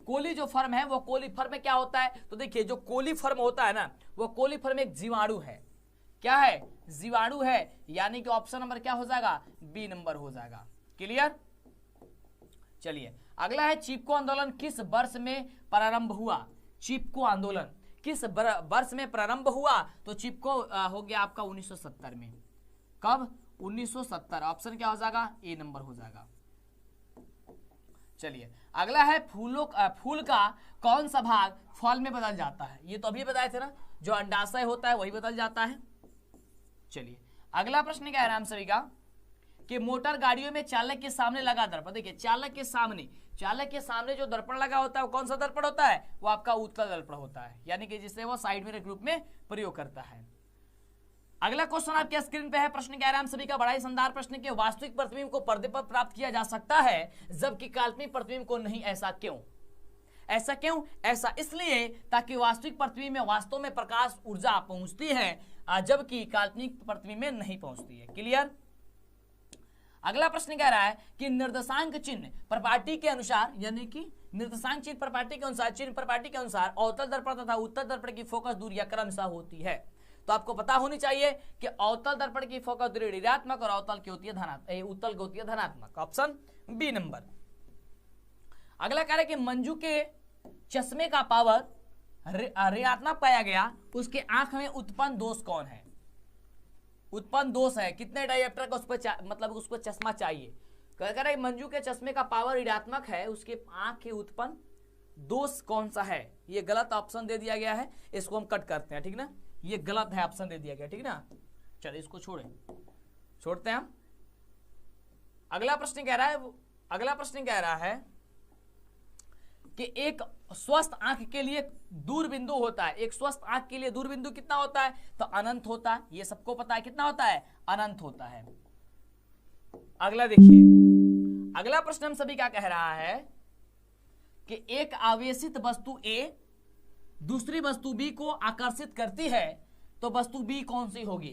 कोली जो फर्म है वो कोलीफर्म में क्या होता है? तो देखिए जो कोलीफर्म होता है ना, वो कोलीफर्म एक जीवाणु है। क्या है? जीवाणु है। यानी कि ऑप्शन नंबर क्या हो जाएगा? बी नंबर हो जाएगा। क्लियर? चलिए अगला है चिपको आंदोलन किस वर्ष में प्रारंभ हुआ? चिपको आंदोलन किस वर्ष में प्रारंभ हुआ? तो चिपको हो गया आपका 1970 में। कब? 1970। ऑप्शन क्या हो जाएगा? ए नंबर हो जाएगा। चलिए अगला है फूल का कौन सा भाग फल में बदल जाता है? ये तो अभी बताए थे ना, जो अंडाशय होता है वही बदल जाता है। चलिए अगला प्रश्न क्या है हम सभी का कि मोटर गाड़ियों में चालक के सामने लगा दर्पण। देखिए चालक के सामने जो दर्पण लगा होता है वो कौन सा दर्पण होता है? वो आपका उत्तल दर्पण होता है, यानी कि जिसे वो साइड मिरर के रूप में प्रयोग करता है। अगला क्वेश्चन आपके स्क्रीन पे है। प्रश्न क्या है हम सभी का? बड़ा ही शानदार प्रश्न कि वास्तविक प्रतिबिंब को पर्दे पर प्राप्त किया जा सकता है जबकि काल्पनिक प्रतिबिंब को नहीं। ऐसा क्यों? ऐसा क्यों? ऐसा इसलिए ताकि वास्तविक प्रतिबिंब में वास्तव में प्रकाश ऊर्जा पहुंचती है, जबकि काल्पनिक प्रतिबिंब में नहीं पहुंचती है। क्लियर? अगला प्रश्न कह रहा है कि निर्देशांक चिन्ह प्रॉपर्टी के अनुसार, यानी कि निर्देशांक चिन्ह प्रॉपर्टी के अनुसार, चिन्ह प्रॉपर्टी के अनुसार अवतल दर्पण तथा उत्तल दर्पण की फोकस दूरियां क्रमशः होती है। तो आपको पता होनी चाहिए कि अवतल दर्पण की फोकस दूरी ऋणात्मक और अवतल की होती है धनात्मक, उत्तल की होती है धनात्मक। Option B number. अगला कह रहा है कि मंजू के चश्मे का पावर ऋणात्मक पाया गया, उसके आंख में उत्पन्न दोष कौन है? उत्पन्न दोष है कितने डायोप्टर का उस पर मतलब उसको चश्मा चाहिए। कह रहा है मंजू के चश्मे का पावर ऋणात्मक है, उसके आंख के उत्पन्न दोष कौन सा है? ये गलत ऑप्शन दे दिया गया है, इसको हम कट करते हैं, ठीक ना। ये गलत है, ऑप्शन दे दिया गया, ठीक ना। चलिए इसको छोड़ते हैं हम। अगला प्रश्न कह रहा है कि एक स्वस्थ आंख के लिए दूर बिंदु होता है। एक स्वस्थ आंख के लिए दूर बिंदु कितना होता है? तो अनंत होता है। ये सबको पता है। कितना होता है? अनंत होता है। अगला देखिए, अगला प्रश्न हम सभी क्या कह रहा है कि एक आवेशित वस्तु A दूसरी वस्तु B को आकर्षित करती है, तो वस्तु B कौन सी होगी?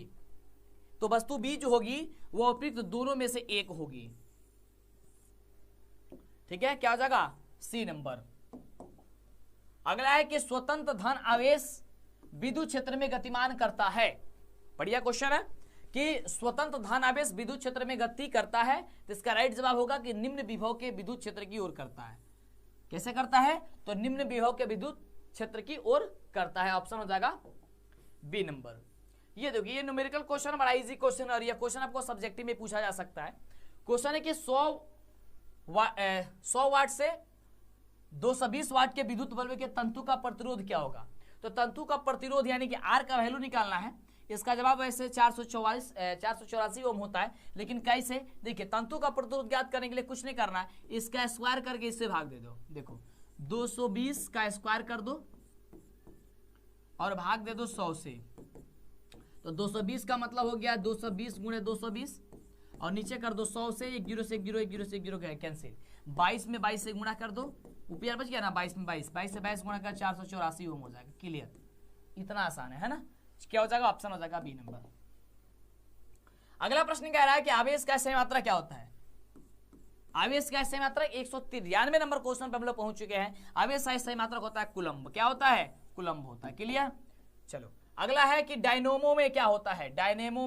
तो वस्तु B जो होगी वो उपयुक्त दोनों में से एक होगी। ठीक है, क्या हो जाएगा? C number. अगला है कि स्वतंत्र धन आवेश विद्युत क्षेत्र में गतिमान करता है। बढ़िया क्वेश्चन है कि स्वतंत्र धन आवेश विद्युत क्षेत्र में गति करता है, तो इसका राइट जवाब होगा कि निम्न विभव के विद्युत क्षेत्र की ओर करता है। कैसे करता है? तो निम्न विभव के विद्युत क्षेत्र की ओर करता है। ऑप्शन हो जाएगा बी नंबर। ये देखिए, ये न्यूमेरिकल क्वेश्चन बड़ा इजी क्वेश्चन, और ये क्वेश्चन आपको सब्जेक्टिव में पूछा जा सकता है। क्वेश्चन है कि 100 वाट से 220 वाट के विद्युत बल्ब के तंतु का प्रतिरोध क्या होगा? तो तंतु का प्रतिरोध यानी कि आर का वैल्यू निकालना है। इसका जवाब वैसे 484 ओम होता है, लेकिन कैसे? देखिए, तंतु का प्रतिरोध ज्ञात करने के लिए कुछ नहीं करना है, इसका स्क्वायर करके इससे भाग दे दो। देखो 220 का स्क्वायर कर दो और भाग दे दो 100 से, तो 220 का मतलब हो गया 220 गुणे 220, और नीचे कर दो 100 से, 1 जीरो से 1 जीरो, 1 जीरो से 1 जीरो कैंसिल, 22 में 22 से गुणा कर दो, ऊपर बच गया ना 22 में 22, 22 से 22 गुणा कर 484 ओम हो जाएगा। क्लियर? इतना आसान है ना? क्या हो जाएगा? ऑप्शन हो जाएगा बी नंबर। अगला प्रश्न कह रहा है कि आवेश का सही मात्रा क्या होता है? आवेश का सही मात्रा 193 नंबर क्वेश्चन पे हम लोग पहुंच चुके हैं। आवेश का सही मात्रा होता है कूलम्ब। क्या होता है? कूलम्ब होता है। क्लियर? चलो अगला है कि डायनेमो में क्या होता है? डायनेमो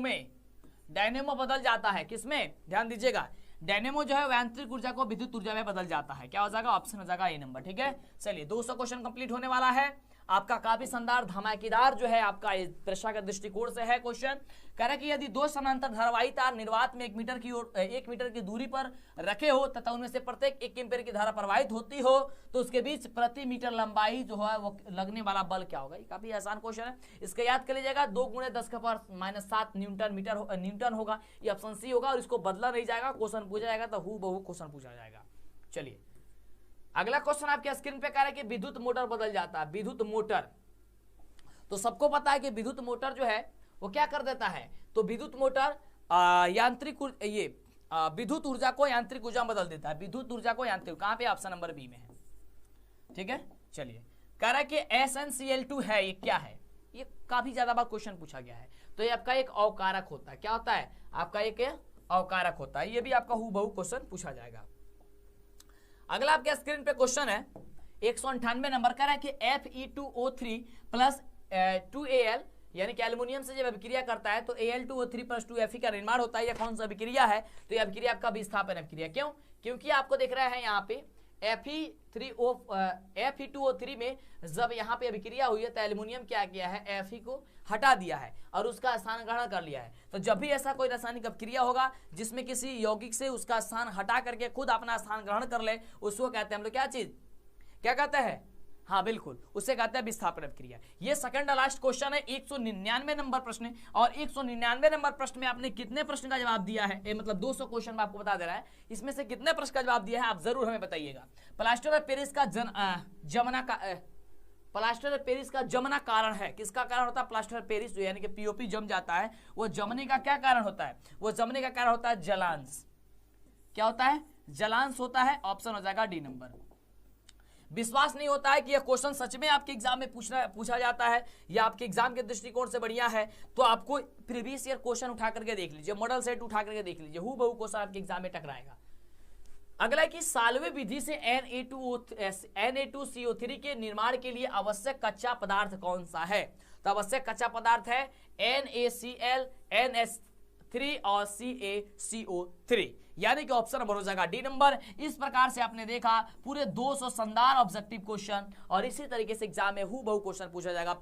बदल जाता है किसमें? ध्यान दीजिएगा, डायनेमो जो है यांत्रिक ऊर्जा को विद्युत ऊर्जा में बदल जाता है। क्या हो जाएगा? ऑप्शन हो जाएगा ए नंबर। ठीक है, चलिए 200 क्वेश्चन कंप्लीट होने वाला है आपका। काफी शानदार धमाकेदार जो है आपका परीक्षा के दृष्टिकोण से है क्वेश्चन। कह रहा है कि यदि 2 समानांतर धारावाही तार निर्वात में 1 मीटर की दूरी पर रखे हो तथा उनमें से प्रत्येक 1 एम्पीयर की धारा प्रवाहित होती हो, तो उसके बीच प्रति मीटर लंबाई जो है वो लगने वाला बल क्या होगा? ये काफी आसान क्वेश्चन है, इसका याद कर लीजिएगा। 2 गुणे 10⁻⁷ न्यूटन होगा। ये ऑप्शन सी होगा, और इसको बदला नहीं जाएगा। क्वेश्चन पूछा जाएगा तो हूबहू क्वेश्चन पूछा जाएगा। चलिए अगला क्वेश्चन आपके स्क्रीन पे कह रहा है कि विद्युत मोटर बदल जाता है। विद्युत मोटर, तो सबको पता है कि विद्युत मोटर जो है वो क्या कर देता है? तो विद्युत मोटर विद्युत ऊर्जा को यांत्रिक ऊर्जा में बदल देता है। विद्युत ऊर्जा को यांत्रिक, कहां पे? ऑप्शन नंबर बी में है। ठीक है, चलिए कह रहा है कि SnCl2 है, ये क्या है? ये काफी ज्यादा बार क्वेश्चन पूछा गया है। तो ये आपका एक अवकारक होता है। क्या होता है? आपका एक अवकारक होता है। ये भी आपका हूबहू क्वेश्चन पूछा जाएगा। अगला आपके स्क्रीन पे क्वेश्चन है 198 नंबर का, है कि Fe2O3 प्लस 2Al यानी कि एल्युमिनियम से जब अभिक्रिया करता है तो Al2O3 प्लस 2Fe का निर्माण होता है। यह कौन सा अभिक्रिया है? तो यह अभिक्रिया आपका विस्थापन अभिक्रिया। क्यों? क्योंकि आपको दिख रहा है यहाँ पे Fe2O3 में जब यहाँ पे अभिक्रिया हुई है तो एल्युमिनियम क्या किया है? Fe को हटा दिया है और उसका स्थान ग्रहण कर लिया है। तो जब भी ऐसा कोई रासायनिक अभिक्रिया होगा जिसमें किसी यौगिक से उसका स्थान हटा करके खुद अपना स्थान ग्रहण कर ले, उसको कहते हैं हम लोग क्या चीज? क्या कहते हैं? हाँ बिल्कुल, उसे कहते हैं विस्थापन अभिक्रिया। ये सेकंड लास्ट क्वेश्चन है, 199 नंबर प्रश्न। और 199 नंबर प्रश्न में आपने कितने प्रश्न का जवाब दिया है? मतलब 200 क्वेश्चन में आपको बता दे रहा है, इसमें से कितने प्रश्न का जवाब दिया है आप जरूर हमें बताइएगा। प्लास्टर ऑफ पेरिस का प्लास्टर ऑफ पेरिस का जमना कारण है। किसका कारण होता है? प्लास्टर ऑफ पेरिस यानी कि पीओपी जम जाता है, वो जमने का क्या कारण होता है? वो जमने का कारण होता है जलांश। क्या होता है? जलांश होता है। ऑप्शन हो जाएगा डी नंबर। विश्वास नहीं होता है कि यह क्वेश्चन सच में आपके एग्जाम में पूछा जाता है या आपके एग्जाम के दृष्टिकोण से बढ़िया है, तो आपको प्रीवियस ईयर क्वेश्चन उठा करके देख लीजिए, मॉडल सेट उठा करके देख लीजिए, हूबहू क्वेश्चन आपके एग्जाम में टकराएगा। अगला है कि साल्वे विधि से Na2CO3 के निर्माण के लिए आवश्यक कच्चा पदार्थ कौन सा है? तो आवश्यक कच्चा पदार्थ है NaCl, NH3 और CaCO3, यानी कि ऑप्शन नंबर हो जाएगा डी नंबर। इस प्रकार से आपने देखा पूरे 200 शानदार ऑब्जेक्टिव क्वेश्चन, और इसी तरीके से एग्जाम में हूबहू क्वेश्चन पूछा जाएगा।